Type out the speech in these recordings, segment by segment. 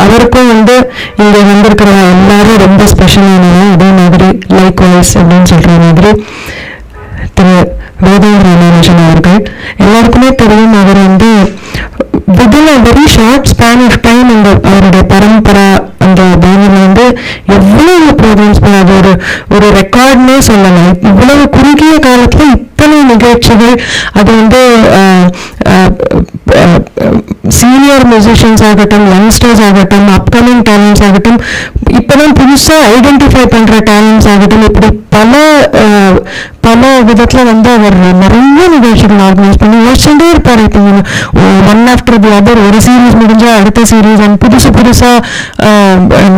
அவருக்கும் வந்து இங்கே வந்திருக்கிற எல்லாரும் ரொம்ப ஸ்பெஷலானவங்க. அதே மாதிரி லைக் வைஸ் அப்படின்னு சொல்கிற மாதிரி திரு வேதாந்த் ராமானுஜம் அவர்கள் எல்லாருக்குமே தெரியும். அவர் வந்து within a very short span of time அந்த அவருடைய பரம்பரா அந்த பேனர்ல வந்து எவ்வளவு ப்ரோக்ராம்ஸ் அது ஒரு ரெக்கார்ட்னே சொல்லலாம். இவ்வளவு குறுகிய காலத்துல இத்தனை நிகழ்ச்சிகள், அது வந்து சீனியர் மியூசிஷியன்ஸ் ஆகட்டும், யங்ஸ்டர்ஸ் ஆகட்டும், அப்கமிங் டேலண்ட்ஸ் ஆகட்டும், இப்பதான் புதுசா ஐடென்டிஃபை பண்ற டேலண்ட்ஸ் ஆகட்டும், இப்படி பல விதத்துல வந்து அவர் நிறைய நிகழ்ச்சிகள் ஆர்கனைஸ் பண்ணி யோசிச்சுட்டே இருப்பாரு. இப்போ ஒன் ஆஃப்டர் தி அதர், ஒரு சீரீஸ் முடிஞ்சா அடுத்த சீரீஸ், அண்ட் புதுசா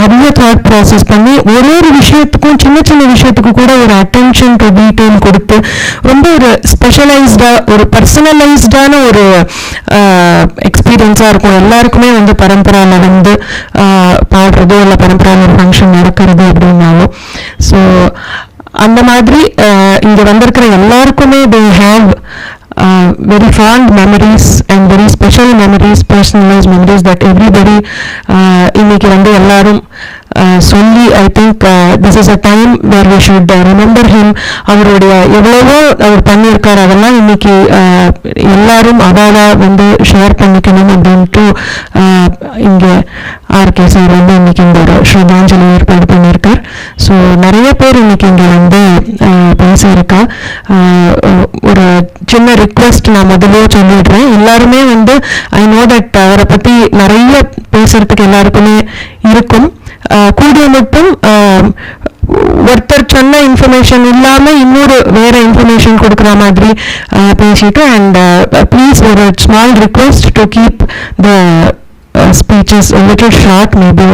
நிறைய தாட் ப்ராசஸ் பண்ணி ஒரு விஷயத்துக்கும் சின்ன விஷயத்துக்கு கூட ஒரு அட்டென்ஷன் டு டீட்டெயில் கொடுத்து ரொம்ப ஒரு ஸ்பெஷலைஸ்டா ஒரு பர்சனலைஸ்டான ஒரு எக்ஸ்பீரியன்ஸாக இருக்கும். எல்லாருக்குமே வந்து பரம்பராவில் வந்து பாடுறதோ இல்லை பரம்பராவில் ஒரு ஃபங்க்ஷன் நடக்கிறது அப்படின்னாலும். ஸோ அந்த மாதிரி இங்கே வந்திருக்கிற எல்லாருக்குமே they have very fond memories and very special memories, personalized memories that everybody இன்னைக்கு வந்து எல்லாரும் சொல்லி I think this is a time where we should remember him. அவருடைய எவ்வளவோ அவர் பண்ணியிருக்காரு, அதெல்லாம் இன்னைக்கு எல்லாரும் அவாவா வந்து ஷேர் பண்ணிக்கணும் அப்படின்ட்டு இங்கே ஆர்கே சார் வந்து இன்னைக்கு இந்த ஒரு ஸ்ரத்தாஞ்சலி ஏற்பாடு பண்ணியிருக்கார். ஸோ நிறைய பேர் இன்னைக்கு இங்கே வந்து பேசியிருக்கா. ஒரு சின்ன ரிக்வெஸ்ட் நான் முதல்ல சொல்லிடுறேன். எல்லாருமே வந்து ஐ நோ தட் அவரை பற்றி நிறைய பேசுறதுக்கு எல்லாருக்குமே இருக்கும். கூடிய மட்டும் ஒருத்தர் சொன்ன இன்ஃபர்மேஷன் இல்லாம இன்னொரு வேற இன்ஃபர்மேஷன் கொடுக்குற மாதிரி பேசிட்டு, அண்ட் ப்ளீஸ் ஒரு small request to keep the speeches a little short, maybe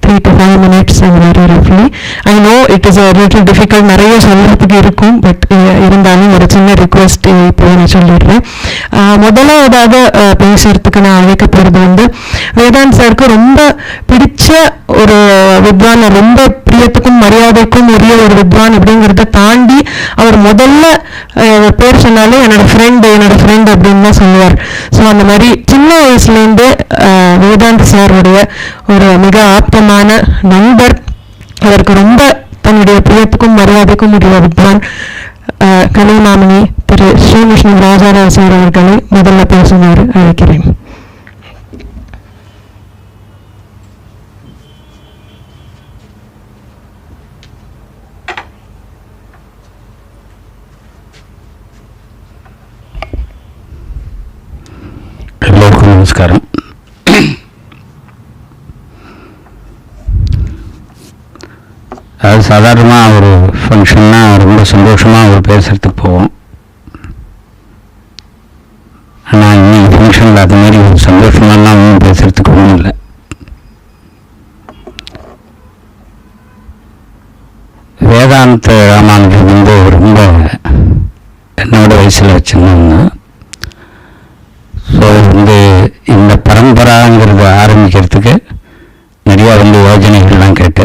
3 to 5 minutes very roughly. I know it is a little difficult, நிறைய சொல்றதுக்கு இருக்கும், பட் இருந்தாலும் ஒரு சின்ன ரிக்வெஸ்ட் இப்போ நான் சொல்லிடுறேன். முதலாவதாக பேசுறதுக்கு நான் அழைக்க போகிறது வந்து வேதாந்த் சாருக்கு ரொம்ப பிடிச்ச ஒரு வித்வான், ரொம்ப பிரியத்துக்கும் மரியாதைக்கும் உரிய ஒரு வித்வான் அப்படிங்கிறத தாண்டி அவர் முதல்ல பேர் சொன்னாலே என்னோட ஃப்ரெண்ட் அப்படின்னு தான் சொல்லுவார். ஸோ அந்த மாதிரி சின்ன வயசுலேருந்து வேதாந்த் சாருடைய ஒரு மிக ஆப்தமான நண்பர், அவருக்கு ரொம்ப தன்னுடைய பிரியத்துக்கும் மரியாதைக்கும் உரிய வித்வான் கலைமாமணி திரு ஸ்ரீமுஷ்ணம் ராஜாராவ் சார் அவர்களை முதல்ல பேசுமாறு அழைக்கிறேன். எல்லோருக்கும் நமஸ்காரம். அது சாதாரணமாக ஒரு ஃபங்க்ஷன்னா ரொம்ப சந்தோஷமாக ஒரு பேசுகிறதுக்கு போவோம். ஆனால் இன்னைக்கு ஃபங்க்ஷனில் அது மாதிரி ஒரு சந்தோஷமாலாம் ஒன்றும் பேசுகிறதுக்கு ஒன்றும் இல்லை. வேதாந்த் ராமானுஜம் வந்து ரொம்ப என்னோட வயசில் வச்சுருந்தாங்க. ஸோ வந்து இந்த பரம்பராங்கிறது ஆரம்பிக்கிறதுக்கு நிறையா வந்து யோஜனைகள்லாம் கேட்டு,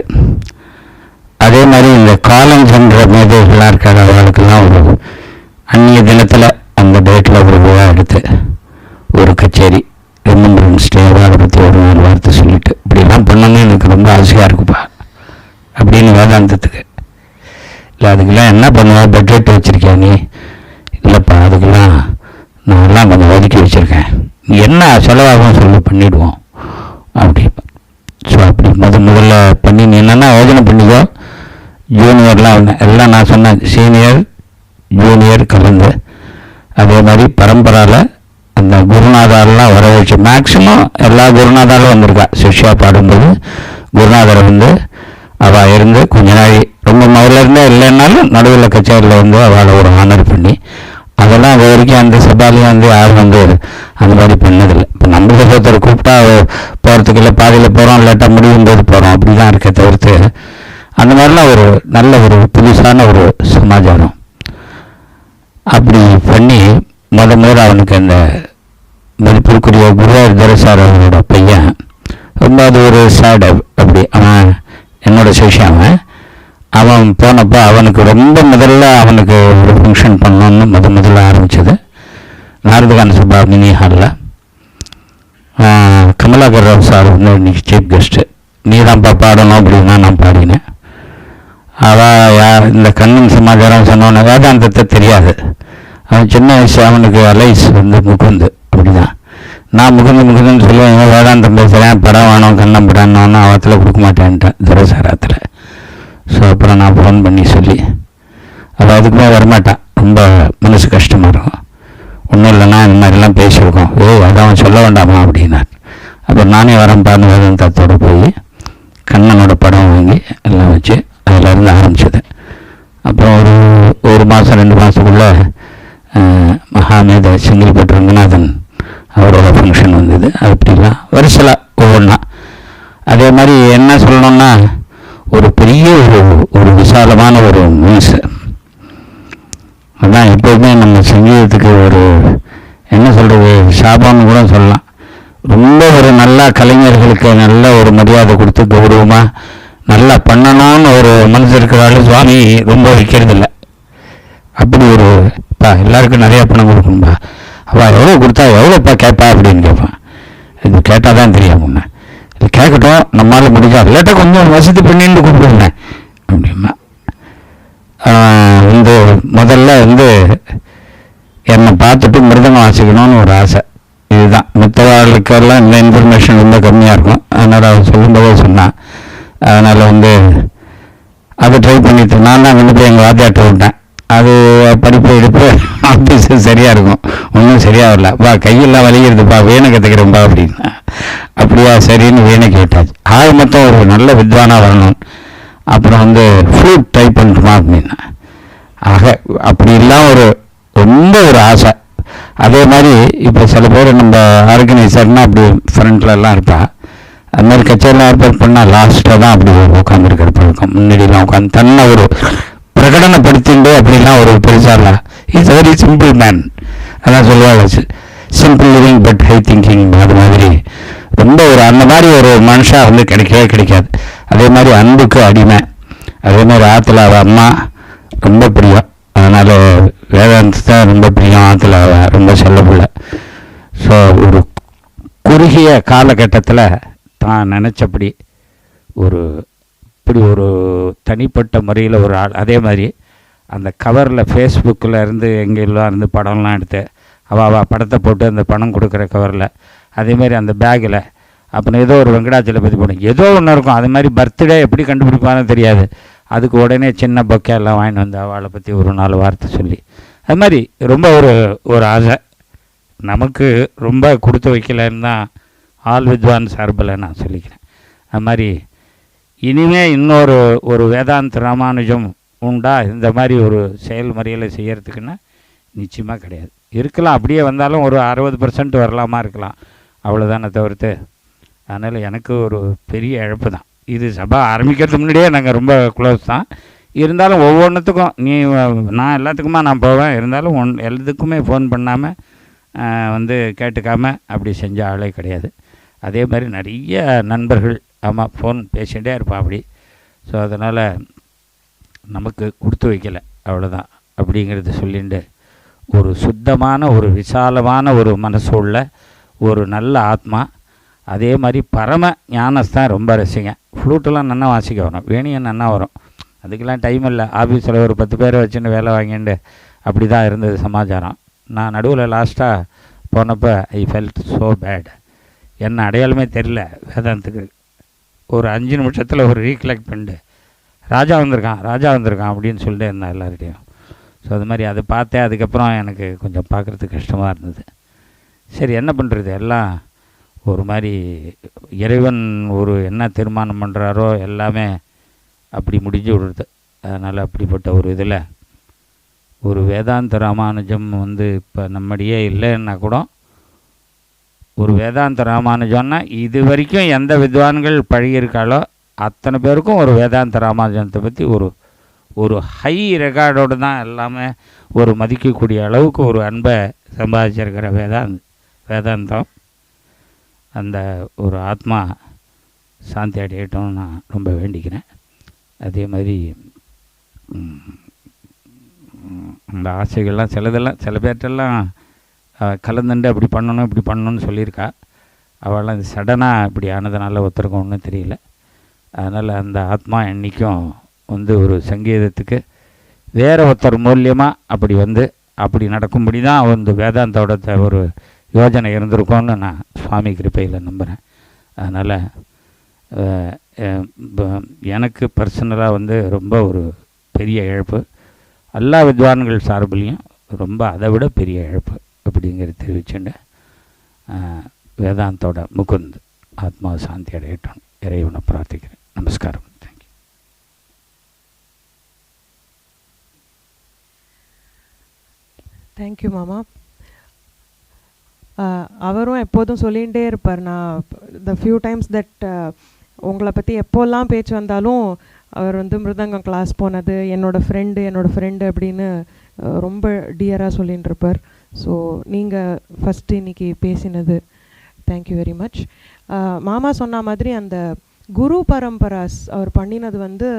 அதே மாதிரி இந்த காலஞ்சென்ற மேதைகளாக இருக்காங்க, அவர்களுக்கெல்லாம் ஒரு அந்நிய தினத்தில் அந்த டேட்டில் ஒரு விழா எடுத்து ஒரு கச்சேரி ரிமெம்பரன்ஸ் டே அதை பற்றி ஒரு 4 வார்த்தை சொல்லிட்டு இப்படிலாம் பண்ணணும்னு எனக்கு ரொம்ப ஆசையாக இருக்குப்பா அப்படின்னு வேதாந்தத்துக்கு. இல்லை அதுக்கெல்லாம் என்ன பண்ணுவா, பட்ஜெட் வச்சுருக்கியா நீ? இல்லைப்பா அதுக்கெல்லாம் நான்லாம் கொஞ்சம் ஒதுக்கி வச்சுருக்கேன், என்ன செலவாகும் சொல்லி பண்ணிவிடுவோம் அப்படி. ஸோ அப்படி முதல்ல பண்ணி நீ என்னென்னா யோஜனை பண்ணிக்கோ. ஜூனியர்லாம் எல்லாம் நான் சொன்னேன், சீனியர் ஜூனியர் கலந்து. அதே மாதிரி பரம்பராவில் அந்த குருநாதாரெலாம் வர வச்சு மேக்சிமம் எல்லா குருநாதாரும் வந்திருக்கா. சிஷ்யா பாடும்போது குருநாதரை வந்து அவள் இருந்து கொஞ்ச நாள் ரொம்ப முதல்ல இருந்தே இல்லைன்னாலும் நடுவில் கச்சேரியில் வந்து அவளை ஒரு ஆனர் பண்ணி, அதெல்லாம் அது வரைக்கும் அந்த சபாலையும் வந்து யாரும் வந்து அந்த மாதிரி பண்ணதில்லை. இப்போ நம்ம ஒருத்தர் கூப்பிட்டா போகிறதுக்கு இல்லை, பாதியில் போகிறோம், இல்லாட்டா முடியும் போது போகிறோம், அப்படி தான் இருக்க தவிர்த்து அந்த மாதிரிலாம் ஒரு நல்ல ஒரு புதுசான ஒரு சமாச்சாரம். அப்படி பண்ணி முதல்ல அவனுக்கு அந்த மதிப்பிற்குரிய குருவாயூர் தரசார் அவனோட பையன் ரொம்ப அது ஒரு சேட். அப்படி அவன் என்னோட சிஷ்யன், அவன் போனப்போ அவனுக்கு ரொம்ப முதல்ல அவனுக்கு ஒரு ஃபங்க்ஷன் பண்ணணுன்னு முதல்ல ஆரம்பித்தது நாரதகான சபா மினி ஹாலில். கமலாகர் ராவ் சார் வந்து இன்றைக்கி சீஃப் கெஸ்ட்டு. நீ தான்ப்பா பாடணும் அப்படின்னா நான் பாடினேன். இந்த கண்ணன் சமாச்சாரம் சொன்னோன்னே வேதாந்தத்தை தெரியாது. அவன் சின்ன வயசு, அவனுக்கு அலைஸ் வந்து முகுந்து அப்படி தான். நான் முகுந்துன்னு சொல்லுவேன், இவன் வேதாந்தம் பேசுகிறேன், படம் வேணும் கண்ணன் படம்னு அவத்தில் கொடுக்க மாட்டேன்ட்டேன் தரசாரத்தில். ஸோ அப்புறம் நான் ஃபோன் பண்ணி சொல்லி அவள் அதுக்குமே வரமாட்டான். ரொம்ப மனசு கஷ்டமாக இருக்கும். ஒன்றும் இல்லைன்னா இந்த மாதிரிலாம் பேசியிருக்கோம், அதான் சொல்ல வேண்டாமா அப்படின்னார். அப்புறம் நானே வரேன்பான்னு வேதாந்தத்தோடு போய் கண்ணனோட படம் வாங்கி எல்லாம் வச்சு அதிலேருந்து ஆரம்பிச்சது. அப்புறம் ஒரு மாதம் 2 மாதத்துக்குள்ளே மகாமேத செங்கல்பட்டு ரங்கநாதன் அவரோட ஃபங்க்ஷன் வந்தது. அப்படிலாம் வருஷலாக ஒவ்வொன்றா. அதே மாதிரி என்ன சொல்லணுன்னா, ஒரு பெரிய ஒரு விசாலமான ஒரு மியூஸு. அதான் எப்போதுமே நம்ம சங்கீதத்துக்கு ஒரு என்ன சொல்கிறது, சாபம்னு கூட சொல்லலாம். ரொம்ப ஒரு நல்ல கலைஞர்களுக்கு நல்ல ஒரு மரியாதை கொடுத்து கௌரவமாக நல்லா பண்ணணும்னு ஒரு மனசு இருக்கிறாள் சுவாமி ரொம்ப வைக்கிறதில்ல. அப்படி ஒரு எல்லாருக்கும் நிறையா பணம் கொடுக்கணும்பா, அவள் எவ்வளோ கொடுத்தா எவ்வளோப்பா கேட்பா அப்படின்னு கேட்பான். இது கேட்டால் தான் தெரியும். முன்னே இது கேட்கட்டும், நம்மளால் முடிஞ்சா இல்லாட்டா கொஞ்சம் வசதி பண்ணிட்டு கூப்பிடுங்க அப்படின்னா. முதல்ல என்னை பார்த்துட்டு மிருதங்கம் வாசிக்கணும்னு ஒரு ஆசை. இதுதான் மித்தவாளுக்கெல்லாம் இந்த இன்ஃபர்மேஷன் ரொம்ப கம்மியாக இருக்கும். அதனால் அவன் சொல்லும்போதே சொன்னான். அதனால் அதை ட்ரை பண்ணிட்டு நான் தான் போய் எங்கள் வாத்தியாட்ட விட்டேன். அது படிப்பு எடுப்பு ஆஃபீஸு சரியாக இருக்கும், ஒன்றும் சரியாக இல்லை. கையெல்லாம் வலிக்கிறதுப்பா, வீணை கற்றுக்கிறேன்ப்பா அப்படின்னா. அப்படியா, சரின்னு வீணை கேட்டாச்சு. ஆக மொத்தம் ஒரு நல்ல வித்வானாக வரணும். அப்புறம் ஃப்ளூட் ட்ரை பண்ணட்டுமா அப்படின்னா. ஆக அப்படிலாம் ரொம்ப ஒரு ஆசை. அதே மாதிரி இப்போ சில பேர் நம்ம ஆர்கனைசர்னா அப்படி ஃப்ரண்ட்லலாம் இருப்பா. அது மாதிரி கச்சேரிலாம் ஏற்பாடு பண்ணால் லாஸ்ட்டாக தான் அப்படி உட்காந்துருக்கிற பழக்கம். முன்னாடிலாம் உட்காந்து தன்னை ஒரு பிரகடனப்படுத்திண்டு அப்படிலாம் ஒரு பெருசாக இட்ஸ் வெரி சிம்பிள் மேன், அதான் சொல்லுவாங்க, simple living but high thinking. அது மாதிரி ரொம்ப அந்த மாதிரி ஒரு மனுஷா கிடைக்கவே கிடைக்காது. அதே மாதிரி அன்புக்கு அடிமை. அதே மாதிரி ஆற்றுல அவள் அம்மா ரொம்ப பிரியம். அதனால் வேதாந்தத்தை ரொம்ப பிரியம். ஆற்றுல அவள் ரொம்ப செல்லப்பில்லை. ஸோ ஒரு குறுகிய காலகட்டத்தில் தான் நினச்சபடி இப்படி ஒரு தனிப்பட்ட முறையில் ஒரு ஆள். அதே மாதிரி அந்த கவரில் ஃபேஸ்புக்கில் இருந்து எங்கெல்லாம் இருந்து படம்லாம் எடுத்து அவள் படத்தை போட்டு அந்த பணம் கொடுக்குற கவரில், அதேமாதிரி அந்த பேக்கில் அப்புறம் ஏதோ ஒரு வெங்கடாச்சலபதி படம் ஏதோ ஒன்று இருக்கும். அது மாதிரி பர்த்டே எப்படி கண்டுபிடிப்பான்னு தெரியாது. அதுக்கு உடனே சின்ன பொக்கே எல்லாம் வாங்கிட்டு வந்து அவளை பற்றி ஒரு 4 வார்த்தை சொல்லி, அது மாதிரி ரொம்ப ஒரு ஆசை. நமக்கு ரொம்ப கொடுத்து வைக்கலன்னு தான் ஆல் வித்வான் சார்பில் நான் சொல்லிக்கிறேன். அது மாதிரி இனிமேல் இன்னொரு வேதாந்த் ராமானுஜம் உண்டா இந்த மாதிரி ஒரு செயல்முறையில் செய்கிறதுக்குன்னா நிச்சயமாக கிடையாது. இருக்கலாம், அப்படியே வந்தாலும் ஒரு 60% வரலாமா இருக்கலாம், அவ்வளோதானே தவிர்த்து. அதனால் எனக்கு ஒரு பெரிய இழப்பு தான் இது. சபா ஆரம்பிக்கிறதுக்கு முன்னாடியே நாங்கள் ரொம்ப க்ளோஸ் தான். இருந்தாலும் ஒவ்வொன்றுத்துக்கும் நான் எல்லாத்துக்குமா நான் போவேன். இருந்தாலும் எல்லாத்துக்குமே ஃபோன் பண்ணாமல் கேட்டுக்காமல் அப்படி செஞ்ச ஆளே கிடையாது. அதே மாதிரி நிறைய நண்பர்கள் ஆமாம் ஃபோன் பேசிகிட்டே இருப்பான் அப்படி. ஸோ அதனால் நமக்கு கொடுத்து வைக்கலை, அவ்வளோதான் அப்படிங்கிறது சொல்லிட்டு ஒரு சுத்தமான ஒரு விசாலமான ஒரு மனசு உள்ள ஒரு நல்ல ஆத்மா. அதே மாதிரி பரம ஞானஸ்தான் ரொம்ப ரசிங்க. ஃப்ளூட்டெல்லாம் நல்லா வாசிக்க வரும், வேணியும் நல்லா வரும். அதுக்கெல்லாம் டைம் இல்லை. ஆஃபீஸில் ஒரு 10 பேரை வச்சுன்னு வேலை வாங்கிட்டு அப்படி தான் இருந்தது சமாச்சாரம். நான் நடுவில் லாஸ்ட்டாக போனப்போ ஐ ஃபெல்ட் ஸோ பேட். என்ன அடையாளமே தெரில வேதாந்துக்கு. ஒரு 5 நிமிஷத்தில் ஒரு ரீகலெக்ட் பண்ணிட்டு ராஜா வந்திருக்கான் அப்படின்னு சொல்லிட்டு இருந்தேன் எல்லார்கிட்டையும். ஸோ அது மாதிரி அதை பார்த்தேன். அதுக்கப்புறம் எனக்கு கொஞ்சம் பார்க்குறதுக்கு கஷ்டமாக இருந்தது. சரி என்ன பண்ணுறது, எல்லாம் ஒரு மாதிரி இறைவன் என்ன தீர்மானம் பண்ணுறாரோ எல்லாமே அப்படி முடிஞ்சு விடுறது. அதனால் அப்படிப்பட்ட ஒரு இதில் ஒரு வேதாந்த ராமானுஜம் இப்போ நம்மடியே இல்லைன்னா கூட ஒரு வேதாந்த ராமானுஜம்னா இது வரைக்கும் எந்த வித்வான்கள் பழகியிருக்காளோ அத்தனை பேருக்கும் ஒரு வேதாந்த ராமானுஜத்தை பற்றி ஒரு ஹை ரெக்கார்டோடு தான் எல்லாமே ஒரு மதிக்கக்கூடிய அளவுக்கு ஒரு அன்பை சம்பாதிச்சிருக்கிற வேதாந்தம். அந்த ஒரு ஆத்மா சாந்தி அடையட்டும்னு நான் ரொம்ப வேண்டிக்கிறேன். அதே மாதிரி அந்த ஆசைகள்லாம் சில பேர்ட்டெல்லாம் கலந்துண்டு அப்படி பண்ணணும்னு சொல்லியிருக்கா. அவள் சடனாக இப்படி ஆனதுனால ஒருத்தருக்கும் ஒன்றும் தெரியல. அதனால் அந்த ஆத்மா என்றைக்கும் ஒரு சங்கீதத்துக்கு வேறு ஒருத்தர் மூலியமாக அப்படி நடக்கும்படி தான் வேதாந்தோட ஒரு யோஜனை இருந்திருக்கோன்னு நான் சுவாமி கிருப்பையில் நம்புகிறேன். அதனால் எனக்கு பர்சனலாக ரொம்ப ஒரு பெரிய இழப்பு, எல்லா வித்வான்கள் சார்பிலையும் ரொம்ப அதை விட பெரிய இழப்பு அப்படிங்கிறது தெரிவிச்சுண்டு வேதாந்தோட முகுந்த் ஆத்மா சாந்தி அடையட்டும் இறைவனை பிரார்த்திக்கிறேன். நமஸ்காரம். தேங்க்யூ. தேங்க்யூ மாமா. அவரும் எப்போதும் சொல்லிகிட்டே இருப்பார், நான் த ஃபியூ டைம்ஸ் தட் உங்களை பற்றி எப்போல்லாம் பேச்சு வந்தாலும் அவர் மிருதங்கம் கிளாஸ் போனது, என்னோடய ஃப்ரெண்டு அப்படின்னு ரொம்ப டியராக சொல்லிகிட்டு இருப்பார். ஸோ நீங்கள் ஃபஸ்ட்டு இன்றைக்கி பேசினது தேங்க்யூ வெரி மச். மாமா சொன்ன மாதிரி அந்த குரு பரம்பராஸ் அவர் பண்ணினது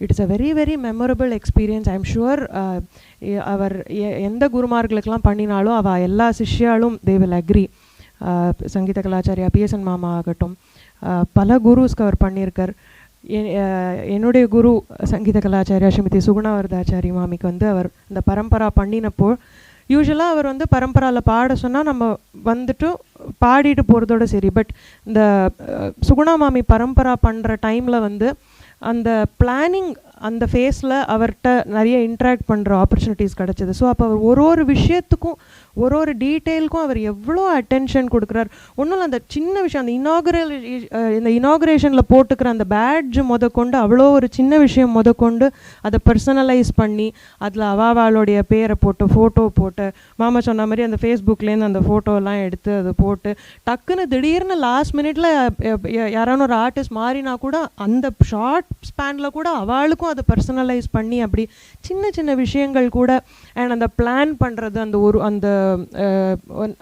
it's a very very memorable experience. I am sure அவர் எந்த குருமார்களுக்கெல்லாம் பண்ணினாலும் அவள் எல்லா சிஷ்யாலும் தே வில் அக்ரி. சங்கீத கலாச்சாரியா பிஎஸ்என் மாமா ஆகட்டும், பல குருஸ்க்கு அவர் பண்ணியிருக்கார். என்னுடைய குரு சங்கீத கலாச்சாரியா ஸ்ரீமதி சுகுணா வரதாச்சாரி மாமிக்கு அவர் இந்த பரம்பரா பண்ணினப்போ யூஸ்வலாக அவர் பரம்பராவில் பாட சொன்னால் நம்ம பாடிட்டு போகிறதோட சரி. பட் இந்த சுகுணா மாமி பரம்பரா பண்ணுற டைமில் அந்த பிளானிங் அந்த ஃபேஸில் அவர்கிட்ட நிறைய இன்ட்ராக்ட் பண்ணுற ஆப்பர்ச்சுனிட்டிஸ் கிடச்சிது. ஸோ அப்போ அவர் ஒரு விஷயத்துக்கும் ஒரு டீட்டெயிலுக்கும் அவர் எவ்வளோ அட்டென்ஷன் கொடுக்குறார். ஒன்றும் இல்லை, அந்த சின்ன விஷயம் இந்த இனாகுரேஷனில் போட்டுக்கிற அந்த பேட்ஜ் கொண்டு அவ்வளோ ஒரு சின்ன விஷயம் கொண்டு அதை பர்சனலைஸ் பண்ணி அதில் அவாவாளுடைய பேரை போட்டு ஃபோட்டோ போட்டு, மாமா சொன்ன மாதிரி அந்த ஃபேஸ்புக்லேருந்து அந்த ஃபோட்டோலாம் எடுத்து அதை போட்டு டக்குன்னு திடீர்னு லாஸ்ட் மினிட்ல யாரான ஒரு ஆர்டிஸ்ட் மாறினா கூட அந்த ஷார்ட் ஸ்பேனில் கூட அவளுக்கும் அதை பர்சனலைஸ் பண்ணி அப்படி சின்ன சின்ன விஷயங்கள் கூட. அண்ட் அந்த பிளான் பண்ணுறது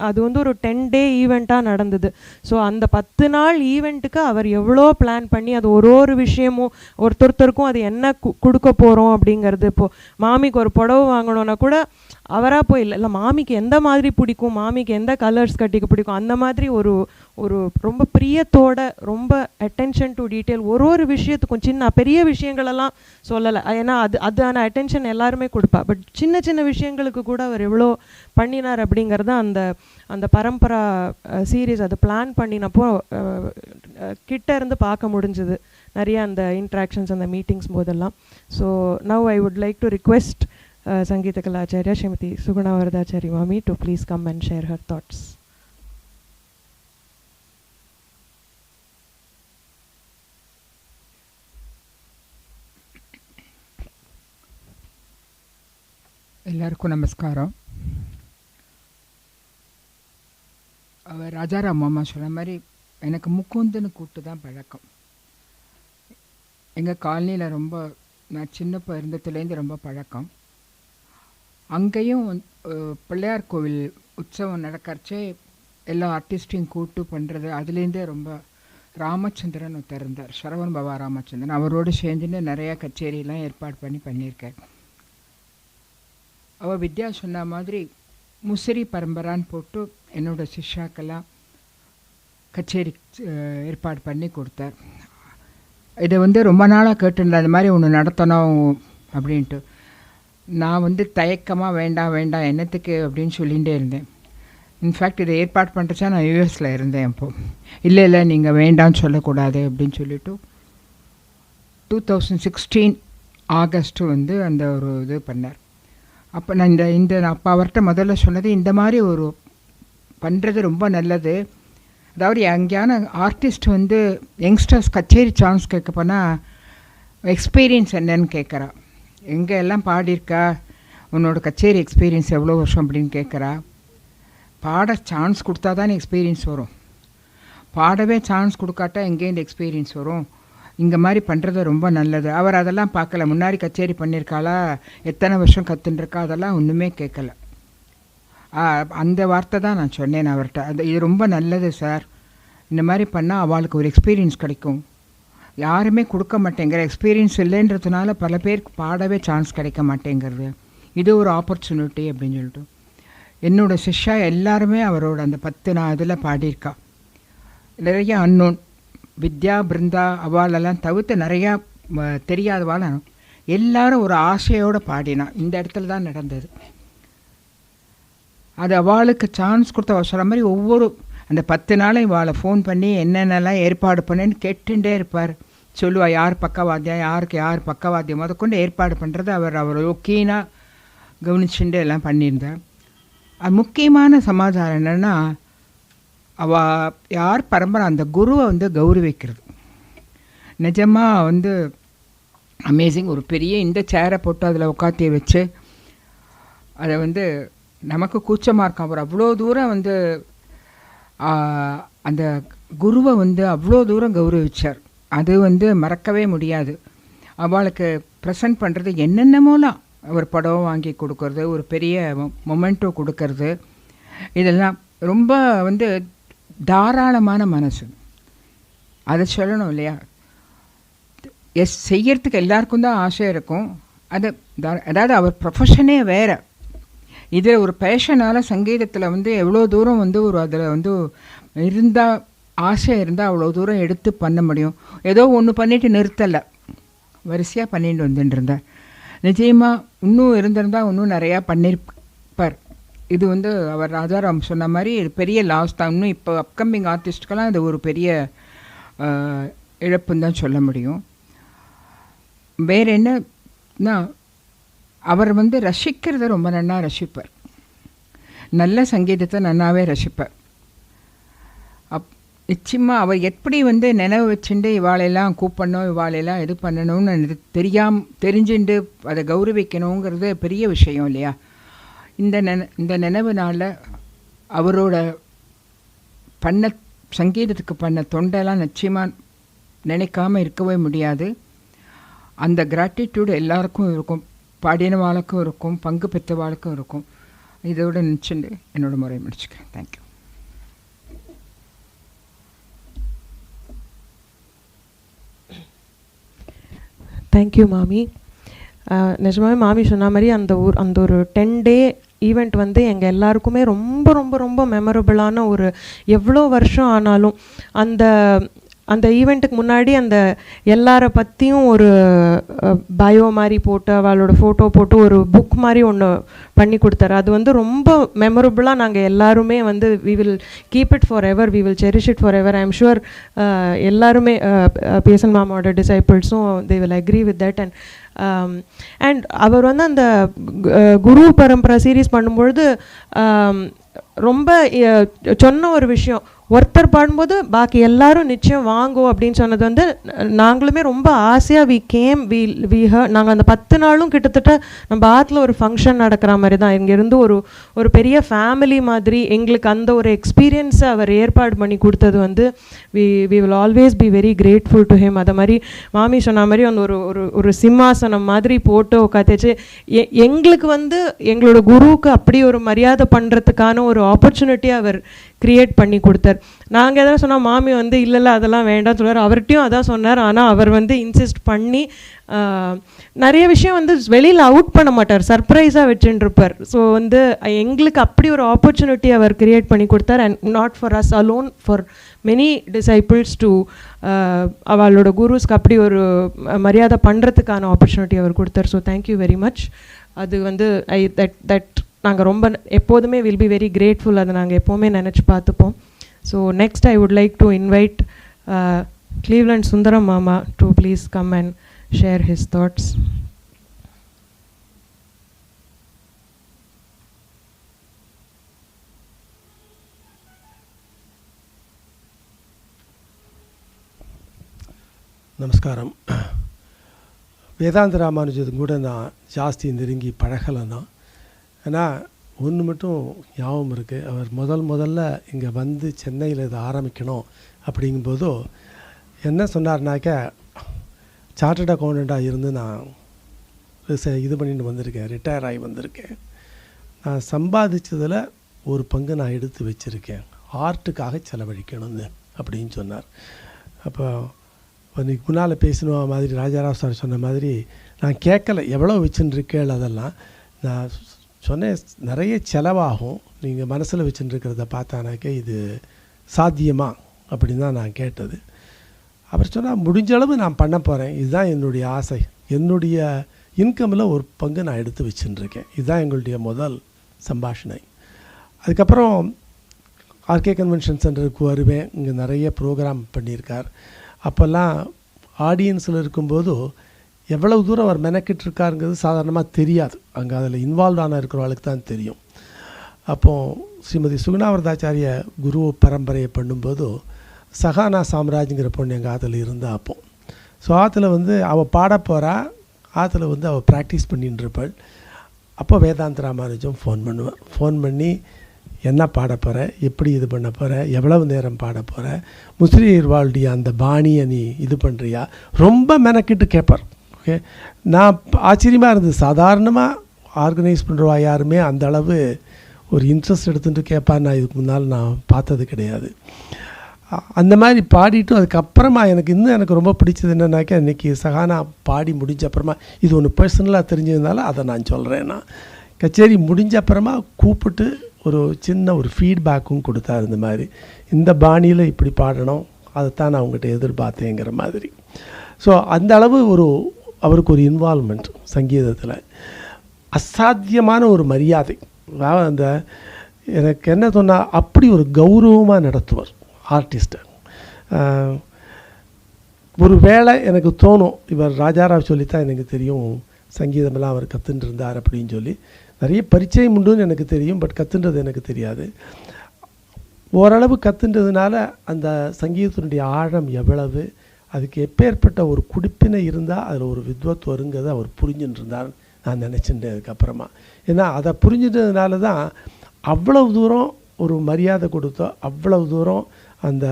அது ஒரு 10 day ஈவெண்ட்டாக நடந்தது. ஸோ அந்த 10 நாள் ஈவெண்ட்டுக்கு அவர் எவ்வளோ பிளான் பண்ணி அது ஒரு விஷயமும் ஒருத்தருக்கும் அது என்ன கொடுக்க போகிறோம் அப்படிங்கிறது. இப்போது மாமிக்கு ஒரு புடவை வாங்கணுன்னா கூட அவராக போய் இல்லை மாமிக்கு எந்த மாதிரி பிடிக்கும், மாமிக்கு எந்த கலர்ஸ் கட்டிக்க பிடிக்கும், அந்த மாதிரி ஒரு ரொம்ப பிரியத்தோட ரொம்ப அட்டென்ஷன் டு டீட்டெயில் ஒரு விஷயத்துக்கும் சின்ன பெரிய விஷயங்களெல்லாம் சொல்லலை. ஏன்னா அதுக்கான அட்டென்ஷன் எல்லாருமே கொடுப்பா. பட் சின்ன சின்ன விஷயங்களுக்கு கூட அவர் எவ்வளோ பண்ணினார் அப்படிங்கிறத அந்த பரம்பரா சீரீஸ் அது பிளான் பண்ணினப்போ கிட்ட இருந்து பார்க்க முடிஞ்சுது நிறைய அந்த இன்ட்ராக்ஷன்ஸ் அந்த மீட்டிங்ஸ் போதெல்லாம். So now I would like to request Sangeeta Kalacharya Srimati Suguna Varadhachari Mami to please come and share her thoughts. எல்லாருக்கும் நமஸ்காரம். அவர் ராஜாரா மாமா சொன்ன மாதிரி எனக்கு முக்குந்துன்னு கூப்பிட்டு தான் பழக்கம். எங்கள் காலனியில் ரொம்ப நான் சின்ன இருந்ததுலேருந்து ரொம்ப பழக்கம். அங்கேயும் பிள்ளையார் கோவில் உற்சவம் நடக்கிறச்சே எல்லா ஆர்டிஸ்டையும் கூப்பிட்டு பண்ணுறது. அதுலேருந்தே ரொம்ப ராமச்சந்திரன் ஒருத்தர் இருந்தார், சரவண பவா ராமச்சந்திரன், அவரோடு சேர்ந்துன்னு நிறையா கச்சேரியெலாம் ஏற்பாடு பண்ணியிருக்கார். அவள் வித்யா சொன்ன மாதிரி முசிறி பரம்பரான்னு போட்டு என்னோடய சிஷ்யாக்கெல்லாம் கச்சேரி ஏற்பாடு பண்ணி கொடுத்தார். இதை ரொம்ப நாளாக கேட்டுருந்தேன், அந்த மாதிரி ஒன்று நடத்தணும் அப்படின்ட்டு. நான் தயக்கமாக வேண்டாம் என்னத்துக்கு அப்படின்னு சொல்லிகிட்டே இருந்தேன். இன்ஃபேக்ட் இதை ஏற்பாடு பண்ணுறச்சா நான் யூஎஸில் இருந்தேன். அப்போது இல்லை நீங்கள் வேண்டாம்னு சொல்லக்கூடாது அப்படின்னு சொல்லிவிட்டு 2016 ஆகஸ்ட் அந்த ஒரு இது பண்ணார். அப்போ நான் அப்போ அவர்கிட்ட முதல்ல சொன்னது இந்த மாதிரி ஒரு பண்ணுறது ரொம்ப நல்லது. அதாவது எங்கேயான ஆர்டிஸ்ட் யங்ஸ்டர்ஸ் கச்சேரி சான்ஸ் கேட்க போனால் எக்ஸ்பீரியன்ஸ் என்னன்னு கேட்குறா. எங்கே எல்லாம் பாடியிருக்கா, உன்னோட கச்சேரி எக்ஸ்பீரியன்ஸ் எவ்வளோ வருஷம் அப்படின்னு கேட்குறா. பாட சான்ஸ் கொடுத்தா தான் எக்ஸ்பீரியன்ஸ் வரும். பாடவே சான்ஸ் கொடுக்காட்டா எங்கேருந்து எக்ஸ்பீரியன்ஸ் வரும். இங்கே மாதிரி பண்ணுறது ரொம்ப நல்லது. அவர் அதெல்லாம் பார்க்கல. முன்னாடி கச்சேரி பண்ணியிருக்காளா, எத்தனை வருஷம் கற்றுன்ருக்கா, அதெல்லாம் ஒன்றுமே கேட்கல. அந்த வார்த்தை தான் நான் சொன்னேன் அவர்கிட்ட. இது ரொம்ப நல்லது சார், இந்த மாதிரி பண்ணால் அவளுக்கு ஒரு எக்ஸ்பீரியன்ஸ் கிடைக்கும். யாருமே கொடுக்க மாட்டேங்கிற எக்ஸ்பீரியன்ஸ் இல்லைன்றதுனால பல பேருக்கு பாடவே சான்ஸ் கிடைக்க மாட்டேங்கிறது. இது ஒரு ஆப்பர்ச்சுனிட்டி அப்படின்னு சொல்லிட்டு என்னோடய சிஷ்யா எல்லாருமே அவரோட அந்த 10 இதில் பாடியிருக்கா. நிறைய அன்னோன் வித்யா பிருந்தா அவாலெல்லாம் தவிர்த்து நிறையா தெரியாதவாள் எல்லாரும் ஒரு ஆசையோடு பாடினான். இந்த இடத்துல தான் நடந்தது. அது அவளுக்கு சான்ஸ் கொடுத்த சொல்கிற மாதிரி ஒவ்வொரு அந்த 10 நாளும் இவாளை ஃபோன் பண்ணி என்னென்னலாம் ஏற்பாடு பண்ணேன்னு கேட்டுட்டே இருப்பார். சொல்லுவாள் யார் பக்கவாத்தியம், யாருக்கு யார் பக்கவாத்தியம் முதற்கொண்டு ஏற்பாடு பண்ணுறது அவர் ஓகேனாக கவனிச்சுட்டு எல்லாம் பண்ணியிருந்தார். அது முக்கியமான சமாச்சாரம் என்னென்னா அவள் யார் பரம்பரை அந்த குருவை கௌரவிக்கிறது. நிஜமாக அமேசிங். ஒரு பெரிய இந்த சேரை போட்டு அதில் உட்காத்தி வச்சு அதை நமக்கு கூச்சமாக இருக்கும். அவர் அவ்வளோ தூரம் அந்த குருவை அவ்வளோ தூரம் கௌரவிச்சார். அது மறக்கவே முடியாது. அவளுக்கு ப்ரெசன்ட் பண்ணுறது என்னென்னமோலாம் அவர் படம் வாங்கி கொடுக்கறது, ஒரு பெரிய மொமெண்ட்டோ கொடுக்கறது, இதெல்லாம் ரொம்ப தாராளமான மனசு. அதை சொல்லணும் இல்லையா? செய்யறதுக்கு எல்லாருக்கும் தான் ஆசை இருக்கும். அதாவது அவர் ப்ரொஃபஷனே வேறு. இதில் ஒரு பேஷனால் சங்கீதத்தில் எவ்வளோ தூரம் ஒரு அதில் இருந்தால் ஆசை இருந்தால் அவ்வளோ தூரம் எடுத்து பண்ண முடியும். ஏதோ ஒன்று பண்ணிவிட்டு நிறுத்தலை, வரிசையாக பண்ணிட்டு வந்துட்டுருந்தார். நிச்சயமாக இன்னும் இருந்திருந்தால் இன்னும் நிறையா பண்ணியிருப்பார். இது அவர் ராஜாராம் சொன்ன மாதிரி பெரிய லாஸ் தான். இன்னும் இப்போ அப்கமிங் ஆர்டிஸ்ட்டுக்கெல்லாம் இது ஒரு பெரிய இழப்புன்னு தான் சொல்ல முடியும். வேறு என்னன்னா அவர் ரசிக்கிறத ரொம்ப நன்னா ரசிப்பார். நல்ல சங்கீதத்தை நன்னாவே ரசிப்பார். நிச்சயமாக அவர் எப்படி நினைவு வச்சுட்டு இவாளெல்லாம் கூப்பிடணும், இவாளெல்லாம் இது பண்ணணும்னு தெரிஞ்சுட்டு அதை கௌரவிக்கணுங்கிறது பெரிய விஷயம் இல்லையா? இந்த நினைவுனால அவரோட சங்கீதத்துக்கு பண்ண தொண்டெல்லாம் நிச்சயமாக நினைக்காமல் இருக்கவே முடியாது. அந்த கிராட்டிடியூடு எல்லாருக்கும் இருக்கும், பாடினவாளுக்கும் இருக்கும், பங்கு பெற்றவாளுக்கும் இருக்கும். இதோட நினச்சிட்டு என்னோடய முறை முடிச்சுக்கிறேன். தேங்க்யூ. தேங்க்யூ மாமி. நிஜமாவே மாமி சொன்ன மாதிரி அந்த ஒரு 10 டே ஈவெண்ட் எங்கள் எல்லாருக்குமே ரொம்ப ரொம்ப ரொம்ப மெமரபிளான ஒரு, எவ்வளோ வருஷம் ஆனாலும் அந்த ஈவெண்ட்டுக்கு முன்னாடி அந்த எல்லாரை பற்றியும் ஒரு பயோ மாதிரி போட்டு அவளோட ஃபோட்டோ போட்டு ஒரு புக் மாதிரி ஒன்று பண்ணி கொடுத்தாரு. அது ரொம்ப மெமரபுளாக நாங்கள் எல்லாருமே we will keep it forever, we will cherish it forever. I am sure எல்லாருமே பிஎஸ்என் மாமாவோட டிசைபிள்ஸும் they will agree with that. And அவர் அந்த குரு பரம்பரா சீரீஸ் பண்ணும்பொழுது ரொம்ப சொன்ன ஒரு விஷயம், ஒருத்தர் பாடும்போது பாக்கி எல்லாரும் நிச்சயம் வாங்கோ அப்படின்னு சொன்னது நாங்களுமே ரொம்ப ஆசையாக வி நாங்கள் அந்த 10 நாளும் கிட்டத்தட்ட நம்ம ஆற்றுல ஒரு ஃபங்க்ஷன் நடக்கிற மாதிரி தான். இங்கேருந்து ஒரு பெரிய ஃபேமிலி மாதிரி எங்களுக்கு அந்த ஒரு எக்ஸ்பீரியன்ஸை அவர் ஏற்பாடு பண்ணி கொடுத்தது we will always be very grateful to him. அதை மாதிரி மாமி சொன்ன மாதிரி ஒரு சிம்மாசனம் மாதிரி போட்டு உட்காந்துச்சு. எங்களுக்கு எங்களோட குருவுக்கு அப்படி ஒரு மரியாதை பண்ணுறதுக்கான ஒரு ஆப்பர்ச்சுனிட்டி அவர் கிரியேட் பண்ணி கொடுத்தார். நாங்கள் எதாவது சொன்னால் மாமி இல்லை அதெல்லாம் வேண்டாம்னு சொல்லுவார். அவர்கிட்டையும் அதான் சொன்னார். ஆனால் அவர் இன்சிஸ்ட் பண்ணி நிறைய விஷயம் வெளியில் அவுட் பண்ண மாட்டார், சர்ப்ரைஸாக வச்சுருப்பார். ஸோ எங்களுக்கு அப்படி ஒரு ஆப்பர்ச்சுனிட்டி அவர் கிரியேட் பண்ணி கொடுத்தார். And not for us alone, for many disciples to அவளோட குருஸ்க்கு அப்படி ஒரு மரியாதை பண்ணுறதுக்கான ஆப்பர்ச்சுனிட்டி அவர் கொடுத்தார். So thank you very much. அது தட் நாங்கள் ரொம்ப எப்போதுமே வில் பி வெரி கிரேட்ஃபுல். அதை நாங்கள் எப்போவுமே நினச்சி பார்த்துப்போம். So next I would like to invite Cleveland Sundaram மாமா to please come and share his thoughts. நமஸ்காரம். வேதாந்த ராமானுஜத்துக்கு கூட நான் ஜாஸ்தி நெருங்கி பழகலைன்னா, ஏன்னா ஒன்று மட்டும் ஞாபகம் இருக்குது. அவர் முதல்ல இங்கே சென்னையில் இதை ஆரம்பிக்கணும் அப்படிங்கும்போதோ என்ன சொன்னார்னாக்க, சார்ட்டர்ட் அக்கௌண்டண்ட்டாக இருந்து நான் இது பண்ணிட்டு வந்திருக்கேன், ரிட்டையர் ஆகி வந்திருக்கேன். நான் சம்பாதிச்சதில் ஒரு பங்கு நான் எடுத்து வச்சுருக்கேன், ஆர்ட்டுக்காக செலவழிக்கணும்னு அப்படின்னு சொன்னார். அப்போ இன்றைக்கி முன்னால் பேசணும் மாதிரி ராஜாராவ் சார் சொன்ன மாதிரி நான் கேட்கல எவ்வளோ வச்சுருக்கேள். அதெல்லாம் நான் சொன்னேன், நிறைய செலவாகும். நீங்கள் மனசில் வச்சுருக்கிறத பார்த்தானாக்க இது சாத்தியமா அப்படின்னு தான் நான் கேட்டது. அவர் சொன்னால் முடிஞ்ச அளவு நான் பண்ண போகிறேன், இதுதான் என்னுடைய ஆசை, என்னுடைய இன்கமில் ஒரு பங்கு நான் எடுத்து வச்சுட்டுருக்கேன். இதுதான் எங்களுடைய முதல் சம்பாஷணை. அதுக்கப்புறம் ஆர்கே கன்வென்ஷன் சென்டருக்கு வருவேன். இங்கே நிறைய ப்ரோக்ராம் பண்ணியிருக்கார். அப்போல்லாம் ஆடியன்ஸில் இருக்கும்போது எவ்வளவு தூரம் அவர் மெனக்கிட்டுருக்காருங்கிறது சாதாரணமாக தெரியாது. அங்கே அதில் இன்வால்வ் ஆன இருக்கிறவளுக்கு தான் தெரியும். அப்போது ஸ்ரீமதி சுகுணா வரதாச்சாரிய குரு பரம்பரையை பண்ணும்போது சகானா சாம்ராஜ்ங்கிற பொண்ணு எங்கள் ஆற்றுல இருந்தால் அப்போ. ஸோ ஆற்றுல வந்து அவள் பாட போகிறா, ஆற்றுல வந்து அவள் ப்ராக்டிஸ் பண்ணின்னு இருப்பாள். அப்போ வேதாந்த் ராமானுஜம் ஃபோன் பண்ணி என்ன பாட போகிற, எப்படி இது பண்ண போகிற, எவ்வளவு நேரம் பாட போகிற, முஸ்லீர்வாளுடைய அந்த பாணியை நீ இது பண்ணுறியா, ரொம்ப மெனக்கிட்டு கேட்பார். ஓகே, நான் ஆச்சரியமாக இருந்தது. சாதாரணமாக ஆர்கனைஸ் பண்ணுறவா யாருமே அந்த அளவு ஒரு இன்ட்ரெஸ்ட் எடுத்துகிட்டு கேட்பார் நான் இதுக்கு முன்னால் நான் பார்த்தது கிடையாது. அந்த மாதிரி பாடிட்டும் அதுக்கப்புறமா எனக்கு ரொம்ப பிடிச்சது என்னன்னாக்கா, இன்றைக்கி சகானா பாடி முடிஞ்ச அப்புறமா இது ஒன்று பர்சனலாக தெரிஞ்சதுனால அதை நான் சொல்கிறேன். நான் கச்சேரி முடிஞ்ச அப்புறமா கூப்பிட்டு ஒரு சின்ன ஒரு ஃபீட்பேக்கும் கொடுத்தாரு. இந்த மாதிரி இந்த பாணியில் இப்படி பாடணும், அதைத்தான் நான் அவங்ககிட்ட எதிர்பார்த்தேங்கிற மாதிரி. ஸோ அந்த அளவு அவருக்கு ஒரு இன்வால்மெண்ட் சங்கீதத்தில், அசாத்தியமான ஒரு மரியாதை. அந்த எனக்கு என்ன சொன்னால் அப்படி ஒரு கௌரவமாக நடத்துவார் ஆர்டிஸ்ட்டை. ஒரு வேளை எனக்கு தோணும், இவர் ராஜாராவ் சொல்லித்தான் எனக்கு தெரியும் சங்கீதமெல்லாம் அவர் கற்றுன்னு இருந்தார் அப்படின்னு சொல்லி. நிறைய பரிச்சயம் உண்டுன்னு எனக்கு தெரியும், பட் கற்றுன்றது எனக்கு தெரியாது. ஓரளவு கற்றுன்றதுனால அந்த சங்கீதத்தினுடைய ஆழம் எவ்வளவு, அதுக்கு எப்பேற்பட்ட ஒரு குடிப்பினை இருந்தால் அதில் ஒரு வித்வத் வருங்கிறத அவர் புரிஞ்சுட்டு இருந்தார் நான் நினச்சிட்டேன் அதுக்கப்புறமா. ஏன்னா அதை புரிஞ்சுட்டதுனால தான் அவ்வளவு தூரம் ஒரு மரியாதை கொடுத்தோ, அவ்வளவு தூரம் அந்த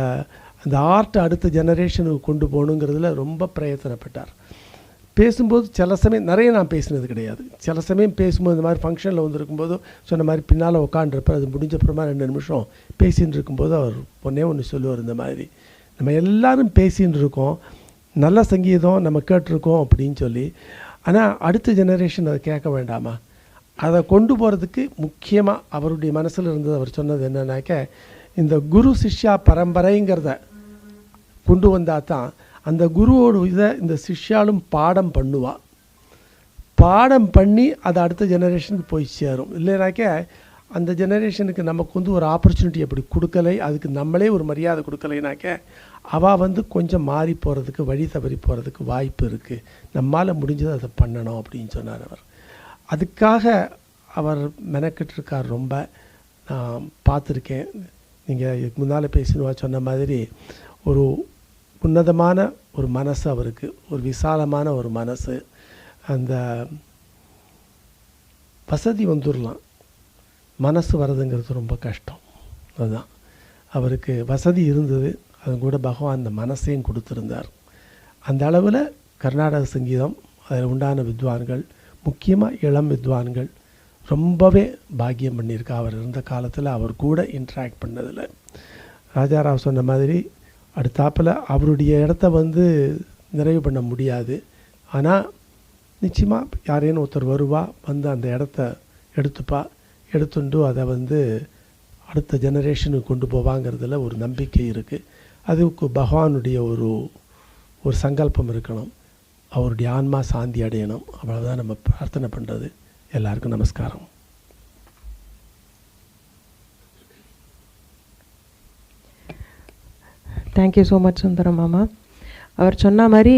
அந்த ஆர்ட்டை அடுத்த ஜெனரேஷனுக்கு கொண்டு போகணுங்கிறதுல ரொம்ப பிரயத்தனப்பட்டார். பேசும்போது சில சமயம் நிறைய நான் பேசினது கிடையாது. சில சமயம் பேசும்போது இந்த மாதிரி ஃபங்க்ஷனில் வந்துருக்கும்போது சொன்ன மாதிரி பின்னால் உட்காண்டிருப்பார். அது முடிஞ்சப்புறமா 2 நிமிஷம் பேசின்னு இருக்கும்போது அவர் ஒன்று சொல்லுவார், இந்த மாதிரி நம்ம எல்லோரும் பேசின்னு இருக்கோம், நல்ல சங்கீதம் நம்ம கேட்டிருக்கோம் அப்படின்னு சொல்லி. ஆனால் அடுத்த ஜெனரேஷன் அதை கேட்க வேண்டாமா? அதை கொண்டு போகிறதுக்கு முக்கியமாக அவருடைய மனசில் இருந்தது. அவர் சொன்னது என்னன்னாக்க, இந்த குரு சிஷ்யா பரம்பரைங்கிறத கொண்டு வந்தால் தான் அந்த குருவோட இதை இந்த சிஷ்யாலும் பாடம் பண்ணுவா. பாடம் பண்ணி அதை அடுத்த ஜெனரேஷனுக்கு போய் சேரும். இல்லைனாக்க அந்த ஜெனரேஷனுக்கு நமக்கு வந்து ஒரு ஆப்பர்ச்சுனிட்டி அப்படி கொடுக்கலை, அதுக்கு நம்மளே ஒரு மரியாதை கொடுக்கலைனாக்க அவள் கொஞ்சம் மாறி போகிறதுக்கு, வழி தவறி போகிறதுக்கு வாய்ப்பு இருக்குது. நம்மால் முடிஞ்சதை அதை பண்ணணும் அப்படின்னு சொன்னார் அவர். அதுக்காக அவர் மெனக்கிட்டுருக்கார். ரொம்ப நான் பார்த்துருக்கேன். நீங்கள் இதுக்கு முன்னால் பேசினுவா சொன்ன மாதிரி ஒரு உன்னதமான ஒரு மனசு அவருக்கு, ஒரு விசாலமான ஒரு மனசு. அந்த வசதி வந்துடலாம், மனசு வர்றதுங்கிறது ரொம்ப கஷ்டம். அதுதான் அவருக்கு வசதி இருந்தது, அது கூட பகவான் அந்த மனசையும் கொடுத்துருந்தார். அந்த அளவில் கர்நாடக சங்கீதம் அதில் உண்டான வித்வான்கள், முக்கியமாக இளம் வித்வான்கள் ரொம்பவே பாக்கியம் பண்ணியிருக்கா. அவர் இருந்த காலத்தில் அவர் கூட இன்ட்ராக்ட் பண்ணதில். ராஜாராவ் சொன்ன மாதிரி அடுத்தாப்பில் அவருடைய இடத்த நிறைவு பண்ண முடியாது. ஆனால் நிச்சயமாக யாரேனும் ஒருத்தர் வருவா, அந்த இடத்த எடுத்துண்டு அதை அடுத்த ஜெனரேஷனுக்கு கொண்டு போவாங்கிறதுல ஒரு நம்பிக்கை இருக்குது. அதுக்கு பகவானுடைய ஒரு சங்கல்பம் இருக்கணும், அவருடைய ஆன்மா சாந்தி அடையணும். அவ்வளோதான் நம்ம பிரார்த்தனை பண்ணுறது. எல்லாருக்கும் நமஸ்காரம். தேங்க்யூ ஸோ மச் சுந்தரம் மாமா. அவர் சொன்ன மாதிரி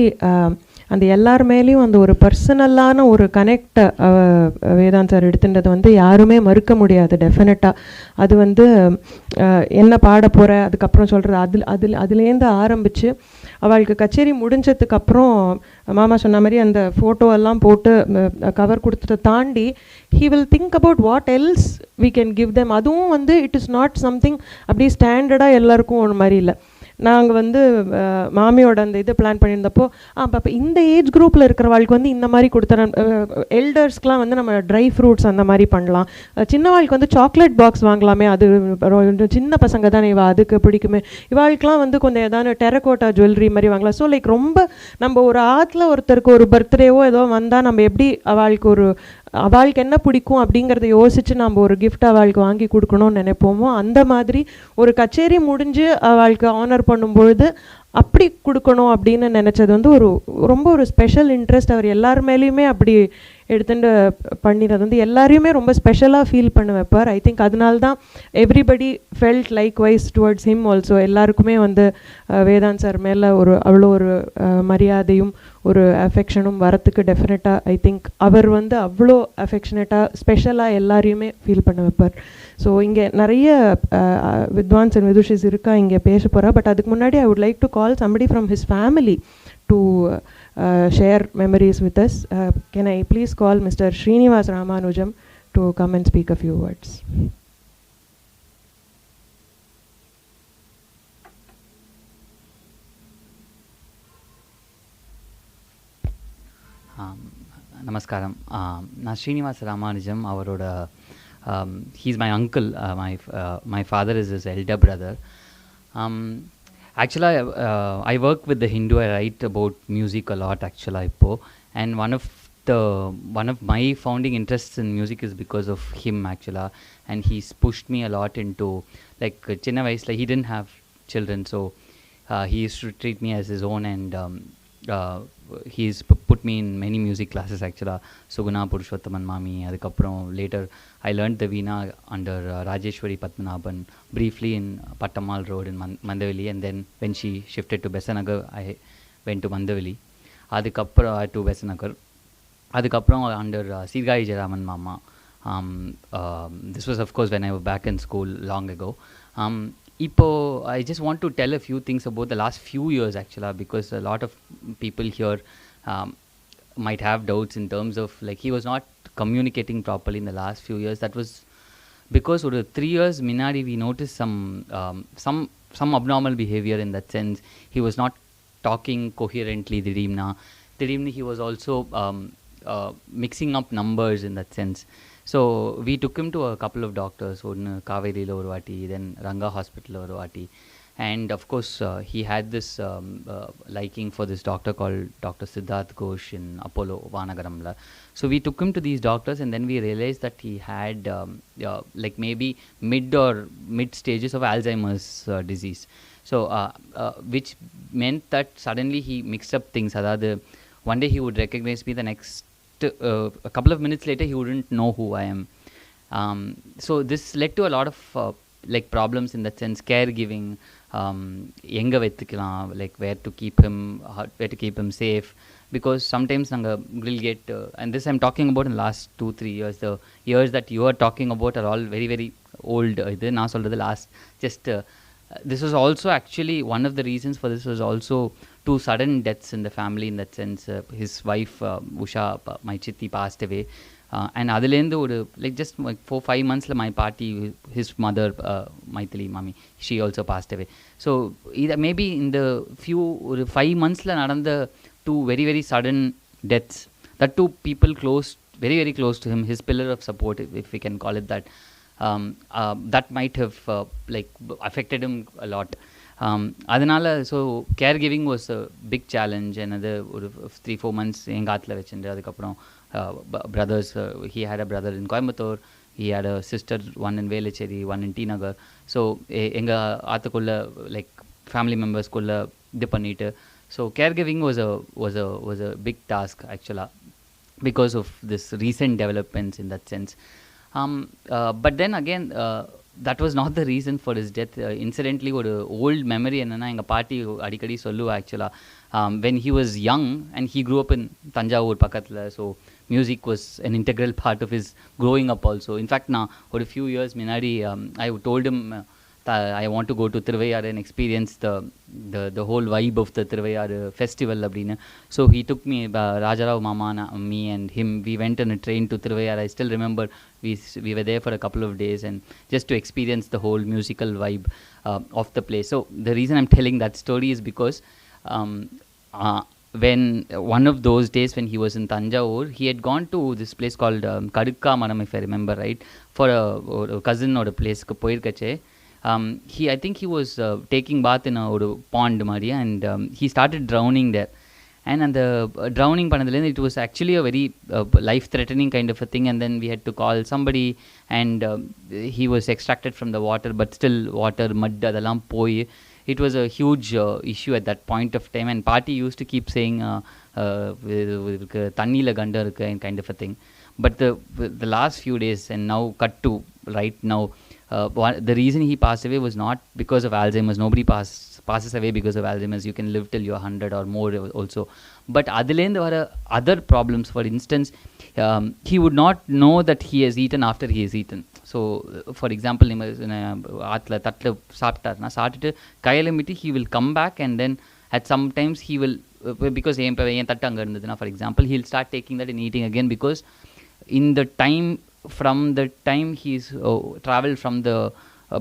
அந்த எல்லார் மேலேயும் அந்த ஒரு பர்சனலான ஒரு கனெக்ட் வேதாந்த் சார் எடுத்துட்டது யாருமே மறுக்க முடியாது. டெஃபினட்டாக அது என்ன பாட போகிற, அதுக்கப்புறம் சொல்கிறது, அதுலேருந்து ஆரம்பித்து அவளுக்கு கச்சேரி முடிஞ்சதுக்கப்புறம் மாமா சொன்ன மாதிரி அந்த ஃபோட்டோ எல்லாம் போட்டு கவர் கொடுத்துட்டு தாண்டி he will think about what else we can give them. அதுவும் it is not something அப்படி ஸ்டாண்டர்டாக எல்லாருக்கும் ஒரு மாதிரி இல்லை. நாங்கள் மாமியோட அந்த இது பிளான் பண்ணியிருந்தப்போ அப்போ இந்த ஏஜ் குரூப்பில் இருக்கிறவாளுக்கு இந்த மாதிரி கொடுத்துற, எல்டர்ஸ்க்கெலாம் நம்ம ட்ரை ஃப்ரூட்ஸ் அந்த மாதிரி பண்ணலாம், சின்னவாளுக்கு சாக்லேட் பாக்ஸ் வாங்கலாமே, அது சின்ன பசங்க தானே இவா, அதுக்கு பிடிக்குமே, இவாளுக்கெலாம் கொஞ்சம் ஏதாவது டெரகோட்டா ஜுவல்லரி மாதிரி வாங்கலாம். ஸோ ரொம்ப நம்ம ஒரு ஆற்றுல ஒருத்தருக்கு ஒரு பர்த்டேவோ ஏதோ வந்தால் நம்ம எப்படி அவளுக்கு ஒரு அவளுக்கு என்ன பிடிக்கும் அப்படிங்கிறத யோசித்து நம்ம ஒரு கிஃப்ட் அவளுக்கு வாங்கி கொடுக்கணும்னு நினைப்போமோ அந்த மாதிரி ஒரு கச்சேரி முடிஞ்சு அவளுக்கு ஆனர் பண்ணும்பொழுது அப்படி கொடுக்கணும் அப்படின்னு நினச்சது வந்து ரொம்ப ஒரு ஸ்பெஷல் இன்ட்ரெஸ்ட். அவர் எல்லார் மேலேயுமே அப்படி எடுத்துட்டு பண்ணிடுறது வந்து எல்லாரையுமே ரொம்ப ஸ்பெஷலாக ஃபீல் பண்ண வைப்பார். ஐ திங்க் அதனால தான் everybody felt like wise towards him also. எல்லாருக்குமே வந்து வேதாந்த் சார் மேலே அவ்வளோ ஒரு மரியாதையும் ஒரு அஃபெக்ஷனும் வரத்துக்கு டெஃபினட்டாக ஐ திங்க் அவர் வந்து அவ்வளோ அஃபெக்ஷனேட்டாக ஸ்பெஷலாக எல்லாரையுமே ஃபீல் பண்ண வைப்பார். ஸோ இங்கே நிறைய வித்வான்ஸ் அண்ட் விதுஷிஸ் இருக்கா இங்கே பேச போகிறா. பட் அதுக்கு முன்னாடி ஐ would like to call somebody from his family to share memories with us. Can I please call Mr. Srinivas Ramanujam to come and speak a few words? Namaskaram. Na Srinivas Ramanujam, avaroda he's my uncle. My father is his elder brother. Actually, I work with the Hindu. I write about music a lot actually, and one of my founding interests in music is because of him actually, and he's pushed me a lot into like chinna vayasla. He didn't have children, so he used to treat me as his own, and he's put me in many music classes actually. Suguna, Purushothaman Mami. Adukapram later I learned the veena under Rajeshwari Padmanabhan briefly in Pattamal Road in Mandavili, and then when she shifted to Besanagar, I went to Mandavili. Adukapram to Besanagar. Adukapram under Sirgai Jaraman Mama. This was of course when I was back in school long ago. I just want to tell a few things about the last few years actually, because a lot of people here might have doubts in terms of like he was not communicating properly in the last few years. That was because over 3 years minadi we noticed some abnormal behavior in that sense. He was not talking coherently. Dirimni he was also mixing up numbers in that sense. So we took him to a couple of doctors, one Kaveri lo oru vaati, then Ranga Hospital oru vaati, and of course he had this liking for this doctor called Dr. Siddharth Ghosh in Apollo Vanagaramla. So we took him to these doctors, and then we realized that he had like maybe mid stages of Alzheimer's disease. So which meant that suddenly he mixed up things. Adadu one day he would recognize me, the next a couple of minutes later he wouldn't know who I am. So this led to a lot of like problems in that sense. Caregiving, enga vettukalam, like where to keep him safe, because sometimes nanga will get and this I'm talking about in the last 2-3 years. The years that you are talking about are all very very old. Idu na solradhu last just this was also actually one of the reasons for this was also 2 sudden deaths in the family in that sense. His wife Usha, my chitti, passed away, and adilendo like just like 4-5 months la my party, his mother Maithili mami, she also passed away. So either maybe in the few 5 months la nadanda 2 very very sudden deaths, that 2 people close, very very close to him, his pillar of support, if we can call it that, that might have like affected him a lot. அதனால so care giving was a big challenge. என்னது ஒரு 3-4 months எங்கள் ஆற்றுல வச்சுட்டு அதுக்கப்புறம் brothers, he had a brother in Coimbatore, he had a sister, one in Velachery, one in T Nagar. So எங்கள் ஆற்றுக்குள்ள like family மெம்பர்ஸ்குள்ளே இது பண்ணிட்டு, so care giving was a big task actually because of this recent developments in that sense. But then again that was not the reason for his death. Incidentally ஒரு old memory என்னன்னா, எங்கள் பாட்டி அடிக்கடி சொல்லுவா actually, when he was young and he grew up in Tanjavur பக்கத்தில், so music was an integral part of his growing up also. In fact நான் ஒரு few years முன்னாடி I told him I want to go to Thiruvayar and experience the whole vibe of the Thiruvayar festival அப்படினு. So he took me, Rajarao Mama, me and him, we went on a train to Thiruvayar. I still remember we were there for a couple of days and just to experience the whole musical vibe of the place. So the reason I'm telling that story is because when one of those days when he was in Tanjavur, he had gone to this place called Kadukka Maram, if I remember right, for a cousin or a place ku poirkache. I think he was taking bath in a pond Maria, and he started drowning there. and the drowning panadhilendhu it was actually a very life threatening kind of a thing, and then we had to call somebody, and he was extracted from the water, but still water mud adallam poi. It was a huge issue at that point of time, and party used to keep saying tannila ganda irukku and kind of a thing. But the last few days, and now cut to right now, the reason he passed away was not because of Alzheimer's. Nobody passes away because of Alzheimer's. You can live till you're 100 or more also. But adilendhu vara other problems. For instance, he would not know that he has eaten after he has eaten. So for example, aatla tatla saaptarna saatittu kayala mitti he will come back, and then at sometimes he will because en tattu anga irundaduna, for example, he'll start taking that and eating again, because in the time from the time he's traveled from the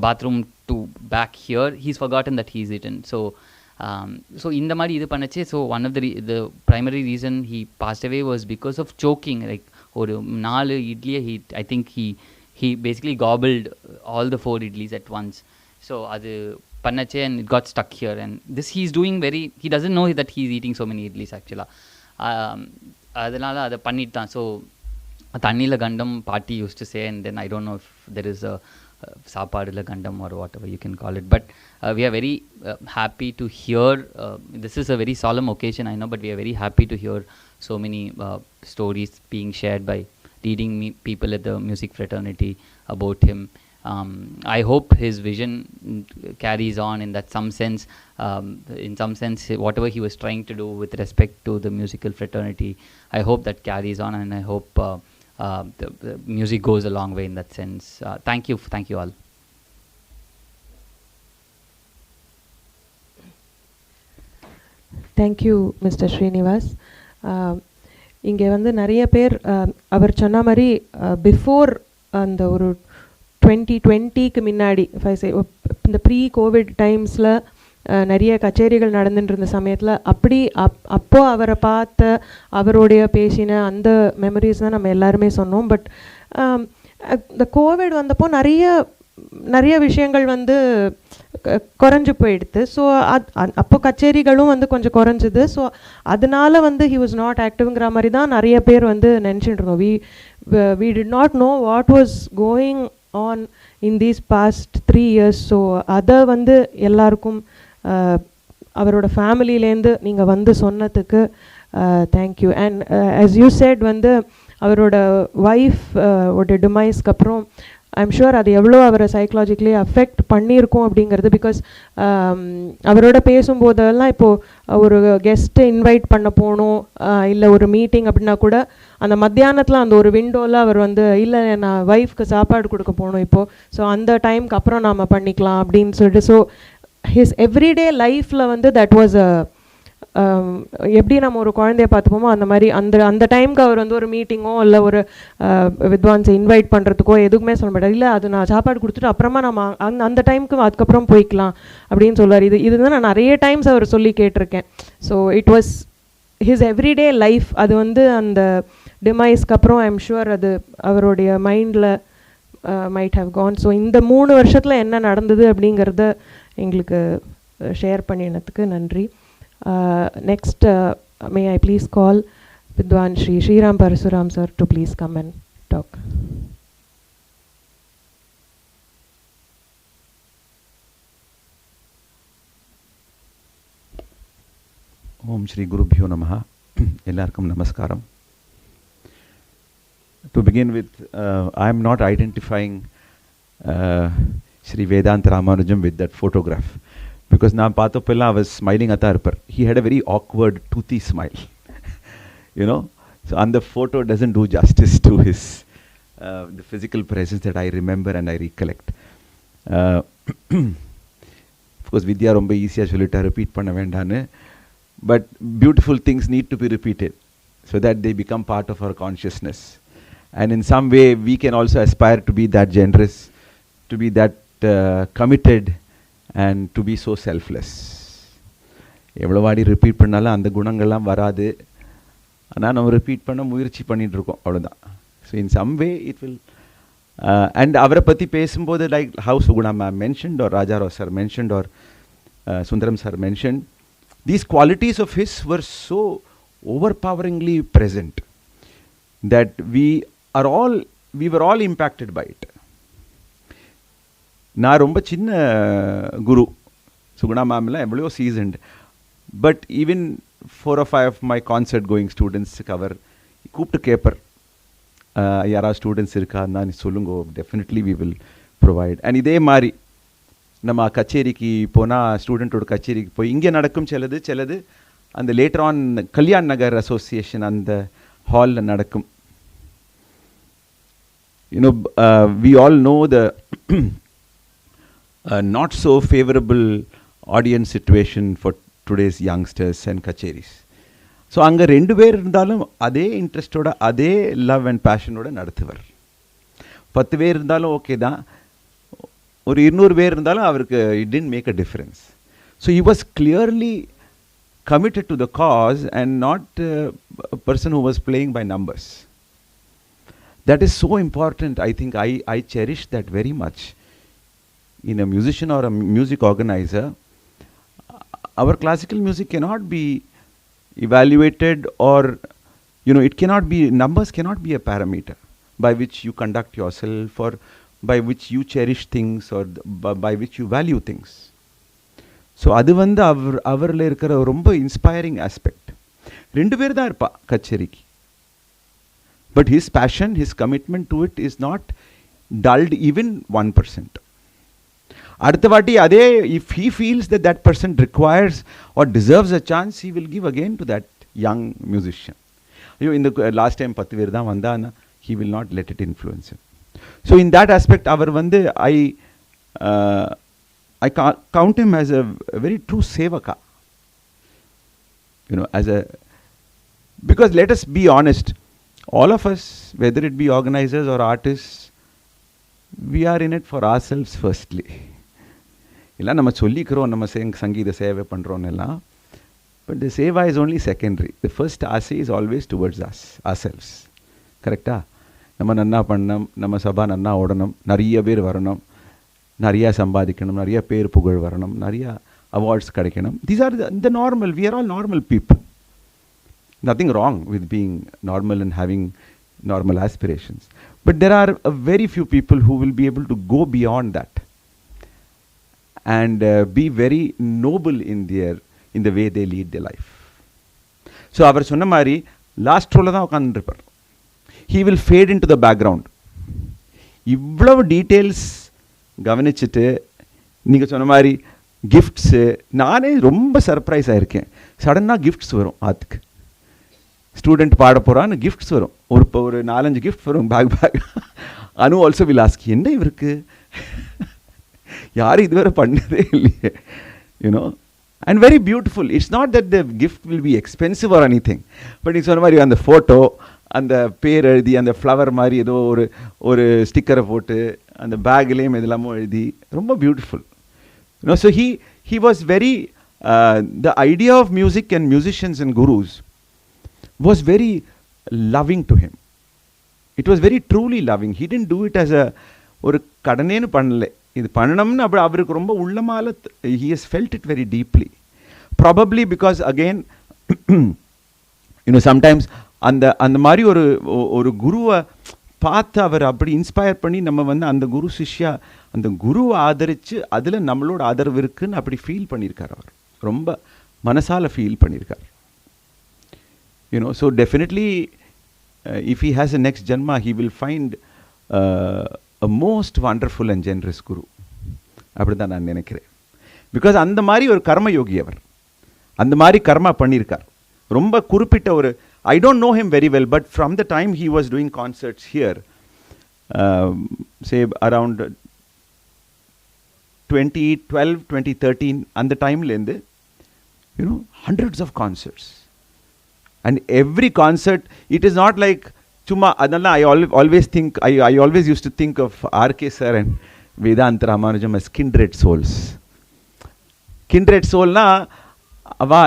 bathroom to back here, he's forgotten that he's eaten. So so in the mari idu panache. So one of the primary reason he passed away was because of choking. Like or 4 idli I think he basically gobbled all the 4 idlis at once. So adu panache, and it got stuck here, and this he's doing he doesn't know that he's eating so many idlis actually. Adanala adu pannittan. So tannila gandam party used to say, and then I don't know if there is a sapadula gandam or whatever you can call it, but we are very happy to hear, this is a very solemn occasion, I know, but we are very happy to hear so many stories being shared by leading people at the music fraternity about him. I hope his vision carries on, in that some sense whatever he was trying to do with respect to the musical fraternity, I hope that carries on, and I hope the music goes a long way in that sense. Thank you all. Thank you, Mr. Srinivas. இங்கே வந்து நிறைய பேர் அவர் சொன்ன மாதிரி before அந்த ஒரு 2020க்கு முன்னாடி இந்த ப்ரீ கோவிட் டைம்ஸில் நிறைய கச்சேரிகள் நடந்துட்டு இருந்த சமயத்தில் அப்போ அவரை பார்த்த அவருடைய பேசின அந்த மெமரிஸ் தான் நம்ம எல்லாருமே சொன்னோம். பட் இந்த கோவிட் வந்தப்போ நிறைய விஷயங்கள் வந்து குறைஞ்சி போயிடுது. ஸோ அப்போ கச்சேரிகளும் வந்து கொஞ்சம் குறைஞ்சிது. ஸோ அதனால வந்து ஹி வாஸ் நாட் ஆக்டிவ்ங்கிற மாதிரி தான் நிறைய பேர் வந்து நினச்சிட்டு இருக்கோம். We did not know what was going on in these past 3 years. So அதை வந்து எல்லாருக்கும் அவரோட ஃபேமிலியிலேருந்து நீங்கள் வந்து சொன்னதுக்கு thank you. And as you said வந்து அவரோட ஒய்ஃப் ஓட டிமைஸ்க்கு அப்புறம் ஐம் ஷுர் அது எவ்வளோ அவரை சைக்கலாஜிக்கலி அஃபெக்ட் பண்ணியிருக்கோம் அப்படிங்கிறது. பிகாஸ் அவரோட பேசும்போதெல்லாம் இப்போது ஒரு கெஸ்ட்டு இன்வைட் பண்ண போகணும், இல்லை ஒரு மீட்டிங் அப்படின்னா கூட அந்த மத்தியானத்தில் அந்த ஒரு விண்டோவில் அவர் வந்து இல்லை நான் ஒய்ஃப்க்கு சாப்பாடு கொடுக்க போகணும் இப்போது, ஸோ அந்த டைமுக்கு அப்புறம் நாம் பண்ணிக்கலாம் அப்படின்னு சொல்லிட்டு. ஸோ ஹிஸ் எவ்ரிடே லைஃப்பில் வந்து தட் வாஸ் எப்படி நம்ம ஒரு குழந்தைய பார்த்துப்போமோ அந்த மாதிரி அந்த டைமுக்கு அவர் வந்து ஒரு மீட்டிங்கோ இல்லை ஒரு வித்வான்ஸை இன்வைட் பண்ணுறதுக்கோ எதுக்குமே சொல்ல மாட்டார். இல்லை அது நான் சாப்பாடு கொடுத்துட்டு அப்புறமா நம்ம அந்த டைமுக்கு அதுக்கப்புறம் போய்க்கலாம் அப்படின்னு சொல்லுவார். இதுதான் நான் நிறைய டைம்ஸ் அவர் சொல்லி கேட்டிருக்கேன். So it was his everyday life. அது வந்து அந்த டிமைஸ்க்கு அப்புறம் ஐம் ஷுர் அது அவருடைய மைண்டில் மைட் ஹவ் கான். ஸோ இந்த 3 வருஷத்தில் என்ன நடந்தது அப்படிங்கிறத எங்களுக்கு ஷேர் பண்ணினதுக்கு நன்றி. Next, may I please call Vidwan Shri Sriram Parasuram sir to please come and talk. Om Shri Gurubhyo Namaha. Ellarkum Namaskaram. To begin with, I am not identifying Shri Vedanth Ramanujam with that photograph. Because now I was smiling at Arpar. He had a very awkward, toothy smile. You know? So, and the photo doesn't do justice to his the physical presence that I remember and I recollect. Of course, Vidya romba easy solita repeat panna vendanu. But beautiful things need to be repeated so that they become part of our consciousness. And in some way, we can also aspire to be that generous, to be that committed, and to be so selfless. எவ்வளோ வாடி repeat பண்ணாலும் அந்த குணங்கள்லாம் வராது. ஆனால் நம்ம repeat பண்ண முயற்சி பண்ணிகிட்டு இருக்கோம், அவ்வளோதான். So in some way it will and அவரை பற்றி பேசும்போது like how Suguna ma'am mentioned or Rajarao sir mentioned or Sundaram sir mentioned, these qualities of his were so overpoweringly present that we were all impacted by it. நான் ரொம்ப சின்ன குரு, சுகுணா மேம்லாம் எவ்வளோ seasoned, but even 4 or 5 of my concert going students கவர் கூப்பிட்டு கேட்பர், யாராவது students இருக்கான்னா நீ சொல்லுங்க, definitely we will provide. And இதே மாதிரி நம்ம கச்சேரிக்கு போனால் ஸ்டூடெண்ட்டோட கச்சேரிக்கு போய் இங்கே நடக்கும் சிலது அந்த later on Kalyan Nagar association அந்த ஹாலில் நடக்கும். We all know the not so favorable audience situation for today's youngsters and kacheris. So அங்கே 2 பேர் இருந்தாலும் அதே இன்ட்ரெஸ்டோட அதே லவ் அண்ட் பேஷனோட நடத்துவர். 10 பேர் இருந்தாலும் ஓகே தான், ஒரு 200 பேர் இருந்தாலும் அவருக்கு it didn't make a difference. So he was clearly committed to the cause and not a person who was playing by numbers. That is so important. I think I cherish that very much. In a musician or a music organizer, our classical music cannot be evaluated, or it cannot be, numbers cannot be a parameter by which you conduct yourself or by which you cherish things or by which you value things. So அது வந்து அவரில் இருக்கிற ரொம்ப inspiring aspect. 2 பேர் தான் இருப்பா கச்சேரிக்கு, but his passion, his commitment to it is not dulled even 1%. அடுத்த வாட்டி அதே, if he feels that person requires or deserves a chance, he will give again to that young musician. ஐயோ இந்த last time 10 பேர் தான் வந்தான்னா he will not let it influence him. So in that aspect அவர் வந்து I count him as a very true sevaka. Because let us be honest, all of us, whether it be organizers or artists, we are in it for ourselves firstly. இல்லை நம்ம சொல்லிக்கிறோம் நம்ம சங்கீத சேவை பண்ணுறோன்னு எல்லாம், but the Seva is only secondary. The first ஆசை is always towards ourselves. கரெக்டாக? நம்ம நன்னா பண்ணணும், நம்ம சபா நன்னா ஓடணும், நிறைய பேர் வரணும், நிறையா சம்பாதிக்கணும், நிறைய பேர் புகழ் வரணும், நிறையா அவார்ட்ஸ் கிடைக்கணும். These are the normal, we are all normal people. Nothing wrong with being normal and having normal aspirations. But there are a very few people who will be able to go beyond that and be very noble in the way they lead their life. So அவர் சொன்ன மாதிரி last ரோல தான் உட்காந்துருப்பார். He will fade into the background. இவ்வளவு details கவனிச்சுட்டு நீங்கள் சொன்ன மாதிரி gifts, நானே ரொம்ப சர்ப்ரைஸ் ஆகிருக்கேன். சடனாக கிஃப்ட்ஸ் வரும், ஆத்துக்கு ஸ்டூடெண்ட் பாட போகிறான்னு கிஃப்ட்ஸ் வரும், ஒரு 4-5 கிஃப்ட் வரும் back. Anu also will ask, என்ன இவருக்கு யாரும் இதுவரை பண்ணதே இல்லையே, and very beautiful. It's not that the gift will be expensive or anything, but நீ சொன்ன மாதிரி அந்த ஃபோட்டோ, அந்த பேர் எழுதி, அந்த ஃப்ளவர் மாதிரி ஏதோ ஒரு ஸ்டிக்கரை போட்டு அந்த பேக்லேயும் இதெல்லாமோ எழுதி, ரொம்ப beautiful. So he was very, the idea of music and musicians and gurus was very loving to him. It was very truly loving. He didn't do it as ஒரு கடனேன்னு பண்ணல, இது பண்ணணும்னு அப்படி அவருக்கு ரொம்ப உள்ளமால, he has felt it very deeply. Probably because again, sometimes அந்த மாதிரி ஒரு குருவை பார்த்து அவர் அப்படி இன்ஸ்பயர் பண்ணி நம்ம வந்து அந்த குரு சிஷ்யா, அந்த குருவை ஆதரித்து அதில் நம்மளோட ஆதரவு இருக்குன்னு அப்படி ஃபீல் பண்ணியிருக்கார். அவர் ரொம்ப மனசால ஃபீல் பண்ணியிருக்கார். So definitely if he has a next janma, he will find a most wonderful and generous guru. அப்படி தான் நான் நினைக்கிறேன். பிகாஸ் அந்த மாதிரி ஒரு கர்மயோகி அவர், அந்த மாதிரி கர்மா பண்ணியிருக்கார். ரொம்ப குறிப்பிட்ட ஒரு, I don't know him very well, but from the time he was doing concerts here, say around 2012, 2013, and the time lende, hundreds of concerts. And every concert, it is not like, chumma, adalla, I always think, I always used to think of Arkay sir and Vedanth Ramanujam as kindred souls. Kindred soul na, ava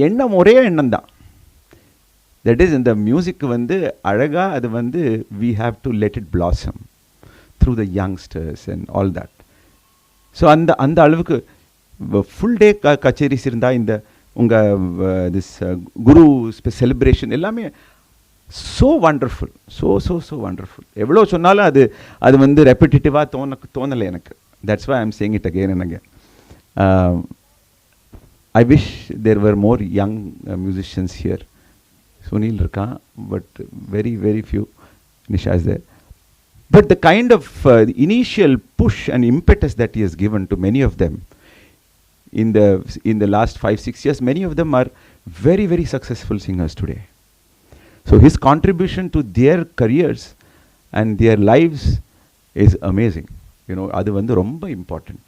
ennam ore ennam da. That is, in the music வந்து அழகா அது வந்து we have to let it blossom through the youngsters and all that. So அந்த அளவுக்கு full day கச்சேரிஸ் இருந்தால் இந்த this Guru celebration, எல்லாமே so wonderful, so wonderful. எவ்வளோ சொன்னாலும் அது வந்து ரெப்பிட்டேட்டிவாக தோணலை எனக்கு. That's why I'm saying it again and again. I wish there were more young musicians here. Sunil irkan, but very few. Nisha is there. But the kind of initial push and impetus that he has given to many of them in the last 5-6 years, many of them are very successful singers today. So his contribution to their careers and their lives is amazing. You know, adu vandu romba important.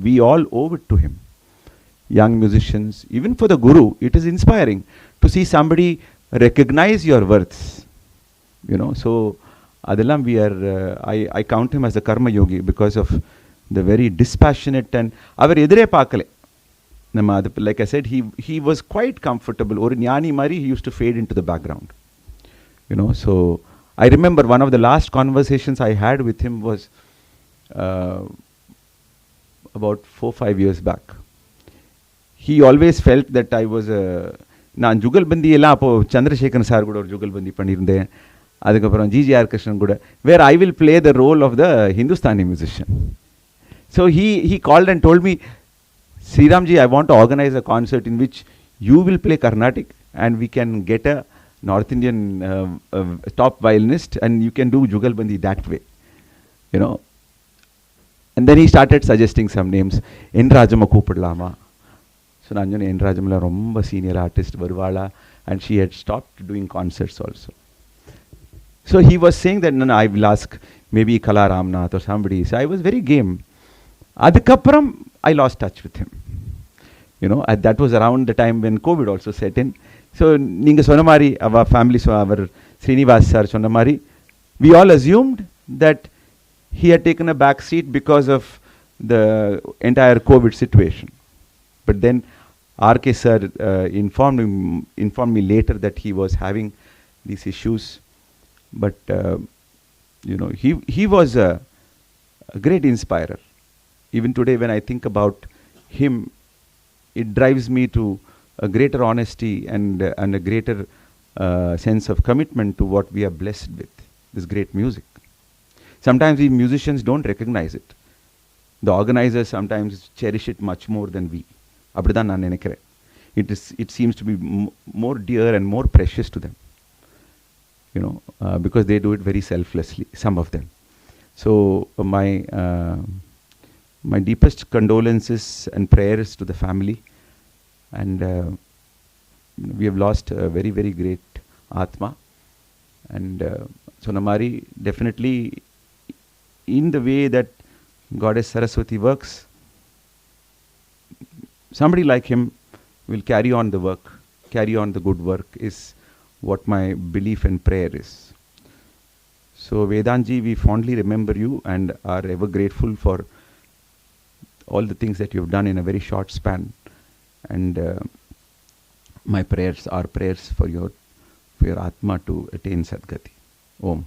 We all owe it to him. Young musicians, even for the Guru, it is inspiring to see somebody recognize your worths. You know, so adellam we are, I count him as a karma yogi because of the very dispassionate and avar edire paakale. Like I said, he was quite comfortable. Or Jnani Mari, he used to fade into the background. You know, so I remember one of the last conversations I had with him was about 4-5 years back. He always felt that I was நான் ஜுகல்பந்தி எல்லாம் அப்போது Chandrasekaran sir கூட ஒரு ஜுகல்பந்தி பண்ணியிருந்தேன். அதுக்கப்புறம் GGR Krishnan கூட, where I will play the role of the Hindustani musician. So he called and told me, Sriramji, I want to organize a concert in which you will play Carnatic and we can get a North Indian top violinist and you can do Jugalbandi that way. You know. And then he started suggesting some names. N. Rajama Kupadlama. So Nanjan N. Rajamala romba senior artist Varvala, and she had stopped doing concerts also. So he was saying that, no, I will ask maybe Kala Ramnath or somebody. So I was very game. Adhikapram, I lost touch with him. You know, that was around the time when COVID also set in. So Ninga Sonamari, our family, so our Srinivas sir Sonamari, we all assumed that he had taken a back seat because of the entire COVID situation. But then Arkay sir informed me later that he was having these issues. But you know, he was a great inspirer. Even today, when I think about him, it drives me to a greater honesty and a greater sense of commitment to what we are blessed with, this great music. Sometimes we musicians don't recognize it. The organizers sometimes cherish it much more than we. Abdidan naan nenikren. It seems to be more dear and more precious to them. You know, because they do it very selflessly, some of them. So my deepest condolences and prayers to the family. And we have lost a very great Atma. And Sonamari, definitely in the way that Goddess Saraswati works, somebody like him will carry on the work, carry on the good work, is what my belief and prayer is. So Vedantji, we fondly remember you and are ever grateful for all the things that you have done in a very short span. And my prayers are prayers for your Atma to attain Sadgati. Om.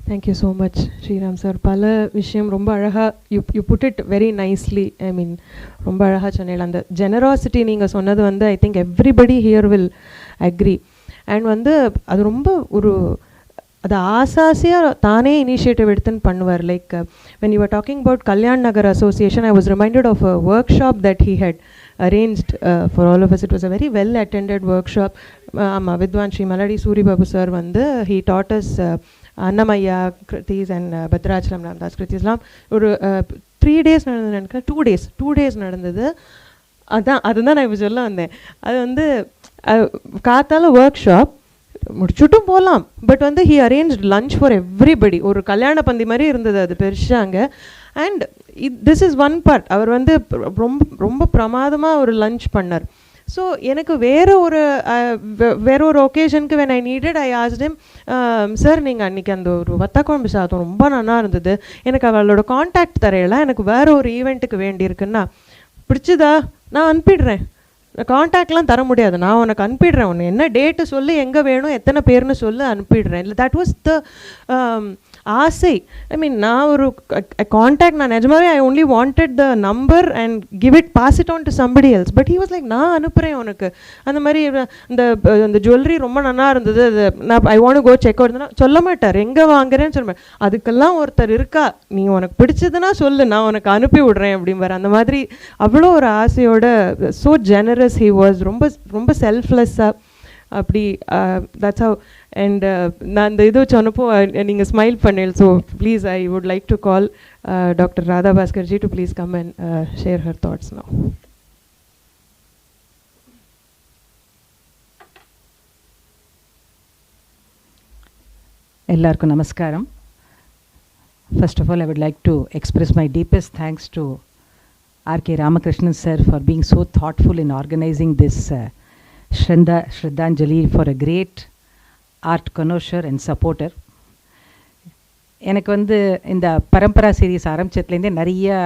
Thank you so much, Sriram sir. Pala vishayam romba alaga, you put it very nicely. I mean, romba alaga channel and the generosity neenga sonnadu vandu, I think everybody here will agree. And vandu adu romba oru அது ஆசாசியாக தானே initiative எடுத்துன்னு பண்ணுவார். Like when you were talking about Kalyan Nagar Association, I was reminded of a workshop that he had arranged for all of us. It was a very well attended workshop. ஆமாம், வித்வான் Shri Malladi Suribabu sir வந்து he taught us Annamayya கிருத்திஸ் and Bhadrachalam Ramadas கிருத்திஸ்லாம் ஒரு 3 days நடந்தது நினைக்கிறேன். 2 days நடந்தது. அதுதான் நான் இப்போ சொல்ல வந்தேன். அது வந்து காத்தால ஒர்க் ஷாப் முடிச்சுட்டும் போகலாம். பட் வந்து he arrange lunch for everybody. ஒரு கல்யாண பந்தி மாதிரி இருந்தது அது பெருசாங்க. And this is one part. அவர் வந்து ரொம்ப பிரமாதமாக ஒரு லஞ்ச் பண்ணார். ஸோ எனக்கு வேற ஒரு ஒகேஷனுக்கு when I needed, I asked him, sir நீங்கள் அன்றைக்கி அந்த ஒரு வத்த குழம்பு சாதம் ரொம்ப நல்லா இருந்தது, எனக்கு அவளோட கான்டாக்ட் தரையெல்லாம் எனக்கு வேற ஒரு ஈவெண்ட்டுக்கு வேண்டியிருக்குன்னா பிடிச்சதா நான் அனுப்பிடுறேன். கான்டாக்ட்லாம் தர முடியாது, நான் உனக்கு அனுப்பிடுறேன், உன்னை என்ன டேட்டு சொல்லு, எங்கே வேணும், எத்தனை பேர்னு சொல்லு, அனுப்பிடுறேன். இல்லை, தட் வாஸ் த ஆசை. ஐ மீன் நான் ஒரு கான்டாக்ட், நான் நிஜமாவே I only wanted the number and give it, pass it on to somebody else. But he was like, நான் அனுப்புகிறேன் உனக்கு. அந்த மாதிரி இந்த ஜுவல்லரி ரொம்ப நல்லா இருந்தது, அது நான் I want go check out சொல்ல மாட்டார், எங்கே வாங்குறேன்னு சொல்ல மாட்டேன். அதுக்கெல்லாம் ஒருத்தர் இருக்கா, நீ உனக்கு பிடிச்சதுன்னா சொல்லு, நான் உனக்கு அனுப்பி விடுறேன் அப்படிம்பார். அந்த மாதிரி அவ்வளோ ஒரு ஆசையோட, ஸோ ஜெனரஸ் ஹி வாஸ், ரொம்ப ரொம்ப செல்ஃப்லெஸ்ஸாக அப்படி. That's how. அண்ட் நான் இந்த இது சொன்னப்போ நீங்கள் ஸ்மைல் பண்ணேன். So please I would like to call doctor Radha Bhaskarji to please come and share her thoughts now. எல்லாருக்கும் நமஸ்காரம். First of all, I would like to express my deepest thanks to Arkay Ramakrishnan sir for being so thoughtful in organizing this Shardhanjali for a great art connoisseur and supporter. எனக்கு வந்து இந்த பரம்பரா series ஆரம்பிச்சதுலேருந்தே நிறைய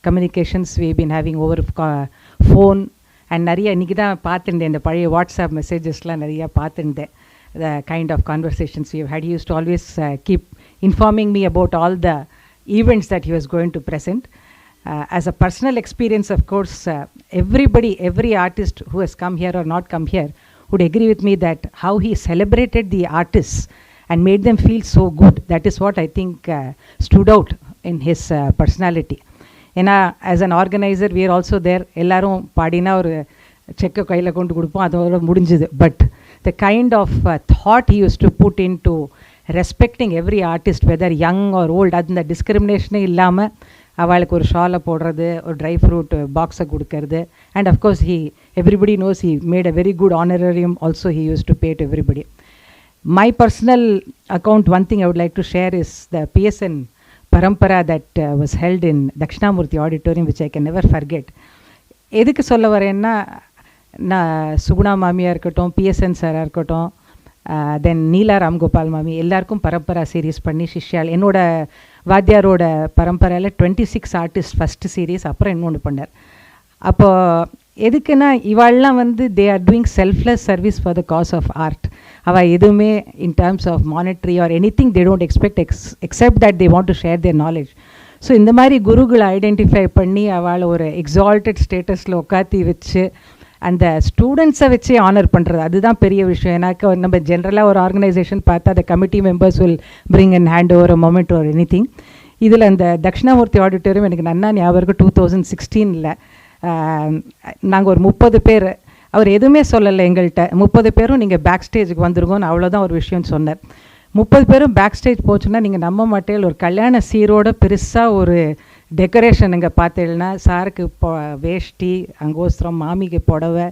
communications we been having over phone and நிறைய இன்றைக்கி தான் பார்த்துருந்தேன், இந்த பழைய வாட்ஸ்அப் மெசேஜஸ்லாம் நிறையா பார்த்துருந்தேன். The kind of conversations we have had. He used to always keep informing me about all the events that he was going to present. As a personal experience, of course, every artist who has come here or not come here would agree with me that how he celebrated the artists and made them feel so good. That is what I think stood out in his personality. ஏன்னா as an organizer we are also there. எல்லாரும் பாடினா ஒரு செக்கை கையில் கொண்டு கொடுப்போம், அதோட முடிஞ்சுது. But the kind of thought he used to put into respecting every artist, whether young or old, அந்த டிஸ்கிரிமினேஷனே இல்லாமல் அவளுக்கு ஒரு ஷாலை போடுறது, ஒரு ட்ரை ஃப்ரூட் பாக்ஸை கொடுக்கறது. And of course everybody knows he made a very good honorarium also he used to pay to everybody. My personal account, one thing I would like to share is the PSN Parampara that was held in Dakshinamurthy Auditorium, which I can never forget. எதுக்கு சொல்ல வரேன்னா, நான் சுகுணா மாமியாக இருக்கட்டும், BSN சாராக இருக்கட்டும், தென் நீலா ராம்கோபால் மாமி, எல்லாருக்கும் பரம்பரா series பண்ணி சிஷ்யால், என்னோட வாத்தியாரோட பரம்பரையில் 26 ஆர்டிஸ்ட் ஃபஸ்ட்டு சீரீஸ், அப்புறம் இன்னொன்று பண்ணார். அப்போது எதுக்குன்னா இவாள்லாம் வந்து they are doing selfless service for the cause of art. அவள் எதுவுமே in terms of monetary or anything they don't expect except that they want to share their knowledge. So இந்த மாதிரி குருகளை ஐடென்டிஃபை பண்ணி அவளை ஒரு எக்ஸால்டட் ஸ்டேட்டஸில் உட்காத்தி வச்சு அந்த ஸ்டூடெண்ட்ஸை வச்சே ஆனர் பண்ணுறது, அதுதான் பெரிய விஷயம். ஏன்னாக்க நம்ம ஜென்ரலாக ஒரு ஆர்கனைசேஷன் பார்த்தா அந்த committee members will bring and hand over a moment or any thing. இதில் அந்த தக்ஷிணாமூர்த்தி ஆடிட்டோரியம் எனக்கு நன்னா ஞாபகம் 2016 நாங்கள் ஒரு 30 பேர், அவர் எதுவுமே சொல்லலை எங்கள்கிட்ட. 30 பேரும் நீங்கள் பேக் ஸ்டேஜுக்கு வந்துருங்கன்னு அவ்வளோதான் ஒரு விஷயம் சொன்னார். 30 பேரும் பேக் ஸ்டேஜ் போச்சுன்னா நீங்கள் நம்ப மாட்டேன், ஒரு கல்யாண சீரோட பெருசாக ஒரு டெக்கரேஷன் இங்கே பார்த்தீங்கன்னா சாருக்கு வேஷ்டி, அங்கோஸ்திரம், மாமிக்கு புடவை,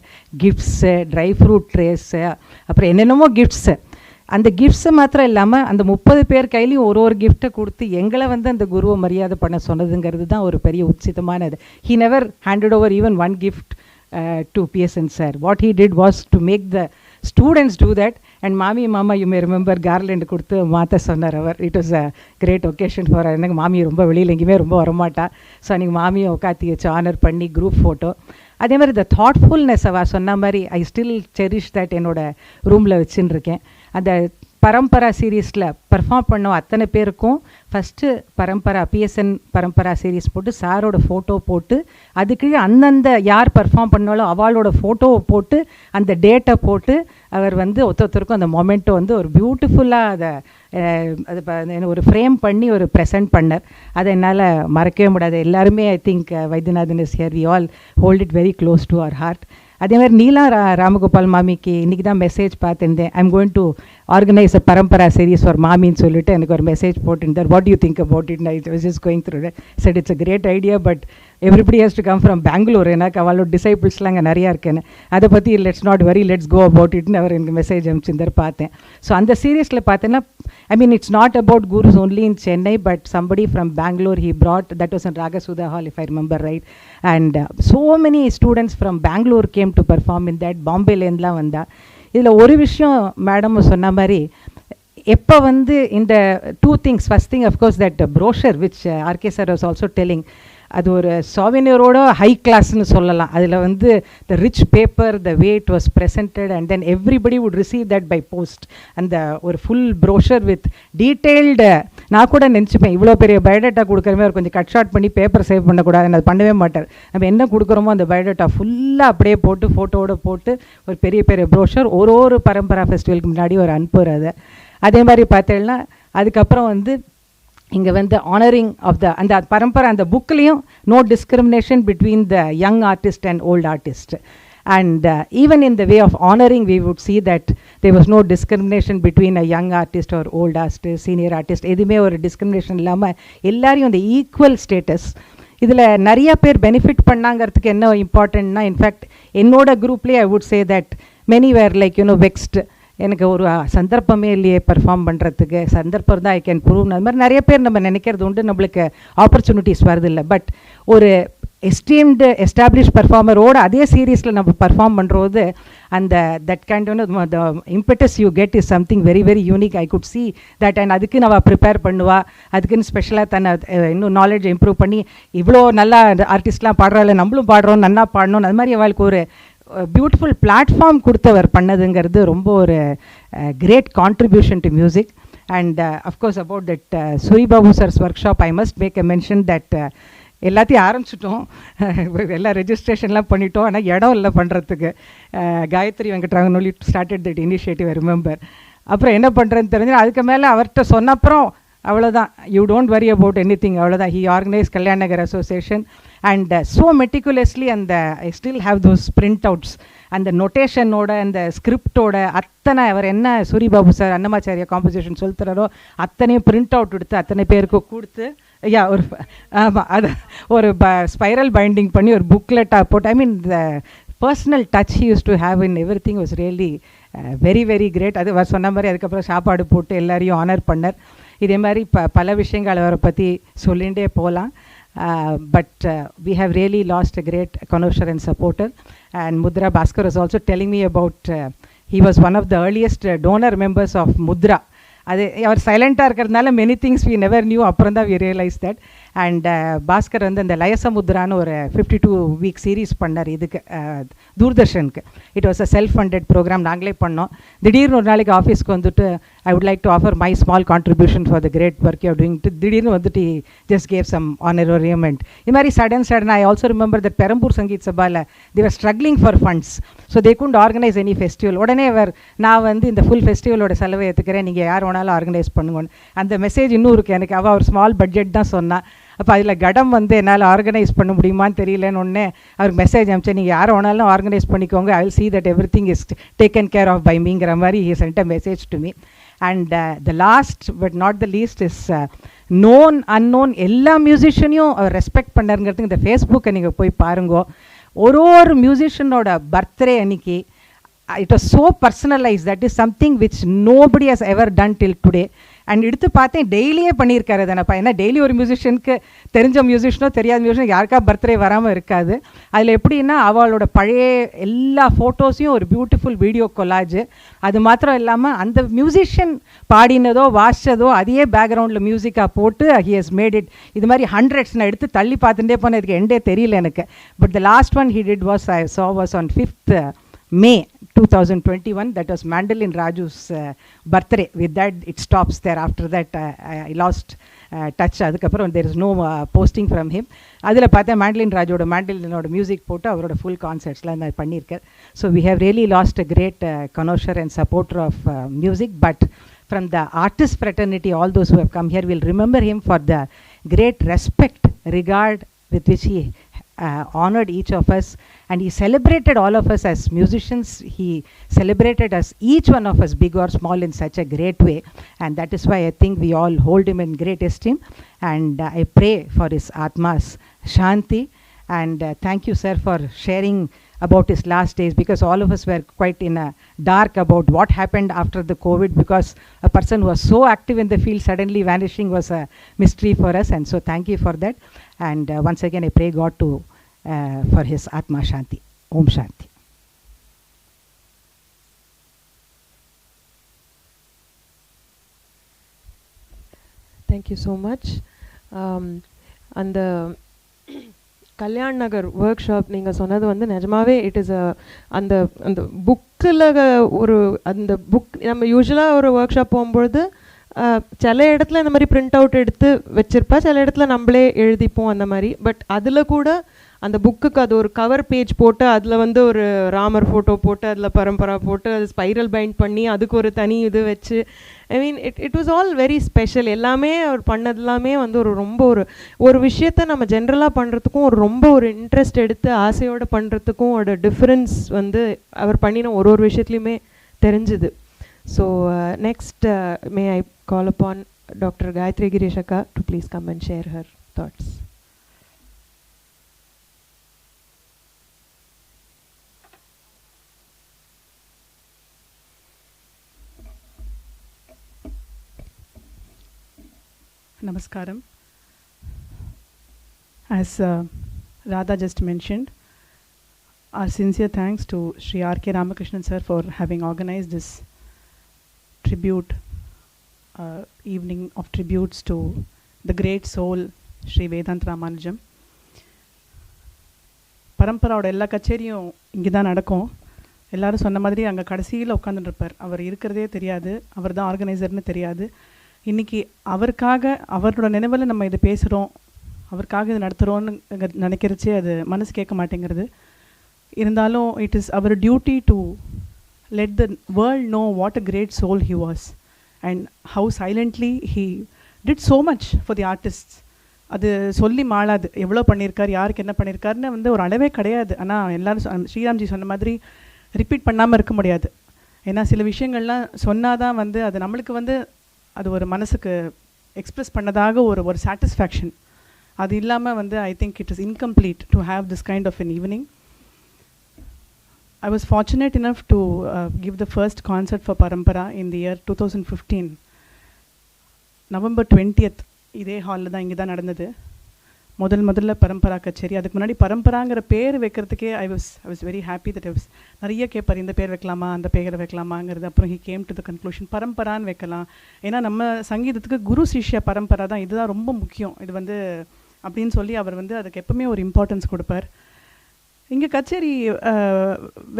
கிஃப்ட்ஸு, ட்ரை ஃப்ரூட் ட்ரேஸு, அப்புறம் என்னென்னமோ கிஃப்ட்ஸு. அந்த கிஃப்ட்ஸை மாத்திரம் இல்லாமல் அந்த 30 பேர் கையிலையும் ஒரு கிஃப்ட்டை கொடுத்து எங்களை வந்து அந்த குருவை மரியாதை பண்ண சொன்னதுங்கிறது தான் ஒரு பெரிய உச்சிதமானது. He never handed over even one gift to PSN sir. What he did was to make the students do that. And Mami Mama, you may remember garland கொடுத்து மாற்ற சொன்னார் அவர். It was a great occasion for her. எனக்கு மாமி ரொம்ப வெளியில் எங்கேயுமே ரொம்ப வரமாட்டா. ஸோ அன்றைக்கி மாமியை உட்காத்தி வச்சு ஆனர் பண்ணி குரூப் ஃபோட்டோ. அதே மாதிரி இந்த தாட்ஃபுல்னஸ் அவள் சொன்ன மாதிரி ஐ ஸ்டில் செரிஷ் தட் என்னோடய ரூமில் வச்சுன்னு இருக்கேன். அந்த பரம்பரா சீரீஸில் பர்ஃபார்ம் பண்ணோம் அத்தனை பேருக்கும் ஃபஸ்ட்டு பரம்பரா பிஎஸ்என் பரம்பரா சீரீஸ் போட்டு சாரோட ஃபோட்டோ போட்டு அதுக்கு அந்தந்த யார் பர்ஃபார்ம் பண்ணாலும் அவளோட ஃபோட்டோவை போட்டு அந்த டேட்டை போட்டு அவர் வந்து ஒருத்தருக்கும் அந்த மொமெண்ட்டை வந்து ஒரு பியூட்டிஃபுல்லாக அதை ஒரு ஃப்ரேம் பண்ணி ஒரு ப்ரெசென்ட் பண்ணார். அதை என்னால் மறக்கவே முடியாது. எல்லாருமே I think Vaidyanathan is here, we all hold it very close to our heart. அதே மாதிரி நீலா ராமகோபால் மாமிக்கு இன்றைக்கி தான் மெசேஜ் பார்த்துருந்தேன். I'm going to organise a parampara series for மாமின்னு சொல்லிட்டு எனக்கு ஒரு மெசேஜ் போட்டுருந்தார். What you think about it? I was just going through that. Said it's a great idea, but everybody has to come from Bangalore. எனக்கு அவளோட டிசைபிள்ஸ்லாம் அங்கே நிறையா இருக்குன்னு, அதை பற்றி let's not very let's go about இட்னு அவர் எனக்கு மெசேஜ் அனுப்பிச்சிருந்தார். பார்த்தேன். ஸோ அந்த சீரீஸில் பார்த்தேன்னா I mean it's not about gurus only in Chennai, but somebody from Bangalore he brought, that was in Ragasudha Hall if I remember right, and so many students from Bangalore came to perform in that. பாம்பேலேருந்துலாம் வந்தா. இதில் ஒரு விஷயம் madam சொன்ன மாதிரி எப்போ வந்து இந்த two things, first thing of course that brochure which RK sir was also telling, அது ஒரு சாவினியரோட ஹை கிளாஸ்ன்னு சொல்லலாம். அதில் வந்து the rich paper, the way it was presented and then everybody would receive that by post. அந்த ஒரு ஃபுல் ப்ரோஷர் வித் டீட்டெயில்டு நான் கூட நினச்சிப்பேன் இவ்வளோ பெரிய பயோடேட்டா கொடுக்குறமே அவர் கொஞ்சம் கட் ஷார்ட் பண்ணி பேப்பர் சேவ் பண்ணக்கூடாதுன்னு அது பண்ணவே மாட்டார். நம்ம என்ன கொடுக்குறோமோ அந்த பயோடேட்டா ஃபுல்லாக அப்படியே போட்டு ஃபோட்டோவோட போட்டு ஒரு பெரிய பெரிய ப்ரோஷர் ஒரு பரம்பரா ஃபெஸ்டிவலுக்கு முன்னாடி ஒரு அனுப்புகிறாரு. அதே மாதிரி பார்த்தீங்கன்னா அதுக்கப்புறம் வந்து இங்கே வந்து ஆனரிங் ஆஃப் அந்த பரம்பரை அந்த புக்லேயும் no discrimination between the young artist and old artist. And even in the way of honoring, we would see that there was no discrimination between a young artist or old artist, senior artist. எதுவுமே ஒரு discrimination இல்லாமல் எல்லாரையும் அந்த equal status. இதில் நிறைய பேர் benefit பண்ணாங்கிறதுக்கு என்ன இம்பார்ட்டன்ட்னா, இன்ஃபேக்ட் என்னோட குரூப்லேயே I would say that many were like vexed, எனக்கு ஒரு சந்தர்ப்பமே இல்லையே பெர்ஃபார்ம் பண்ணுறதுக்கு, சந்தர்ப்பம் தான் ஐ கேன் ப்ரூவ். அது மாதிரி நிறைய பேர் நம்ம நினைக்கிறது உண்டு, நம்மளுக்கு ஆப்பர்ச்சுனிட்டிஸ் வருதில்லை. பட் ஒரு எஸ்டீம்டு எஸ்டாப்ளிஷ் பர்ஃபார்மரோடு அதே சீரீஸில் நம்ம பர்ஃபார்ம் பண்ணுறது அந்த that kind the impetus you get is something very very unique. I could see that. And அதுக்கு நம்ம ப்ரிப்பேர் பண்ணுவா, அதுக்குன்னு ஸ்பெஷலாக தன்னை இன்னும் நாலேஜ் இம்ப்ரூவ் பண்ணி இவ்வளோ நல்லா ஆர்டிஸ்ட்லாம் பாடுறாள், நம்மளும் பாடுறோம், நல்லா பாடணும், அது மாதிரி அவளுக்கு ஒரு பியூட்டிஃபுல் பிளாட்ஃபார்ம் கொடுத்தவர் பண்ணதுங்கிறது ரொம்ப ஒரு great contribution to music. And of course about that Suribabu sir's workshop, I must make a mention that எல்லாத்தையும் ஆரம்பிச்சிட்டோம், எல்லாம் ரெஜிஸ்ட்ரேஷன்லாம் பண்ணிட்டோம், ஆனால் இடம் இல்லை பண்ணுறதுக்கு. Gayathri Venkatraman only started that initiative, I remember. அப்புறம் என்ன பண்ணுறதுன்னு தெரிஞ்சு அதுக்கு மேலே அவர்கிட்ட சொன்னப்புறம் அவ்வளோதான், you don't worry about anything, அவ்வளோதான். He organise Kalyan Nagar association and so meticulously. அந்த I still have those print outs, அந்த நொட்டேஷனோட அந்த ஸ்கிரிப்டோட அத்தனை அவர் என்ன சூரிபாபு சார் அன்னமாச்சாரியா காம்போசிஷன் சொல்லுறாரோ அத்தனையும் பிரிண்ட் அவுட் எடுத்து அத்தனை பேருக்கு கொடுத்து ஒரு ஆமாம் அது ஒரு ஸ்பைரல் பைண்டிங் பண்ணி ஒரு புக்லெட்டாக போட்டு, I mean the personal touch he use to have in every thing was really very very great. அது சொன்ன மாதிரி அதுக்கப்புறம் சாப்பாடு போட்டு எல்லாரையும் ஆனர் பண்ணார். இதே மாதிரி பல விஷயங்கள் அவரை பற்றி சொல்லிகிட்டே போகலாம். But we have really lost a great connoisseur and supporter. And Mudra Bhaskar was also telling me about, he was one of the earliest donor members of Mudra. அது அவர் சைலண்ட்டாக இருக்கிறதுனால many things we never knew, அப்புறம் தான் we realise that. And Bhaskar வந்து அந்த லயசமுத்ரான்னு ஒரு 52 வீக் சீரீஸ் பண்ணார் இதுக்கு தூர்தர்ஷனுக்கு. It was a self funded programme, நாங்களே பண்ணோம். திடீர்னு ஒரு நாளைக்கு ஆஃபீஸ்க்கு வந்துட்டு I would like to offer my small contribution for the great work you டூயிங்ட்டு திடீர்னு வந்துட்டு just gave some honorarium. And இது மாதிரி sudden I also remember that பெரம்பூர் சங்கீத் சபாவில் they were struggling for funds, so they couldn't organize any festival. உடனே நான் வந்து இந்த ஃபுல் ஃபெஸ்டிவலோட செலவை ஏற்றுக்கிறேன், நீங்கள் யார் வேணாலும் ஆர்கனைஸ் பண்ணுங்கன்னு. அந்த மெசேஜ் இன்னும் இருக்குது எனக்கு. அவள் ஒரு ஸ்மால் பட்ஜெட் தான் சொன்னான். அப்போ அதில் கடம் வந்து என்னால் ஆர்கனைஸ் பண்ண முடியுமான்னு தெரியலன்னு ஒன்று அவருக்கு மெசேஜ் அனுப்பிச்சேன், நீங்கள் யார் வேணாலும் ஆர்கனைஸ் பண்ணிக்கோங்க, I will see that everything is taken care of by meங்கிற மாதிரி he sent a message to me. And the last but not the least is known unknown எல்லா மியூசிஷியனையும் அவர் ரெஸ்பெக்ட் பண்ணாருங்கிறதுக்கு இந்த ஃபேஸ்புக்கை நீங்கள் போய் பாருங்கோ. ஒரு மியூசிஷியனோட பர்த்டே அன்னைக்கு it was so personalized, that is something which nobody has ever done till today. And எடுத்து பார்த்தேன் டெய்லியே பண்ணியிருக்காரு தானப்பா. ஏன்னா டெய்லி ஒரு மியூசிஷியனுக்கு தெரிஞ்ச மியூசிஷியனோ தெரியாத மியூசிஷியன் யாருக்கா பர்த்டே வராமல் இருக்காது. அதில் எப்படின்னா அவளோட பழைய எல்லா ஃபோட்டோஸையும் ஒரு பியூட்டிஃபுல் வீடியோ கொலாஜு. அது மாத்திரம் இல்லாமல் அந்த மியூசிஷியன் பாடினதோ வாசிச்சதோ அதையே பேக்ரவுண்டில் மியூசிக்காக போட்டு ஹி ஹஸ் மேட் இட். இது மாதிரி ஹண்ட்ரட்ஸ் நான் எடுத்து தள்ளி பார்த்துட்டே போனேன், இதுக்கு எண்டே தெரியல எனக்கு. But the last one he did was I saw was on 5th May 2021. That was Mandolin Raju's birthday. With that it stops there. After that I lost touch. அதுக்கப்புறம் there is no posting from him. அதில் பார்த்தா Mandolin Rajoட Mandolinoட music போட்டு அவரோட full கான்சர்ட்ஸ்லாம் நான் பண்ணியிருக்கேன். So we have really lost a great connoisseur and supporter of music. But from the artist fraternity, all those who have come here will remember him for the great respect, regard with which he honored each of us, and he celebrated all of us as musicians. He celebrated us, each one of us, big or small, in such a great way, and that is why I think we all hold him in great esteem. And I pray for his atma's shanti. And thank you, sir, for sharing about his last days, because all of us were quite in a dark about what happened after the COVID, because a person who was so active in the field suddenly vanishing was a mystery for us. And so thank you for that. And once again I pray God to for his atma shanti. Om Shanti. Thank you so much. And the Kalyan Nagar work shop நீங்கள் சொன்னது வந்து நிஜமாவே it is அந்த அந்த புக்கில் ஒரு அந்த book நம்ம யூஸ்வலாக ஒரு ஒர்க் ஷாப் போகும்பொழுது சில இடத்துல இந்த மாதிரி பிரிண்ட் அவுட் எடுத்து வச்சுருப்பா, சில இடத்துல நம்மளே எழுதிப்போம் அந்த மாதிரி. பட் அதில் கூட அந்த புக்குக்கு அது ஒரு கவர் பேஜ் போட்டு அதில் வந்து ஒரு ராமர் ஃபோட்டோ போட்டு அதில் பரம்பரா போட்டு அது ஸ்பைரல் பைண்ட் பண்ணி அதுக்கு ஒரு தனி இது வச்சு, I mean it was all very special. எல்லாமே அவர் பண்ணது எல்லாமே வந்து ரொம்ப ஒரு விஷயத்த நம்ம ஜென்ரலாக பண்ணுறதுக்கும் ரொம்ப ஒரு இன்ட்ரெஸ்ட் எடுத்து ஆசையோடு பண்ணுறதுக்கும் ஒரு டிஃப்ரென்ஸ் வந்து அவர் பண்ணின ஒரு விஷயத்துலையுமே தெரிஞ்சுது. So next may I call upon doctor Gayathri Girish அக்கா to please come and share her thoughts. Namaskaram. As Radha just mentioned, our sincere thanks to Sri Arkay Ramakrishnan sir for having organized this tribute, evening of tributes to the great soul Sri Vedanth Ramanujam. பரம்பராவோட எல்லா கச்சேரியும் இங்கே தான் நடக்கும். எல்லோரும் சொன்ன மாதிரி அங்கே கடைசியில் உட்காந்துருப்பார். அவர் இருக்கிறதே தெரியாது, அவர் தான் ஆர்கனைசர்னு தெரியாது. இன்றைக்கி அவருக்காக அவரோட நினைவில் நம்ம இது பேசுகிறோம், அவருக்காக இது நடத்துகிறோன்னு நினைக்கிறச்சே அது மனசு கேட்க மாட்டேங்கிறது. இருந்தாலும் it is our duty to let the world know what a great soul he was and how silently he did so much for the artists. அது சொல்லி மாளாது, எவ்வளோ பண்ணியிருக்கார், யாருக்கு என்ன பண்ணியிருக்காருன்னு வந்து ஒரு அளவே கிடையாது. ஆனால் எல்லோரும் ஸ்ரீராம்ஜி சொன்ன மாதிரி ரிப்பீட் பண்ணாமல் இருக்க முடியாது. ஏன்னா சில விஷயங்கள்லாம் சொன்னால் தான் வந்து அது நம்மளுக்கு வந்து அது ஒரு மனசுக்கு எக்ஸ்ப்ரெஸ் பண்ணதாக ஒரு சாட்டிஸ்ஃபேக்ஷன். அது இல்லாமல் வந்து I think it is incomplete to have this kind of an evening. I was fortunate enough to give the first concert for Parampara in the year 2015. November 20th இதே ஹாலில் தான் இங்கே தான் நடந்தது முதல்ல பரம்பரா கச்சேரி. அதுக்கு முன்னாடி பரம்பராங்கிற பேர் வைக்கிறதுக்கே I was very happy that நிறைய கேட்பார், இந்த பேர் வைக்கலாமா அந்த பேரை வைக்கலாமாங்கிறது. அப்புறம் he came to the conclusion பரம்பரான்னு வைக்கலாம். ஏன்னா நம்ம சங்கீதத்துக்கு குரு சிஷ்ய பரம்பரா தான், இதுதான் ரொம்ப முக்கியம் இது வந்து அப்படின்னு சொல்லி அவர் வந்து அதுக்கு எப்பவுமே ஒரு இம்பார்ட்டன்ஸ் கொடுப்பார். இங்கே கச்சேரி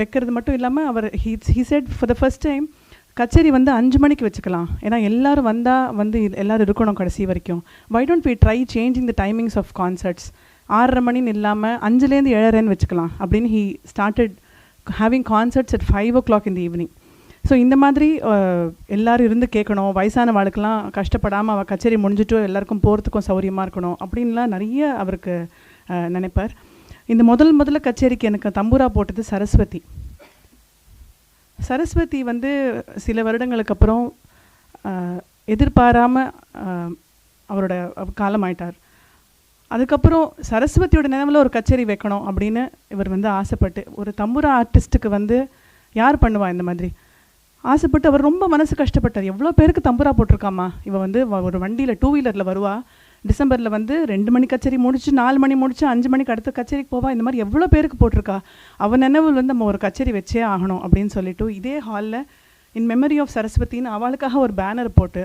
வைக்கிறது மட்டும் இல்லாமல் அவர் he said for the first time கச்சேரி வந்து 5 மணிக்கு வச்சுக்கலாம், ஏன்னா எல்லோரும் வந்தால் வந்து எல்லோரும் இருக்கணும் கடைசி வரைக்கும். Why don't we try changing the timings of concerts, 6:30 மணின்னு இல்லாமல் 5லேருந்து 7:30 வச்சுக்கலாம் அப்படின்னு he started having concerts at 5 o'clock in the evening. ஸோ இந்த மாதிரி எல்லோரும் இருந்து கேட்கணும், வயசான வாழ்க்கெலாம் கஷ்டப்படாமல் அவள் கச்சேரி முடிஞ்சிட்டு எல்லாருக்கும் போகிறதுக்கும் சௌரியமாக இருக்கணும் அப்படின்லாம் நிறைய அவருக்கு நினைப்பார். இந்த முதல்ல கச்சேரிக்கு எனக்கு தம்பூரா போட்டது சரஸ்வதி வந்து சில வருடங்களுக்கு அப்புறம் எதிர்பாராமல் அவரோட காலமாயிட்டார். அதுக்கப்புறம் சரஸ்வதியோட நினைவில் ஒரு கச்சேரி வைக்கணும் அப்படின்னு இவர் வந்து ஆசைப்பட்டு, ஒரு தம்பூரா ஆர்டிஸ்ட்டுக்கு வந்து யார் பண்ணுவா இந்த மாதிரி ஆசைப்பட்டு அவர் ரொம்ப மனசு கஷ்டப்பட்டார். எவ்வளோ பேருக்கு தம்பூரா போட்டிருக்காமா, இவன் வந்து ஒரு வண்டியில் 2 வீலரில் வருவா, டிசம்பரில் வந்து 2 மணி கச்சேரி முடிச்சு 4 மணி முடிச்சு 5 மணிக்கு அடுத்த கச்சேரிக்கு போவா, இந்த மாதிரி எவ்வளோ பேருக்கு போட்டிருக்கா, அவன் நினைவில் வந்து நம்ம ஒரு கச்சேரி வச்சே ஆகணும் அப்படின்னு சொல்லிட்டு இதே ஹாலில் இன் மெமரி ஆஃப் சரஸ்வதின்னு அவளுக்காக ஒரு பேனர் போட்டு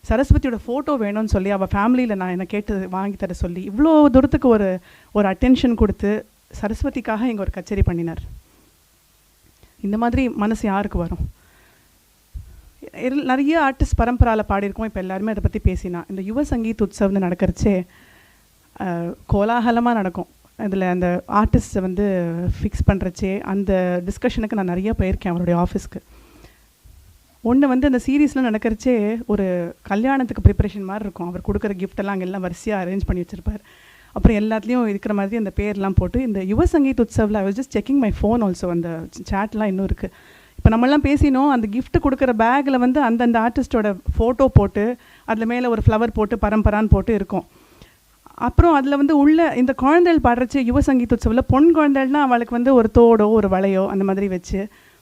சரஸ்வதியோட ஃபோட்டோ வேணும்னு சொல்லி அவள் ஃபேமிலியில் நான் என்னை கேட்டு வாங்கி தர சொல்லி இவ்வளோ தூரத்துக்கு ஒரு அட்டென்ஷன் கொடுத்து சரஸ்வதிக்காக இங்கே ஒரு கச்சேரி பண்ணினார். இந்த மாதிரி மனசு யாருக்கு வரும்? நிறைய ஆர்டிஸ்ட் பரம்பராவில் பாடியிருக்கோம், இப்போ எல்லாருமே அதை பற்றி பேசினா. இந்த யுவ சங்கீத் உற்சவம்னு நடக்கிறச்சே கோலாகலமாக நடக்கும். அதில் அந்த ஆர்டிஸ்ட்டை வந்து ஃபிக்ஸ் பண்ணுறச்சே அந்த டிஸ்கஷனுக்கு நான் நிறைய போயிருக்கேன் அவருடைய ஆஃபீஸ்க்கு. ஒன்று வந்து அந்த சீரீஸில் நடக்கிறச்சே ஒரு கல்யாணத்துக்கு ப்ரிப்பரேஷன் மாதிரி இருக்கும். அவர் கொடுக்குற கிஃப்டெல்லாம் அங்கே எல்லாம் வரிசையாக அரேஞ்ச் பண்ணி வச்சுருப்பார். அப்புறம் எல்லாத்துலேயும் இருக்கிற மாதிரி அந்த பேர்லாம் போட்டு இந்த யுவ சங்கீத் உற்சவில் I was just checking my phone also, அந்த சேட்லாம் இன்னும் இருக்குது. இப்போ நம்மளாம் பேசினோம், அந்த கிஃப்ட் கொடுக்குற பேக்கில் வந்து அந்தந்த ஆர்டிஸ்டோட ஃபோட்டோ போட்டு அதில் மேலே ஒரு ஃப்ளவர் போட்டு பரம்பரான்னு போட்டு இருக்கும். அப்புறம் அதில் வந்து உள்ள இந்த குழந்தைகள் பாடுறச்சு யுவ சங்கீத் உற்சவில் பொன் குழந்தைகள்னால் அவளுக்கு வந்து ஒரு தோடோ ஒரு வளையோ அந்த மாதிரி வச்சு,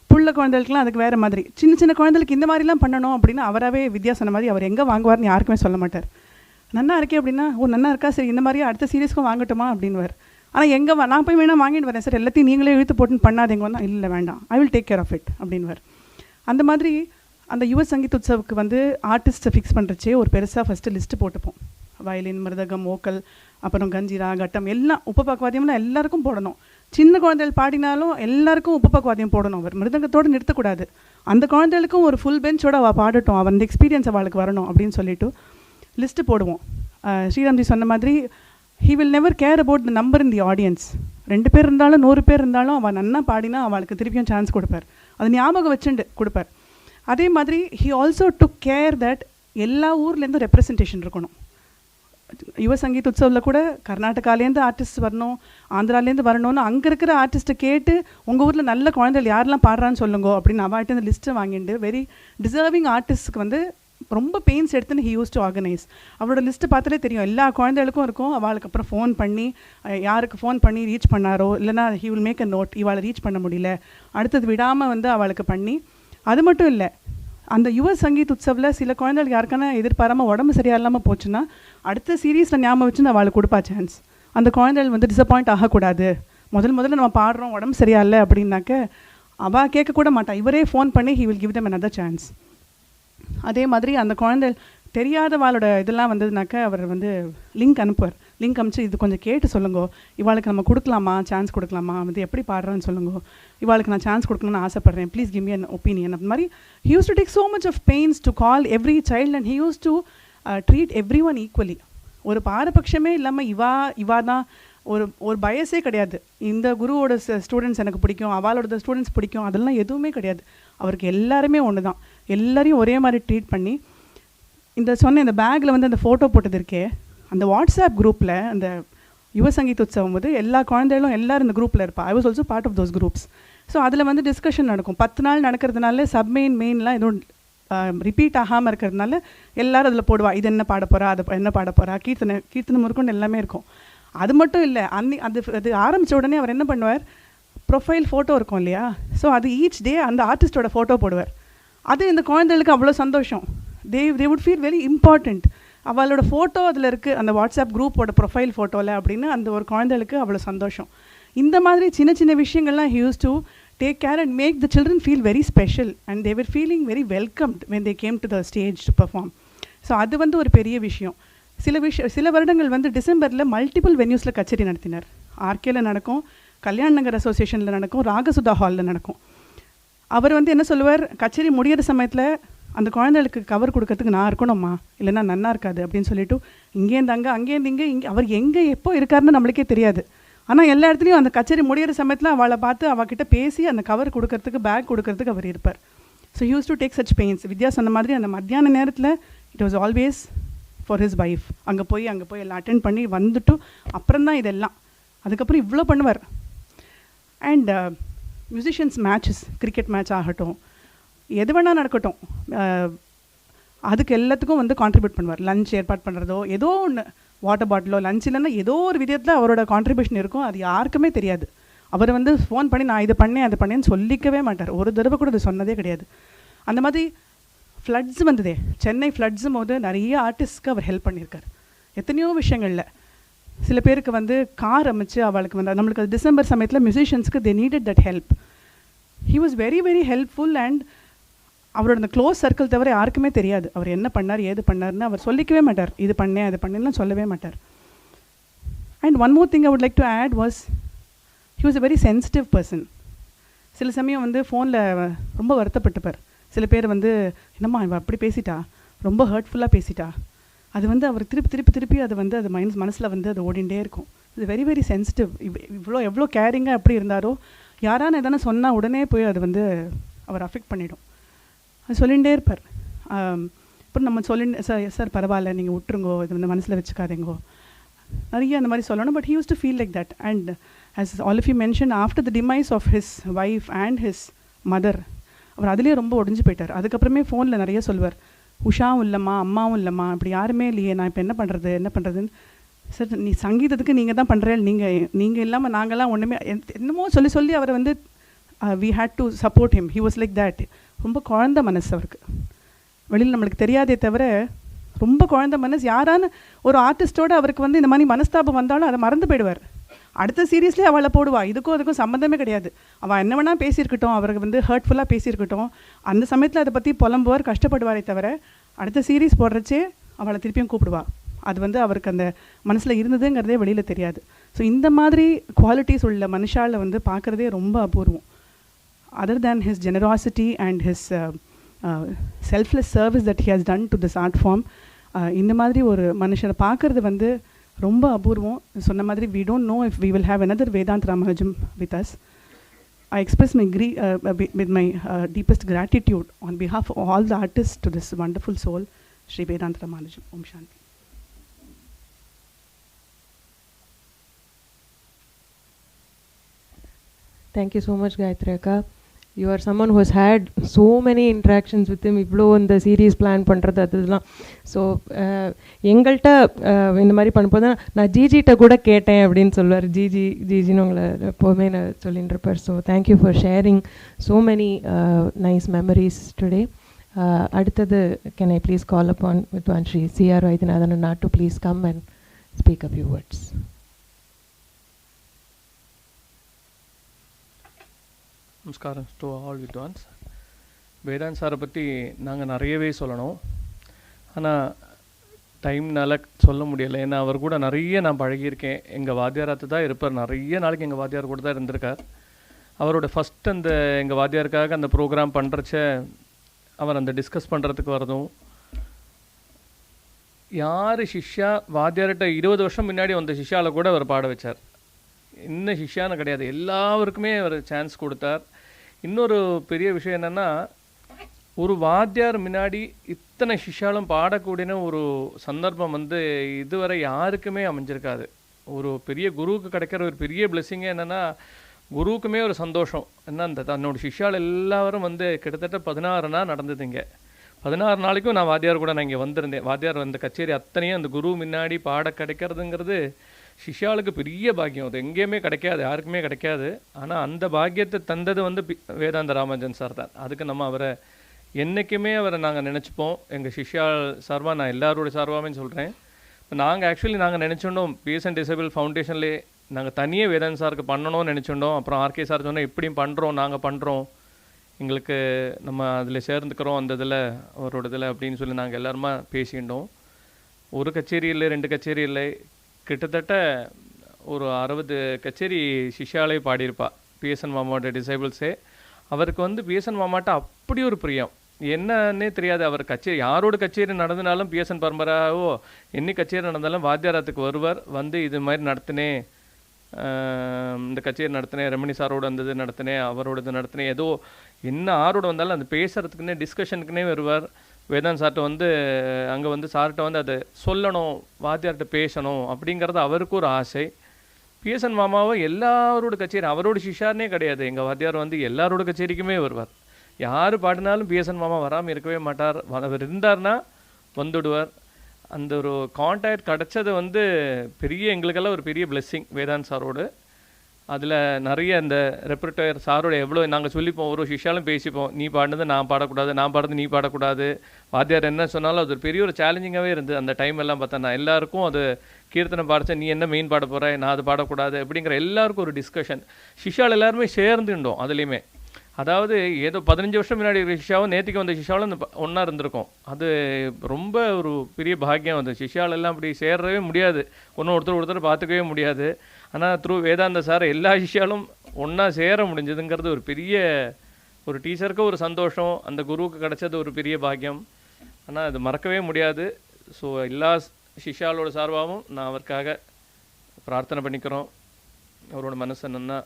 புள்ள குழந்தைகளுக்குலாம் அதுக்கு வேறு மாதிரி, சின்ன குழந்தைகளுக்கு இந்த மாதிரிலாம் பண்ணணும் அப்படின்னு அவராகவே வித்யா சொன்ன மாதிரி அவர் எங்கே வாங்குவார்னு யாருக்குமே சொல்ல மாட்டார். நன்னா இருக்கே அப்படின்னா நன்னா இருக்கா, சரி இந்த மாதிரியே அடுத்த சீரீஸ்க்கும் வாங்கட்டுமா அப்படின்வார். ஆனால் எங்கே நான் போய் வேணால் வாங்கிட்டு வரேன் சார், எல்லாத்தையும் நீங்களே இழுத்து போட்டுன்னு பண்ணாதீங்க வந்தால் இல்லை வேண்டாம், I will take care of it அப்படின்வார். அந்த மாதிரி அந்த யுவ சங்கீத் உற்சவுக்கு வந்து ஆர்டிஸ்ட்டை ஃபிக்ஸ் பண்ணுறச்சே ஒரு பெருசாக ஃபஸ்ட்டு லிஸ்ட்டு போட்டுப்போம். வயலின், மிருதகம், ஓக்கல், அப்புறம் கஞ்சிரா, கட்டம் எல்லாம் உபபாக்கவாத்தியம்லாம் எல்லாருக்கும் போடணும். சின்ன குழந்தைகள் பாடினாலும் எல்லாருக்கும் உபபக்குவாதியம் போடணும். அவர் மிருதங்கத்தோடு நிறுத்தக்கூடாது. அந்த குழந்தைகளுக்கும் ஒரு ஃபுல் பெஞ்சோட அவள் பாடட்டும், அவள் அந்த எக்ஸ்பீரியன்ஸ் அவளுக்கு வரணும் அப்படின்னு சொல்லிட்டு லிஸ்ட்டு போடுவோம். ஸ்ரீராம்ஜி சொன்ன மாதிரி he will never care about the number in the audience. 2 பேர் இருந்தாலும் 100 பேர் இருந்தாலும் அவள் நன்னா பாடினா அவளுக்கு திருப்பியும் சான்ஸ் கொடுப்பார். அது ஞாபகம் வச்சுண்டு கொடுப்பார். அதே மாதிரி he also took care that எல்லா ஊர்லேருந்து ரெப்ரசன்டேஷன் இருக்கணும். யுவ சங்கீத் உற்சவில் கூட கர்நாடகாலேருந்து ஆர்டிஸ்ட் வரணும், ஆந்திராலேருந்து வரணும்னு அங்கே இருக்கிற ஆர்டிஸ்ட்டை கேட்டு உங்கள் ஊரில் நல்ல குழந்தைகள் யாரெல்லாம் பாடுறான்னு சொல்லுங்க அப்படின்னு அவாட்ட இந்த லிஸ்ட்டை வாங்கிட்டு வெரி டிசர்விங் ஆர்டிஸ்ட்க்கு வந்து ரொம்ப பெயின்ஸ் எடுத்துன்னு ஹி யூஸ் டு ஆர்கனைஸ். அவரோட லிஸ்ட்டு பார்த்தாலே தெரியும் எல்லா குழந்தைகளுக்கும் இருக்கும். அவளுக்கு அப்புறம் ஃபோன் பண்ணி யாருக்கு ஃபோன் பண்ணி ரீச் பண்ணாரோ இல்லைனா he will make a note, இவாளை ரீச் பண்ண முடியல, அடுத்தது விடாமல் வந்து அவளுக்கு பண்ணி. அது மட்டும் இல்லை, அந்த யுவ சங்கீத் உற்சவில் சில குழந்தைகளுக்கு யாருக்கான எதிர்பாராமல் உடம்பு சரியாக இல்லாமல் போச்சுன்னா அடுத்த சீரீஸில் ஞாபகம் வச்சு அவளுக்கு கொடுப்பா சான்ஸ். அந்த குழந்தைகள் வந்து டிசப்பாயிண்ட் ஆகக்கூடாது. முதல்ல நம்ம பாடுறோம் உடம்பு சரியா இல்லை அப்படின்னாக்க அவள் கேட்கக்கூட மாட்டாள். இவரே ஃபோன் பண்ணி he will give them another chance. அதே மாதிரி அந்த குழந்தை தெரியாதவாளோட இதெல்லாம் வந்ததுனாக்க அவர் வந்து லிங்க் அனுப்புவார். லிங்க் அனுப்பிச்சு இது கொஞ்சம் கேட்டு சொல்லுங்க, இவாளுக்கு நம்ம கொடுக்கலாமா, சான்ஸ் கொடுக்கலாமா, வந்து எப்படி பாடுறான்னு சொல்லுங்க, இவாளுக்கு நான் சான்ஸ் கொடுக்கணும்னு ஆசைப்பட்றேன், please give me an opinion. அந்த மாதிரி he use to take so much of pains to call every child and he use to treat every one equally. ஒரு பாரபட்சமே இல்லாமல் இவா தான் ஒரு பயஸே கிடையாது. இந்த குருவோட ஸ்டூடெண்ட்ஸ் எனக்கு பிடிக்கும், அவளோட ஸ்டூடெண்ட்ஸ் பிடிக்கும், அதெல்லாம் எதுவுமே கிடையாது. அவருக்கு எல்லாருமே ஒன்று தான், எல்லாரையும் ஒரே மாதிரி ட்ரீட் பண்ணி. இந்த இந்த பேக்கில் வந்து அந்த ஃபோட்டோ போட்டது இருக்கே, அந்த வாட்ஸ்அப் குரூப்பில் அந்த யுவ சங்கீத் உற்சவம் போது எல்லா குழந்தைகளும் எல்லோரும் இந்த குரூப்பில் இருப்பா. I was also part of those groups. So அதில் வந்து டிஸ்கஷன் நடக்கும். 10 நாள் நடக்கிறதுனால மெயின்லாம் எதுவும் ரிப்பீட் ஆகாமல் இருக்கிறதுனால எல்லோரும் அதில் போடுவா, இது என்ன பாட போகிறா, அது என்ன பாட போகிறா, கீர்த்தனை முறுக்குன்னு எல்லாமே இருக்கும். அது மட்டும் இல்லை, அது ஆரம்பித்த உடனே அவர் என்ன பண்ணுவார், ப்ரொஃபைல் ஃபோட்டோ இருக்கும் இல்லையா, ஸோ அது ஈச் டே அந்த ஆர்டிஸ்டோட ஃபோட்டோ போடுவார். அது இந்த குழந்தைகளுக்கு அவ்வளோ சந்தோஷம். They would feel very important. அவளோட ஃபோட்டோ அதில் இருக்குது அந்த வாட்ஸ்அப் குரூப்போட ப்ரொஃபைல் ஃபோட்டோவில் அப்படின்னு அந்த ஒரு குழந்தைகளுக்கு அவ்வளோ சந்தோஷம். இந்த மாதிரி சின்ன சின்ன விஷயங்கள்லாம் he used to take care and make the children feel very special and they were feeling very welcomed when they came to the stage to perform. So அது வந்து ஒரு பெரிய விஷயம். சில வருடங்கள் வந்து டிசம்பரில் மல்டிபிள் வென்யூஸில் கச்சேரி நடத்தினார். ஆர்கேல நடக்கும், கல்யாண நகர் அசோசியேஷனில் நடக்கும், ராகசுதா ஹாலில் நடக்கும். அவர் வந்து என்ன சொல்லுவார், கச்சேரி முடிகிற சமயத்தில் அந்த குழந்தைகளுக்கு கவர் கொடுக்கறதுக்கு நான் இருக்கணும்மா, இல்லைன்னா நன்னா இருக்காது அப்படின்னு சொல்லிட்டு இங்கேருந்து அங்கேருந்து இங்கே அவர் எங்கே எப்போ இருக்காருன்னு நம்மளுக்கே தெரியாது. ஆனால் எல்லா இடத்துலையும் அந்த கச்சேரி முடிகிற சமயத்தில் அவளை பார்த்து அவகிட்ட பேசி அந்த கவர் கொடுக்கறதுக்கு பேக் கொடுக்கறதுக்கு அவர் இருப்பார். So used to take such pains. Vidya சொன்ன மாதிரி அந்த மத்தியான நேரத்தில் it was always for his wife. அங்கே போய் எல்லாம் அட்டென்ட் பண்ணி வந்துட்டு அப்புறம் தான் இதெல்லாம், அதுக்கப்புறம் இவ்வளோ பண்ணுவார். And musicians matches, cricket match ஆகட்டும், எது வேணால் நடக்கட்டும், அதுக்கு எல்லாத்துக்கும் வந்து கான்ட்ரிபியூட் பண்ணுவார். லஞ்ச் ஏற்பாடு பண்ணுறதோ, ஏதோ ஒன்று, வாட்டர் பாட்டிலோ, லஞ்ச் இல்லைன்னா ஏதோ ஒரு விதத்தில் அவரோட கான்ட்ரிபியூஷன் இருக்கும். அது யாருக்குமே தெரியாது. அவர் வந்து ஃபோன் பண்ணி நான் இதை பண்ணேன் அது பண்ணேன்னு சொல்லிக்கவே மாட்டார். ஒரு தடவை கூட அது சொன்னதே கிடையாது. அந்த மாதிரி ஃப்ளட்ஸ் வந்ததே, சென்னை ஃப்ளட்ஸும் போது நிறைய ஆர்டிஸ்ட்க்கு அவர் ஹெல்ப் பண்ணியிருக்கார் எத்தனையோ விஷயங்களில். சில பேருக்கு வந்து கார் அமைச்சு அவளுக்கு வந்து நம்மளுக்கு அது டிசம்பர் சமயத்தில் மியூசிஷியன்ஸ்க்கு they needed that help. He was very very helpful. And அவரோட அந்த க்ளோஸ் சர்க்கிள் தவிர யாருக்குமே தெரியாது அவர் என்ன பண்ணார் ஏது பண்ணார்னு. அவர் சொல்லிக்கவே மாட்டார், இது பண்ணேன் அது பண்ணேன்லாம் சொல்லவே மாட்டார். And one more thing I would like to add was he was a very sensitive person. சில சமயம் வந்து ஃபோனில் ரொம்ப வருத்தப்பட்டுப்பார். சில பேர் வந்து என்னம்மா இவன் அப்படி பேசிட்டா, ரொம்ப ஹர்ட்ஃபுல்லாக பேசிட்டா, அது வந்து அவர் திருப்பி அது வந்து அது மனசில் வந்து அது ஓடிண்டே இருக்கும். இது வெரி வெரி சென்சிட்டிவ். எவ்வளோ கேரிங்காக எப்படி இருந்தாரோ, யாரான எதனா சொன்னால் உடனே போய் அது வந்து அவர் அஃபெக்ட் பண்ணிடும். அது சொல்லிகிட்டே இருப்பார். அப்புறம் நம்ம சார் பரவாயில்ல நீங்கள் விட்டுருங்கோ, இது வந்து மனசில் வச்சுக்காதீங்கோ, நிறைய அந்த மாதிரி சொல்லணும். But he use to feel like that. And as all of you mentioned, after the demise of his wife and his mother, அவர் அதுலேயே ரொம்ப ஒடிஞ்சு போயிட்டார். அதுக்கப்புறமே ஃபோனில் நிறைய சொல்வார், உஷாவும் இல்லைம்மா, அம்மாவும் இல்லைம்மா, அப்படி யாருமே இல்லையே, நான் இப்போ என்ன பண்ணுறதுன்னு. சார் நீ சங்கீதத்துக்கு நீங்கள் தான் பண்ணுறேன், நீங்கள் இல்லாமல் நாங்கள்லாம் ஒன்றுமே என்னமோ சொல்லி அவரை வந்து we had to support him. He was like that. ரொம்ப குழந்த மனசு அவருக்கு. வெளியில் நம்மளுக்கு தெரியாதே தவிர ரொம்ப குழந்த மனசு. யாரான ஒரு ஆர்டிஸ்டோடு அவருக்கு வந்து இந்த மாதிரி மனஸ்தாபம் வந்தாலும் அதை மறந்து போயிடுவார். அடுத்த சீரீஸ்லேயே அவளை போடுவா, அதுக்கும் சம்மந்தமே கிடையாது. அவள் என்ன வேணால் பேசியிருக்கட்டும், அவருக்கு வந்து ஹர்ட்ஃபுல்லாக பேசியிருக்கட்டும், அந்த சமயத்தில் அதை பற்றி புலம்புவார், கஷ்டப்படுவாரே தவிர அடுத்த சீரீஸ் போடுறச்சே அவளை திருப்பியும் கூப்பிடுவா. அது வந்து அவருக்கு அந்த மனசில் இருந்ததுங்கிறதே வெளியில் தெரியாது. ஸோ இந்த மாதிரி குவாலிட்டிஸ் உள்ள மனுஷால வந்து பார்க்குறதே ரொம்ப அபூர்வம். Other than his generosity and his selfless service that he has done to this art form, இந்த மாதிரி ஒரு மனுஷனை பார்க்குறது வந்து ரொம்ப அபூர்வம். சொன்ன மாதிரி we don't know if we will have another Vedanth Ramanujam with us. I express my with my deepest gratitude on behalf of all the artists to this wonderful soul, Sri Vedanth Ramanujam. Om Shanti. Thank you so much, Gayathri Akka. You are someone who has had so many interactions with him. இவ்வளோ இந்த series plan பண்ணுறது அதெல்லாம். So எங்கள்கிட்ட இந்த மாதிரி பண்ணும்போது நான் ஜிஜிகிட்ட கூட கேட்டேன் அப்படின்னு சொல்லுவார். ஜிஜின்னு உங்களை எப்போவுமே நான் சொல்லிட்டு இருப்பார். So thank you for sharing so many nice memories today. அடுத்தது can I please call upon Vidwan Shri C R Vaidyanathan not to please come and speak a few words. நமஸ்காரம் டு ஆல் வித்வான்ஸ். வேதாந்த் சாரை பற்றி நாங்கள் நிறையவே சொல்லணும், ஆனால் டைம்னால சொல்ல முடியலை. ஏன்னா அவர் கூட நிறைய நான் பழகியிருக்கேன். எங்கள் வாத்தியாராத்து தான் இருப்பார், நிறைய நாளைக்கு எங்கள் வாத்தியார் கூட தான் இருந்திருக்கார். அவரோட ஃபஸ்ட் அந்த எங்கள் வாத்தியாருக்காக அந்த ப்ரோக்ராம் பண்ணுறச்ச அவர் அந்த டிஸ்கஸ் பண்ணுறதுக்கு வரதும், யார் சிஷ்யா வாத்தியார்கிட்ட 20 வருஷம் முன்னாடி வந்த சிஷ்யாவில் கூட அவர் பாட வச்சார். இன்னும் சிஷ்யான்னு கிடையாது, எல்லாருக்குமே அவர் சான்ஸ் கொடுத்தார். இன்னொரு பெரிய விஷயம் என்னென்னா, ஒரு வாத்தியார் முன்னாடி இத்தனை சிஷ்யாலும் பாடக்கூடிய ஒரு சந்தர்ப்பம் வந்து இதுவரை யாருக்குமே அமைஞ்சிருக்காது. ஒரு பெரிய குருவுக்கு கிடைக்கிற ஒரு பெரிய பிளெஸ்ஸிங்கே என்னென்னா, குருவுக்குமே ஒரு சந்தோஷம் என்ன, அந்த தன்னோட சிஷ்யால் எல்லாரும் வந்து கிட்டத்தட்ட 16 நாள் நடந்ததுங்க. 16 நாளைக்கும் நான் வாத்தியார் கூட நான் இங்கே வந்திருந்தேன். வாத்தியார் வந்த கச்சேரி அத்தனையும் அந்த குரு முன்னாடி பாட கிடைக்கிறதுங்கிறது சிஷ்யாளுக்கு பெரிய பாக்கியம். அது எங்கேயுமே கிடைக்காது, யாருக்குமே கிடைக்காது. ஆனால் அந்த பாக்கியத்தை தந்தது வந்து வேதாந்த ராமானுஜன் சார் தான். அதுக்கு நம்ம அவரை என்றைக்குமே அவரை நாங்கள் நினச்சிப்போம். எங்கள் சிஷ்யா சார்பாக, நான் எல்லாரோட சார்பாகவே சொல்கிறேன். இப்போ நாங்கள் ஆக்சுவலி நாங்கள் நினச்சிட்டோம் பிஎஸ்என் டிசேபிள் ஃபவுண்டேஷன்லேயே நாங்கள் தனியே வேதாந்த் சாருக்கு பண்ணணும்னு நினச்சிட்டோம். அப்புறம் ஆர்கே சார் சொன்னால் இப்படியும் பண்ணுறோம், நாங்கள் பண்ணுறோம், எங்களுக்கு நம்ம அதில் சேர்ந்துக்கிறோம் அந்த இதில் அவரோட இதில் அப்படின்னு சொல்லி நாங்கள் எல்லாருமா பேசிட்டோம். ஒரு கச்சேரி இல்லை, 2 கச்சேரி இல்லை, கிட்டத்தட்ட ஒரு 60 கச்சேரி சிஷ்யாலே பாடியிருப்பா பிஎஸ்என் மாமாவோட டிசைபிள்ஸே. அவருக்கு வந்து பிஎஸ்என் மாமாட்ட அப்படி ஒரு பிரியம், என்னன்னே தெரியாது. அவர் கச்சேரி யாரோட கச்சேரி நடந்தனாலும் பிஎஸ்என் பரம்பராவோ என்னி கச்சேரி நடந்தாலும் வாத்தியாரத்துக்கு வருவார். வந்து இது மாதிரி நடத்தினேன், இந்த கச்சேரி நடத்தினேன், ரமணி சாரோட வந்தது நடத்தினேன், அவரோடது நடத்தினேன், ஏதோ என்ன ஆரோட வந்தாலும் அந்த பேசுறதுக்குன்னே டிஸ்கஷனுக்குன்னே வருவார். வேதாந்த் சார்கிட்ட வந்து அங்கே வந்து சார்கிட்ட வந்து அதை சொல்லணும், வாத்தியார்கிட்ட பேசணும் அப்படிங்கிறது அவருக்கு ஒரு ஆசை. பிஎஸ்என் மாமாவை எல்லாரோட கச்சேரி, அவரோட சிஷ்யார்னே கிடையாது, எங்கள் வாத்தியார் வந்து எல்லாரோட கச்சேரிக்குமே வருவார். யார் பாடினாலும் பிஎஸ்என் மாமா வராமல் இருக்கவே மாட்டார். அவர் இருந்தார்னா வந்துடுவார். அந்த ஒரு கான்டாக்ட் கிடச்சது வந்து பெரிய எங்களுக்கெல்லாம் ஒரு பெரிய பிளெஸ்ஸிங் வேதாந்த் சாரோடு. அதில் நிறைய இந்த ரெப்பர்டர் சாரோட எவ்வளோ நாங்கள் சொல்லிப்போம், ஒரு சிஷ்யாலும் பேசிப்போம், நீ பாடினது நான் பாடக்கூடாது, நான் பாடுறது நீ பாடக்கூடாது. வாத்தியார் என்ன சொன்னாலும் அது ஒரு பெரிய ஒரு சேலஞ்சிங்காகவே இருந்தது அந்த டைம் எல்லாம். பார்த்தா எல்லாருக்கும் அது கீர்த்தனை பாடிச்சா நீ என்ன மெயின் பாட போகிற, நான் அது பாடக்கூடாது அப்படிங்கிற எல்லாருக்கும் ஒரு டிஸ்கஷன். சிஷ்யால் எல்லாருமே சேர்ந்துட்டோம் அதுலேயுமே. அதாவது ஏதோ 15 வருஷம் முன்னாடி இருக்கிற சிஷ்யாவும் நேற்றுக்கு வந்த சிஷ்யாவும் இந்த ஒன்றா இருந்திருக்கோம். அது ரொம்ப ஒரு பெரிய பாக்கியம். அது சிஷ்யாலெல்லாம் அப்படி சேர்றவே முடியாது, ஒருத்தர் பார்த்துக்கவே முடியாது. ஆனால் த்ரூ வேதாந்த சார் எல்லா சிஷ்யாலும் ஒன்றா சேர முடிஞ்சதுங்கிறது ஒரு பெரிய ஒரு டீச்சருக்கு ஒரு சந்தோஷம், அந்த குருவுக்கு கிடைச்சது ஒரு பெரிய பாக்கியம். ஆனால் அது மறக்கவே முடியாது. ஸோ எல்லா சிஷ்யாலோட சார்பாகவும் நான் அவருக்காக பிரார்த்தனை பண்ணிக்கிறோம். அவரோட மனசை நன்னா,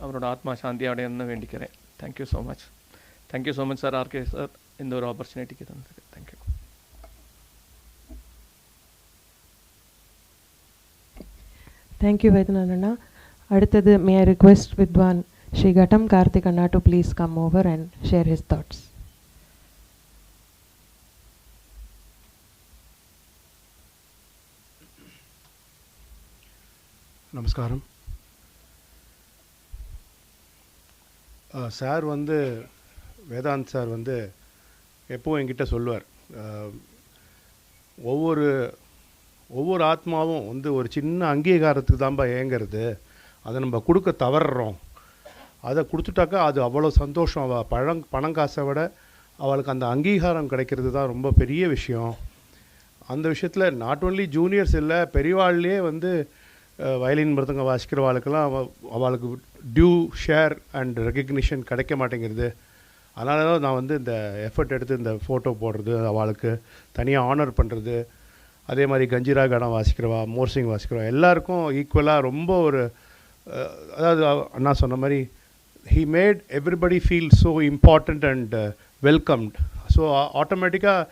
அவரோட ஆத்மா சாந்தி அடையணும்னு வேண்டிக்கிறேன். Thank you so much. Thank you so much sir, RK sir, இந்த ஒரு ஆப்பர்ச்சுனிட்டிக்கு தந்ததுக்கு தேங்க்யூ. Thank you, Vaidhyanathan. அடுத்தது may I request Vidwan Shri Ghatam Karthick Anna to please come over and share his thoughts. நமஸ்காரம். சார் வந்து வேதாந்த் சார் வந்து எப்போவும் என்கிட்ட சொல்லுவார், ஒவ்வொரு ஆத்மாவும் வந்து ஒரு சின்ன அங்கீகாரத்துக்கு தான்ப்பா ஏங்கிறது, அதை நம்ம கொடுக்க தவறுறோம். அதை கொடுத்துட்டாக்கா அது அவ்வளோ சந்தோஷம். அவள் பணம் காசை விட அவளுக்கு அந்த அங்கீகாரம் கிடைக்கிறது தான் ரொம்ப பெரிய விஷயம். அந்த விஷயத்தில் நாட் ஓன்லி ஜூனியர்ஸ் இல்லை, பெரியவாள்லேயே வந்து வயலின் மிருதங்க வாசிக்கிறவாளுக்கெல்லாம் அவளுக்கு டியூ ஷேர் அண்ட் ரெகக்னிஷன் கிடைக்க மாட்டேங்கிறது. அதனால தான் நான் வந்து இந்த எஃபர்ட் எடுத்து இந்த ஃபோட்டோ போடுறது, அவளுக்கு தனியாக ஆனர் பண்ணுறது. அதே மாதிரி கஞ்சிரா கடம் வாசிக்கிறவா, மோர்சிங் வாசிக்கிறவா எல்லாருக்கும் ஈக்குவலாக ரொம்ப ஒரு அதாவது அண்ணா சொன்ன மாதிரி he made everybody feel so important and welcomed. So ஆட்டோமேட்டிக்காக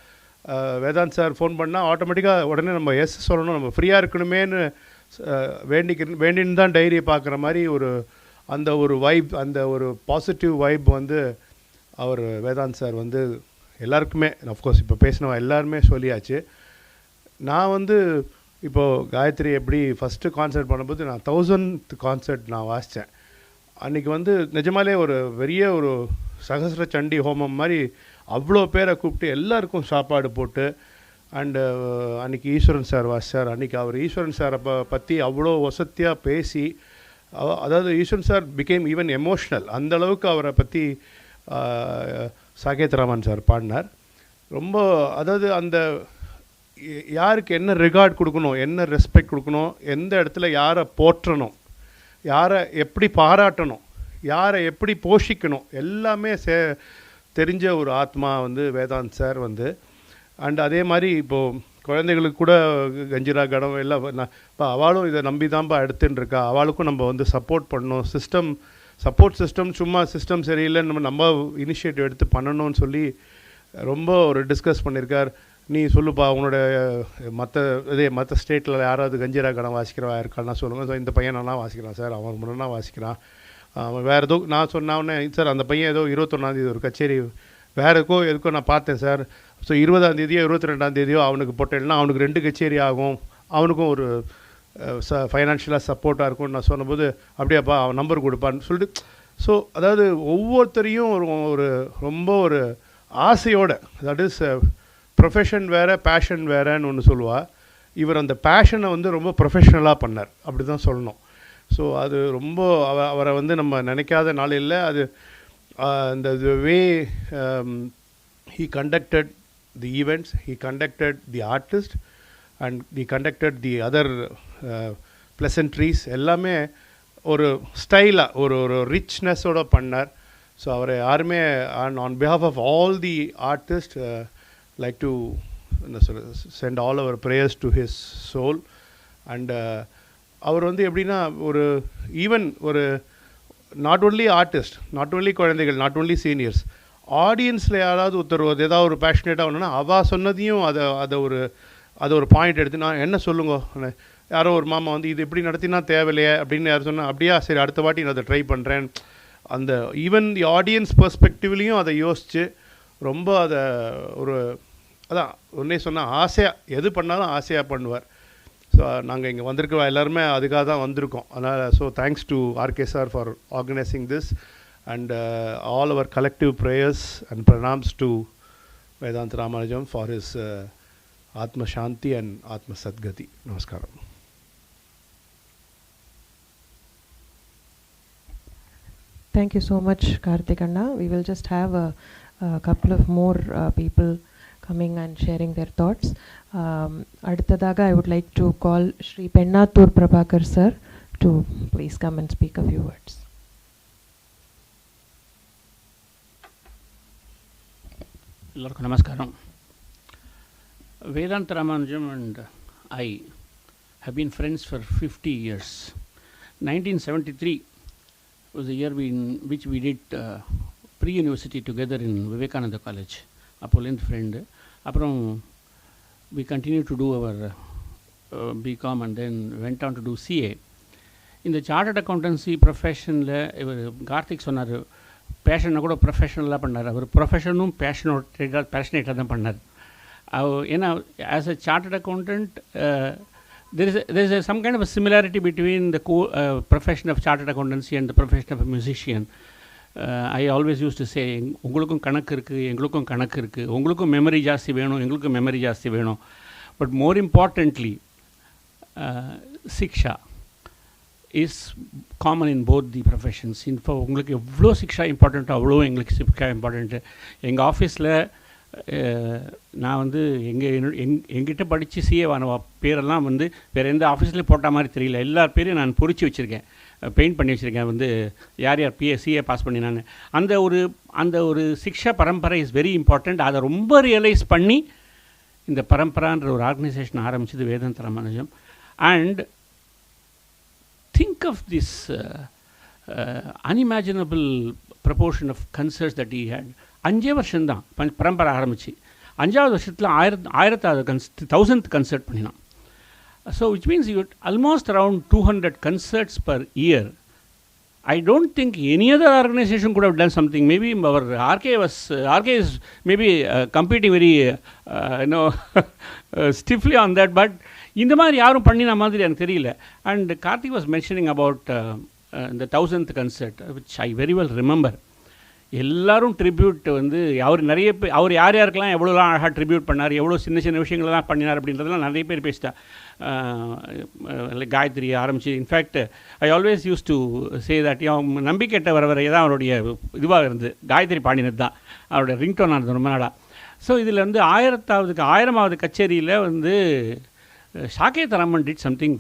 வேதாந்த் சார் ஃபோன் பண்ணால் ஆட்டோமேட்டிக்காக உடனே நம்ம எஸ் சொல்லணும், நம்ம ஃப்ரீயாக இருக்கணுமேனு வேண்டின்னு தான் டைரியை பார்க்குற மாதிரி ஒரு அந்த ஒரு வைப், அந்த ஒரு பாசிட்டிவ் வைப் வந்து அவர் வேதாந்த் சார் வந்து எல்லாருக்குமே, அஃப்கோர்ஸ் இப்போ பேசினவா எல்லாருமே சொல்லியாச்சு. நான் வந்து இப்போது காயத்ரி எப்படி ஃபஸ்ட்டு கான்சர்ட் பண்ணும்போது நான் 1000th கான்சர்ட் நான் வாசித்தேன். அன்றைக்கி வந்து நிஜமாலே ஒரு பெரிய ஒரு சகஸ்ர சண்டி ஹோமம் மாதிரி அவ்வளோ பேரை கூப்பிட்டு எல்லாருக்கும் சாப்பாடு போட்டு அண்டு அன்றைக்கி ஈஸ்வரன் சார் வாசித்தார். அன்றைக்கி அவர் ஈஸ்வரன் சாரை பற்றி அவ்வளோ வசதியாக பேசி, அதாவது ஈஸ்வரன் சார் பிகேம் ஈவன் எமோஷ்னல். அந்தளவுக்கு அவரை பற்றி சாகேத் ராமன் சார் பாடினார். ரொம்ப அதாவது அந்த யாருக்கு என்ன ரிகார்ட் கொடுக்கணும், என்ன ரெஸ்பெக்ட் கொடுக்கணும், எந்த இடத்துல யாரை போற்றணும், யாரை எப்படி பாராட்டணும், யாரை எப்படி போஷிக்கணும், எல்லாமே தெரிஞ்ச ஒரு ஆத்மா வந்து வேதாந்த் சார் வந்து. அண்ட் அதே மாதிரி இப்போது குழந்தைகளுக்கு கூட கஞ்சிரா கடம் எல்லாம் இப்போ அவளும் இதை நம்பி தான்ப்பா எடுத்துன்னு இருக்கா. அவளுக்கும் நம்ம வந்து சப்போர்ட் பண்ணணும். சப்போர்ட் சிஸ்டம் சும்மா சிஸ்டம் சரியில்லைன்னு நம்ம இனிஷியேட்டிவ் எடுத்து பண்ணணும்னு சொல்லி ரொம்ப ஒரு டிஸ்கஸ் பண்ணியிருக்கார். நீ சொல்லுப்பா உன்னோட மற்ற ஸ்டேட்டில் யாராவது கஞ்சிரா கடம் வாசிக்கிறவா இருக்கான்னா சொல்லுங்கள். ஸோ இந்த பையன் நல்லா வாசிக்கிறான் சார், அவன் முன்னா வாசிக்கிறான். அவன் வேறு ஏதோ நான் சொன்னே சார் அந்த பையன் ஏதோ 21ஆந்தேதி ஒரு கச்சேரி வேறு எதுக்கோ நான் பார்த்தேன் சார். ஸோ 20ஆந்தேதியோ 22ஆந்தேதியோ அவனுக்கு போட்டேன்னா அவனுக்கு 2 கச்சேரி ஆகும், அவனுக்கும் ஒரு ஃபைனான்ஷியலாக சப்போர்ட்டாக இருக்கும்னு நான் சொன்னபோது அப்படியாப்பா அவன் நம்பர் கொடுப்பான்னு சொல்லிட்டு. ஸோ அதாவது ஒவ்வொருத்தரையும் ஒரு ரொம்ப ஒரு ஆசையோடு, தட் இஸ் ப்ரொஃபஷன் வேறு பேஷன் வேறுன்னு ஒன்று சொல்லுவாள். இவர் அந்த பேஷனை வந்து ரொம்ப ப்ரொஃபஷ்னலாக பண்ணார், அப்படி தான் சொல்லணும். ஸோ அது ரொம்ப அவரை வந்து நம்ம நினைக்காத நாள் இல்லை. அது அந்த வே he conducted the events, he conducted the artist and he conducted the other pleasantries எல்லாமே ஒரு ஸ்டைலாக ஒரு ரிச்னஸோடு பண்ணார். ஸோ அவரை யாருமே on behalf of all the artists like to send all our prayers to his soul. And அவர் வந்து எப்படின்னா ஒரு ஈவன் ஒரு not only artist, not only குழந்தைகள், நாட் ஓன்லி சீனியர்ஸ், ஆடியன்ஸில் யாராவது ஒருத்தர் ஏதாவது ஒரு பேஷனேட்டாக ஒன்றுனா அவள் சொன்னதையும் அதை ஒரு பாயிண்ட் எடுத்து நான் என்ன சொல்லுங்க, யாரோ ஒரு மாமா வந்து இது இப்படி நடத்தினா தேவையில்லையே அப்படின்னு யார் சொன்னால் அப்படியா சரி அடுத்த வாட்டி நான் அதை ட்ரை பண்ணுறேன். அந்த ஈவன் தி ஆடியன்ஸ் பெர்ஸ்பெக்டிவ்லேயும் அதை யோசித்து ரொம்ப அதை ஒரு அதான் ஒன்றே சொன்னால் ஆசையாக எது பண்ணாலும் ஆசையாக பண்ணுவார். ஸோ நாங்கள் இங்கே வந்திருக்க எல்லாருமே அதுக்காக தான் வந்திருக்கோம். அதனால் so thanks to Arkay sir for organizing this and all our collective prayers and pranams to Vedanth Ramanujam for his Atma Shanti and Atma Sadgati. Namaskaram. Thank you so much, Karthik Anna. We will just have a couple of more people coming and sharing their thoughts. Adutadaga, I would like to call Shri Pennathur Prabhakar sir to please come and speak a few words. Ellarku namaskaram. Vedanth Ramanujam and I have been friends for 50 years. 1973 was the year in which we did pre-university together in Vivekananda College. Apollinth friend. Aprom we continued to do our BCom and then went on to do CA. In the chartered accountancy profession, Karthick சொன்னார் பேஷனை கூட ப்ரொஃபஷனலாக பண்ணார். அவர் ப்ரொஃபஷனும் பேஷனேட்டாக தான் பண்ணார். ஏன்னா as a chartered accountant there is some kind of a similarity between the profession of chartered accountancy and the profession of a musician. I always used to say உங்களுக்கும் கணக்கு இருக்குது, எங்களுக்கும் கணக்கு இருக்குது, உங்களுக்கும் மெமரி ஜாஸ்தி வேணும், எங்களுக்கும் மெமரி ஜாஸ்தி வேணும். But more importantly Shiksha is common in both the professions. இப்போ உங்களுக்கு எவ்வளோ சிக்ஷா இம்பார்ட்டண்ட்டோ அவ்வளோ எங்களுக்கு சிக்ஷா இம்பார்ட்டண்ட்டு. எங்கள் ஆஃபீஸில் நான் வந்து எங்கிட்ட படித்து சிஏ வான பேரெல்லாம் வந்து வேறு எந்த ஆஃபீஸ்லேயும் போட்ட மாதிரி தெரியல. எல்லார் பேரையும் நான் பொறிச்சு வச்சுருக்கேன், பெயிண்ட் பண்ணி வச்சுருக்கேன். வந்து யார் யார் சிஏ பாஸ் பண்ணி நான் அந்த ஒரு சிக்ஷா பரம்பரை இஸ் வெரி இம்பார்ட்டண்ட். அதை ரொம்ப ரியலைஸ் பண்ணி இந்த பரம்பரான்ற ஒரு ஆர்கனைசேஷன் ஆரம்பிச்சது Vedanta Ramanujam. And think of this unimaginable proportion of concerts that he had. 5 வருஷம்தான் பரம்பரை ஆரம்பிச்சு 5வது வருஷத்தில் 1000th கன்சர்ட் பண்ணினான். So which means you had almost around 200 concerts per year. I don't think any other organization could have done something. Maybe our Arkay is maybe competing very stiffly on that, but இந்த மாதிரி யாரும் பண்ணின மாதிரி எனக்கு தெரியல. And Karthick was mentioning about the 1000th concert, which I very well remember. எல்லாரும் tribute வந்து அவர் யார் யாருக்கெல்லாம் எவ்வளோலாம் அழகாக ட்ரிபியூட் பண்ணார், எவ்வளோ சின்ன சின்ன விஷயங்கள்லாம் பண்ணினார் அப்படின்றதெல்லாம் நிறைய பேர் பேசிட்டா. காயத்ரி ஆரம்பிச்சு, in fact I always used to say that நம்பிக்கைட்ட வர தான் அவருடைய இதுவாக இருந்து காயத்ரி பாடினது தான் அவருடைய ரிங்டோன் ஆனது ரொம்ப நாளாக. ஸோ இதில் வந்து 1000வது கச்சேரியில் வந்து Saketh Raman did something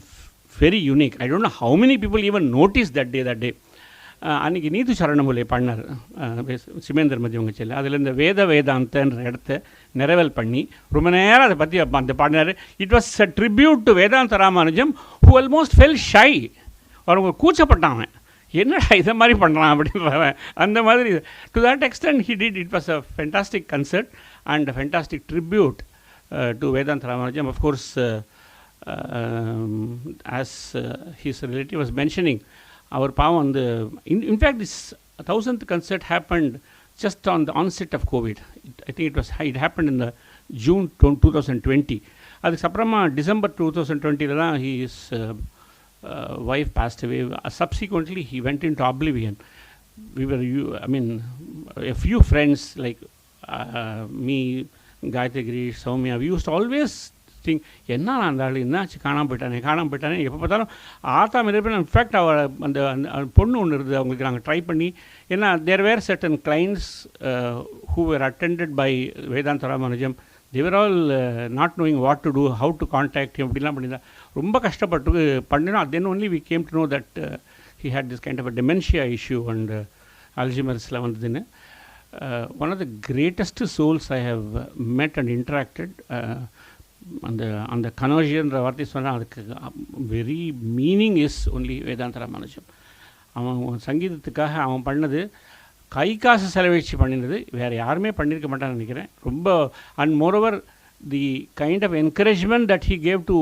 very unique. I don't know how many people even noticed that day. அன்றைக்கி நீது சரணமூலை பாடினார் சிமேந்தர் மதியவங்க செல்ல. அதில் இந்த வேதாந்தன்ற இடத்த நிறைவல் பண்ணி ரொம்ப நேரம் அதை பற்றி அந்த பாடினார். It was a tribute to வேதாந்த Ramanujam who almost felt shy. அவங்க கூச்சப்பட்டான், என்னடா இதை மாதிரி பண்ணுறான் அப்படின்றவன். அந்த மாதிரி to that extend he did. It was a fantastic concert and a fantastic tribute to Vedanth Ramanujam. Of course, as his relative was mentioning, our pavam in fact this 1000th concert happened just on the onset of COVID. I think it happened in the June 2020. அதுக்கு அப்புறமா December 2020 தான் his wife passed away. Subsequently he went into oblivion. We were a few friends like me, Gayathri, Girish, Soumya, we used to always think, என்ன அந்த என்னாச்சு காணாமல் போயிட்டானே எப்போ பார்த்தாலும் ஆத்தா இருப்பேன். இன்ஃபேக்ட் அவர் அந்த பொண்ணு ஒன்று இருக்குது, அவங்களுக்கு நாங்கள் ட்ரை பண்ணி, ஏன்னா there were certain clients who were attended by Vedantha Ramanujam. They were all not knowing what to do, how to contact அப்படிலாம் பண்ணியிருந்தா ரொம்ப கஷ்டப்பட்டு பண்ணினோம். Then only we came to know that he had this kind of a dementia issue and அல்ஜிமர்ஸில் வந்ததுன்னு. One of the greatest souls I have met and interacted. அந்த கனோஷியன்ற வார்த்தை சொன்னால் அதுக்கு வெரி மீனிங் இஸ் ஒன்லி வேதாந்த ராமானுஜம். அவன் சங்கீதத்துக்காக அவன் பண்ணது கை காசு செலவழித்து பண்ணினது வேறு யாருமே பண்ணியிருக்க மாட்டான்னு நினைக்கிறேன். ரொம்ப and moreover the kind of encouragement that he gave to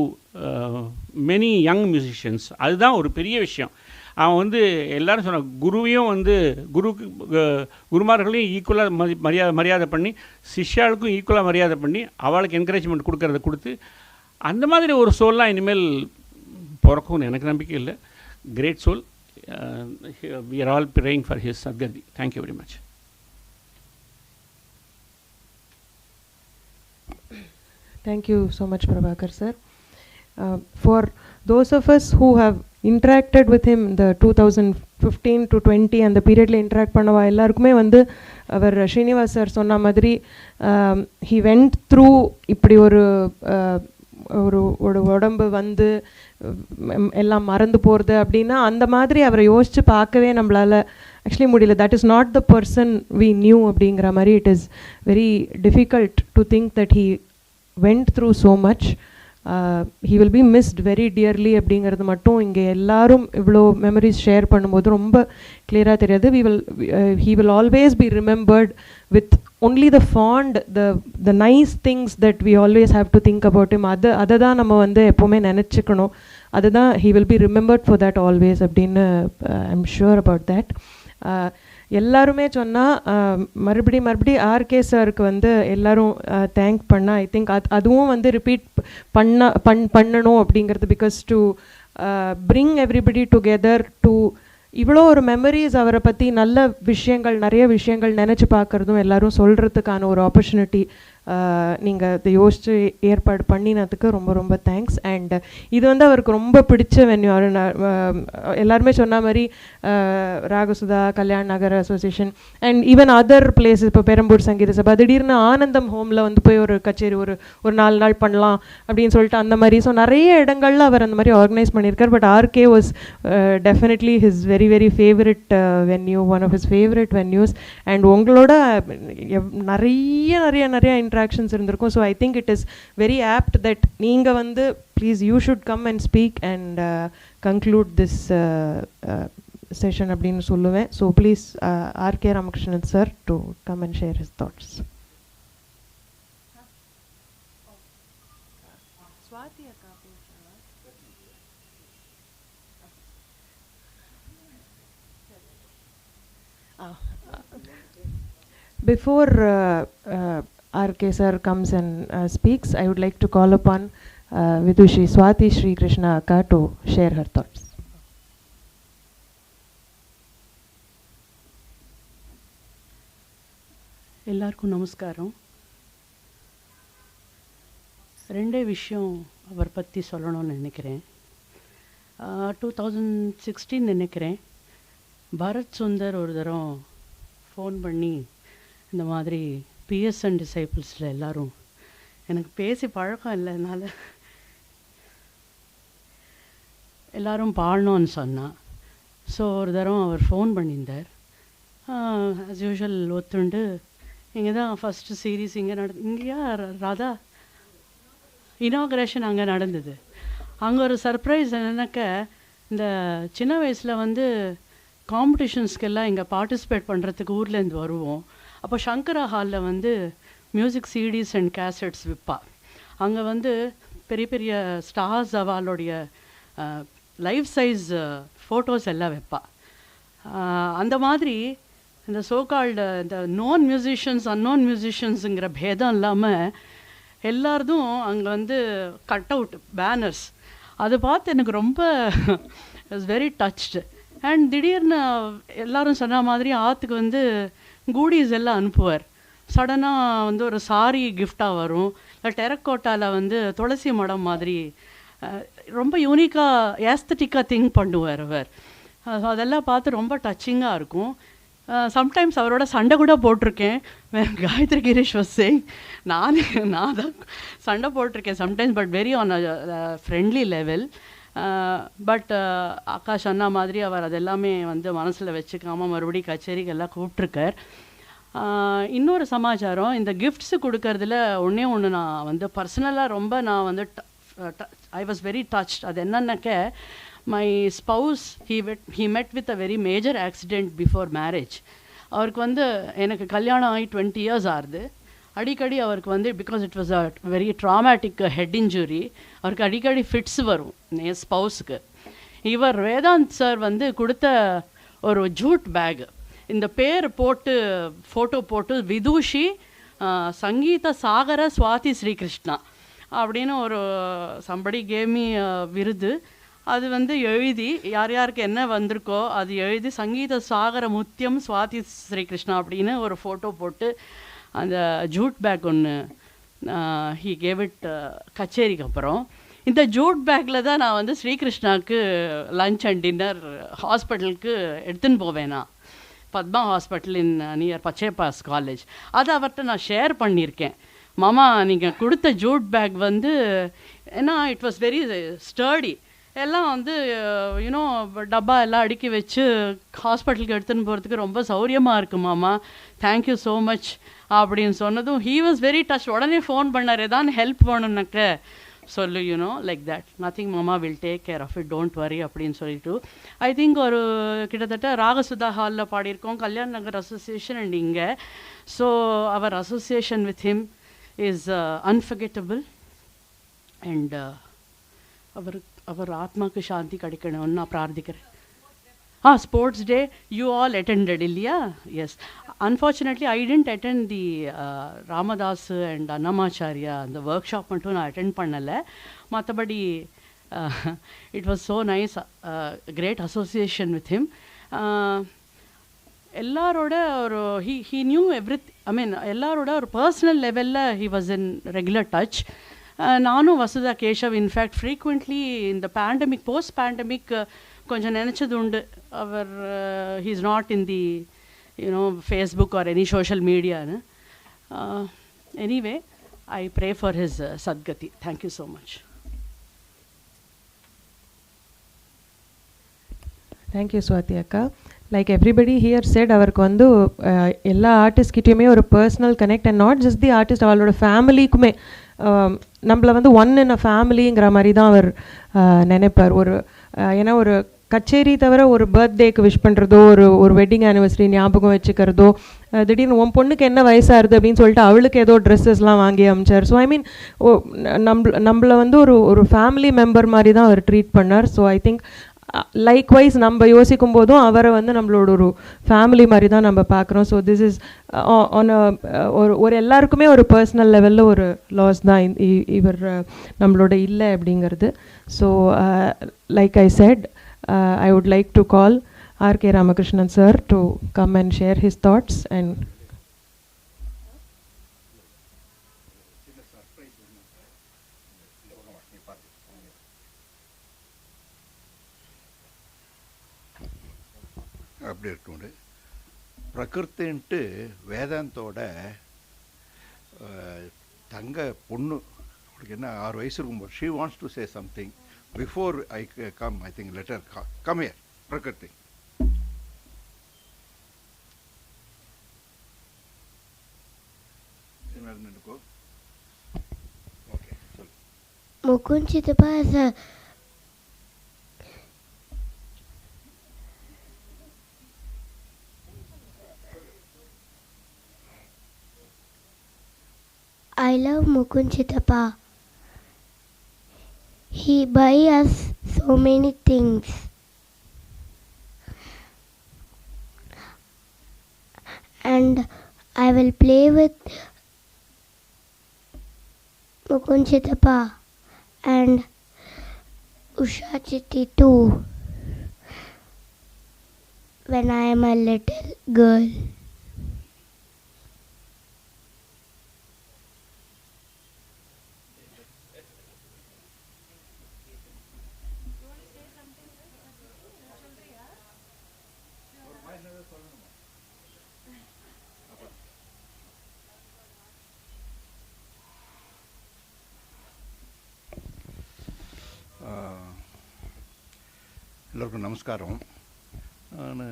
many young musicians, அதுதான் ஒரு பெரிய விஷயம். அவன் வந்து எல்லோரும் சொன்ன குருவையும் வந்து குருமார்களையும் ஈக்குவலாக மரியாதை பண்ணி, சிஷ்யாளுக்கும் ஈக்குவலாக மரியாதை பண்ணி, அவளுக்கு என்கரேஜ்மெண்ட் கொடுக்கறத கொடுத்து, அந்த மாதிரி ஒரு சோல்லாம் இனிமேல் பிறக்கும்னு எனக்கு நம்பிக்கை இல்லை. Great soul. We are all praying for his Sadgati. Thank you very much. Thank you so much, Prabhakar sir. For those of us who have interacted with him in the 2015 to 20 and the period la interact பண்ணவா எல்லாருக்குமே வந்து அவர் Srinivas sir சொன்ன மாதிரி he went through இப்படி ஒரு உடம்பு வந்து எல்லாம் மறந்து போகிறது அப்படின்னா அந்த மாதிரி அவரை யோசித்து பார்க்கவே நம்மளால் ஆக்சுவலி முடியல. That is not the person we knew அப்படிங்கிற மாதிரி it is very difficult to think that he went through so much. he will be missed very dearly அப்படிங்கிறது மட்டும் இங்கே எல்லாரும் இவ்வளோ மெமரிஸ் ஷேர் பண்ணும்போது ரொம்ப கிளியராக தெரியாது. he will always be remembered with only the fond, the nice things that we always have to think about him. அதை தான் நம்ம வந்து எப்போவுமே நினச்சிக்கணும். அதுதான் he will be remembered for that always அப்படின்னு I'm sure about that. எல்லாருமே சொன்னால் மறுபடி ஆர்கே சாருக்கு வந்து எல்லோரும் தேங்க் பண்ணால் ஐ திங்க் அதுவும் வந்து ரிப்பீட் பண்ணணும் அப்படிங்கிறது. Because to bring everybody together to இவ்வளோ ஒரு மெமரிஸ் அவரை பற்றி நல்ல விஷயங்கள் நிறைய விஷயங்கள் நினச்சி பார்க்குறதும் எல்லோரும் சொல்கிறதுக்கான ஒரு ஆப்பர்ச்சுனிட்டி நீங்கள் இதை யோசித்து ஏற்பாடு பண்ணினதுக்கு ரொம்ப ரொம்ப தேங்க்ஸ். அண்ட் இது வந்து அவருக்கு ரொம்ப பிடிச்ச வென்யூ. எல்லாருமே சொன்ன மாதிரி Ragasudha, Kalyan Nagar association and even other places, இப்போ பெரம்பூர் சங்கீத சபா, திடீர்னு ஆனந்தம் ஹோமில் வந்து போய் ஒரு கச்சேரி ஒரு 4 நாள் பண்ணலாம் அப்படின்னு சொல்லிட்டு அந்த மாதிரி. ஸோ நிறைய இடங்கள்ல அவர் அந்த மாதிரி ஆர்கனைஸ் பண்ணியிருக்கார். But RK was definitely his very very favourite venue, one of his favourite venues. And உங்களோட நிறைய நிறைய நிறைய இன்ட்ராக்ஷன்ஸ் இருந்திருக்கும். So I think it is very apt that நீங்கள் வந்து please you should come and speak and conclude this session அப்படின்னு சொல்லுவேன். So please RK Ramakrishnan sir to come and share his thoughts. Before RK sir comes and speaks, I would like to call upon Vidushi Swati Sri Krishna Akka to share her thoughts. எல்லாருக்கும் நமஸ்காரம். ரெண்டே விஷயம் அவர் பற்றி சொல்லணும்னு நினைக்கிறேன். 2016 நினைக்கிறேன், பரத் சுந்தர் ஒரு தரம் ஃபோன் பண்ணி இந்த மாதிரி பிஎஸ் அண்ட் டிசைபிள்ஸில் எல்லோரும், எனக்கு பேசி பழக்கம் இல்லைனால எல்லோரும் பாடணும்னு சொன்னான். ஸோ ஒரு தரம் அவர் ஃபோன் பண்ணியிருந்தார். ஆஸ் யூஷுவல் ஒத்துண்டு இங்கே தான் ஃபஸ்ட்டு சீரீஸ் இங்கே இங்கேயா ராதா இனாக்ரேஷன் அங்கே நடந்தது. அங்கே ஒரு சர்ப்ரைஸ் என்னன்னாக்க, இந்த சின்ன வயசில் வந்து காம்படிஷன்ஸ்க்கெல்லாம் இங்கே பார்ட்டிசிபேட் பண்ணுறதுக்கு ஊர்லேருந்து வருவோம். அப்போ சங்கரா ஹாலில் வந்து மியூசிக் சிடிஸ் அண்ட் கேசட்ஸ் விற்பா. அங்கே வந்து பெரிய பெரிய ஸ்டார்ஸ் அவளுடைய லைஃப் சைஸ் ஃபோட்டோஸ் எல்லாம் வைப்பா. அந்த மாதிரி இந்த சோகால்டு இந்த நோன் மியூசிஷியன்ஸ் அன்னோன் மியூசிஷியன்ஸுங்கிற பேதம் இல்லாமல் எல்லாரதும் அங்கே வந்து கட் அவுட் பேனர்ஸ், அதை பார்த்து எனக்கு ரொம்ப இட்ஸ் வெரி டச்டு. அண்ட் திடீர்னு எல்லோரும் சொன்ன மாதிரி ஆற்றுக்கு வந்து கூடிஸ் எல்லாம் அனுப்புவார். சடனாக வந்து ஒரு சாரி கிஃப்டாக வரும், இல்லை டெரக்கோட்டாவில் வந்து துளசி மடம் மாதிரி ரொம்ப யூனிக்காக ஏஸ்தட்டிக்காக திங்க் பண்ணுவார் அவர். அதெல்லாம் பார்த்து ரொம்ப டச்சிங்காக இருக்கும். சம்டைம்ஸ் அவரோட சண்டை கூட போட்டிருக்கேன். காயத்ரி கிரீஷ் வாஸ் சேயிங், நான் தான் சண்டை போட்டிருக்கேன் sometimes, but very on a friendly level. But அக்கா சொன்ன மாதிரி அவர் அதெல்லாமே வந்து மனசில் வச்சுக்காமல் மறுபடியும் கச்சேரிக்கு எல்லாம் கூப்பிட்ருக்கார். இன்னொரு சமாச்சாரம், இந்த கிஃப்ட்ஸு கொடுக்கறதுல ஒன்று நான் வந்து பர்சனலாக ரொம்ப நான் வந்து ஐ வாஸ் வெரி டச்ட். அது என்னன்னாக்க, my spouse he met with a very major accident before marriage. அவருக்கு வந்து எனக்கு கல்யாணம் ஆகி 20 years ஆகுது. அடிக்கடி அவருக்கு வந்து because it was a very traumatic head injury, அவருக்கு அடிக்கடி ஃபிட்ஸ் வரும் என் ஸ்பவுஸுக்கு. இவர் வேதாந்த் சார் வந்து கொடுத்த ஒரு ஜூட் பேக், இந்த பேர் போட்டு ஃபோட்டோ போட்டு விதுஷி சங்கீத சாகர சுவாதி ஸ்ரீகிருஷ்ணா அப்படின்னு ஒரு சம்படி கேமி விருது. அது வந்து எழுதி யார் யாருக்கு என்ன வந்திருக்கோ அது எழுதி சங்கீத சாகர முத்தியம் சுவாதி ஸ்ரீகிருஷ்ணா அப்படின்னு ஒரு ஃபோட்டோ போட்டு அந்த ஜூட் பேக் ஒன்று ஹீ கேவ் இட் கச்சேரிக்கு அப்புறம். இந்த ஜூட் பேக்கில் தான் நான் வந்து ஸ்ரீகிருஷ்ணாவுக்கு லஞ்ச் அண்ட் டின்னர் ஹாஸ்பிட்டலுக்கு எடுத்துன்னு போவேன். நான் Padma hospital in near Pachaiyappa's college. அதை அவர்கிட்ட நான் ஷேர் பண்ணியிருக்கேன். மாமா நீங்கள் கொடுத்த ஜூட் பேக் வந்து ஏன்னா இட் வாஸ் வெரி ஸ்டர்டி, எல்லாம் வந்து யூனோ டப்பா எல்லாம் அடுக்கி வச்சு ஹாஸ்பிட்டலுக்கு எடுத்துன்னு போகிறதுக்கு ரொம்ப சௌரியமாக இருக்குது மாமா, தேங்க்யூ ஸோ மச் அப்படின்னு சொன்னதும் ஹீ வாஸ் வெரி டச். உடனே ஃபோன் பண்ணார், ஏதாவது ஹெல்ப் வேணும்னாக்க சொல்லு, யூனோ லைக் தட், நத்திங் மாமா will take care of it, don't worry அப்படின்னு சொல்லிட்டு. ஐ திங்க் ஒரு கிட்டத்தட்ட ராகசுதா ஹாலில் பாடியிருக்கோம், கல்யாண் நகர் அசோசியேஷன் அண்ட் இங்கே. ஸோ அவர் association with him is unforgettable. And அவர் ஆத்மாவுக்கு சாந்தி கிடைக்கணும்னு நான் பிரார்த்திக்கிறேன். Sports day you all attended இல்லையா? Yes, unfortunately I didn't attend the Ramadas and Annamacharya அந்த ஒர்க் ஷாப் மட்டும் நான் அட்டெண்ட் பண்ணலை. மற்றபடி it was so nice, great association with him. எல்லாரோட ஒரு he knew everything. I mean எல்லாரோட ஒரு பர்சனல் லெவலில் he was in regular touch. நானும் வசுதா கேஷவ் இன்ஃபேக்ட் ஃப்ரீக்வெண்ட்லி இந்த பேண்டமிக் போஸ்ட் பேண்டமிக் கொஞ்சம் நினச்சது உண்டு. அவர் he is not in the Facebook or any social media. Anyway, I pray for his Sadgati. Thank you so much. Thank you, Swati Akka. Like everybody here said, அவருக்கு வந்து எல்லா ஆர்டிஸ்ட்கிட்டையுமே ஒரு personal connect and not just the artist, அவளோட ஃபேமிலிக்குமே நம்மளை வந்து one in அ ஃபேமிலிங்கிற மாதிரி தான் அவர் நினைப்பார். ஒரு ஏன்னா ஒரு கச்சேரி தவிர ஒரு பர்த்டேக்கு விஷ் பண்ணுறதோ ஒரு வெட்டிங் ஆனிவர்சரி ஞாபகம் வச்சுக்கிறதோ, திடீர்னு உன் பொண்ணுக்கு என்ன வயசாகுது அப்படின்னு சொல்லிட்டு அவளுக்கு ஏதோ ட்ரெஸ்ஸஸ்லாம் வாங்கி அமிச்சார். ஸோ ஐ மீன் நம்மளை வந்து ஒரு ஃபேமிலி மெம்பர் மாதிரி தான் அவர் ட்ரீட் பண்ணார். ஸோ ஐ திங்க் லைக்வைஸ் நம்ம யோசிக்கும் போதும் அவரை வந்து நம்மளோட ஒரு ஃபேமிலி மாதிரி தான் நம்ம பார்க்குறோம். ஸோ திஸ் இஸ் ஆன் ஒரு எல்லாருக்குமே ஒரு பர்சனல் லெவலில் ஒரு லாஸ் தான் இவர் நம்மளோட இல்லை அப்படிங்கிறது. So like I set, I would like to call Arkay Ramakrishnan sir to come and share his thoughts and அப்படி இருக்கும். பிரகிருத்தின்ட்டு வேதாந்தோட தங்க பொண்ணு, அவளுக்கு என்ன 6 வயசு இருக்கும்போது she wants to say something. Before I come, I think let her come here, Prakriti. Okay. Mukunchitapa sir. I love Mukunchitapa. He buys us so many things. And I will play with Mukunchitapa and Usha Chitti too when I am a little girl. எல்லோருக்கும் நமஸ்காரம். நான்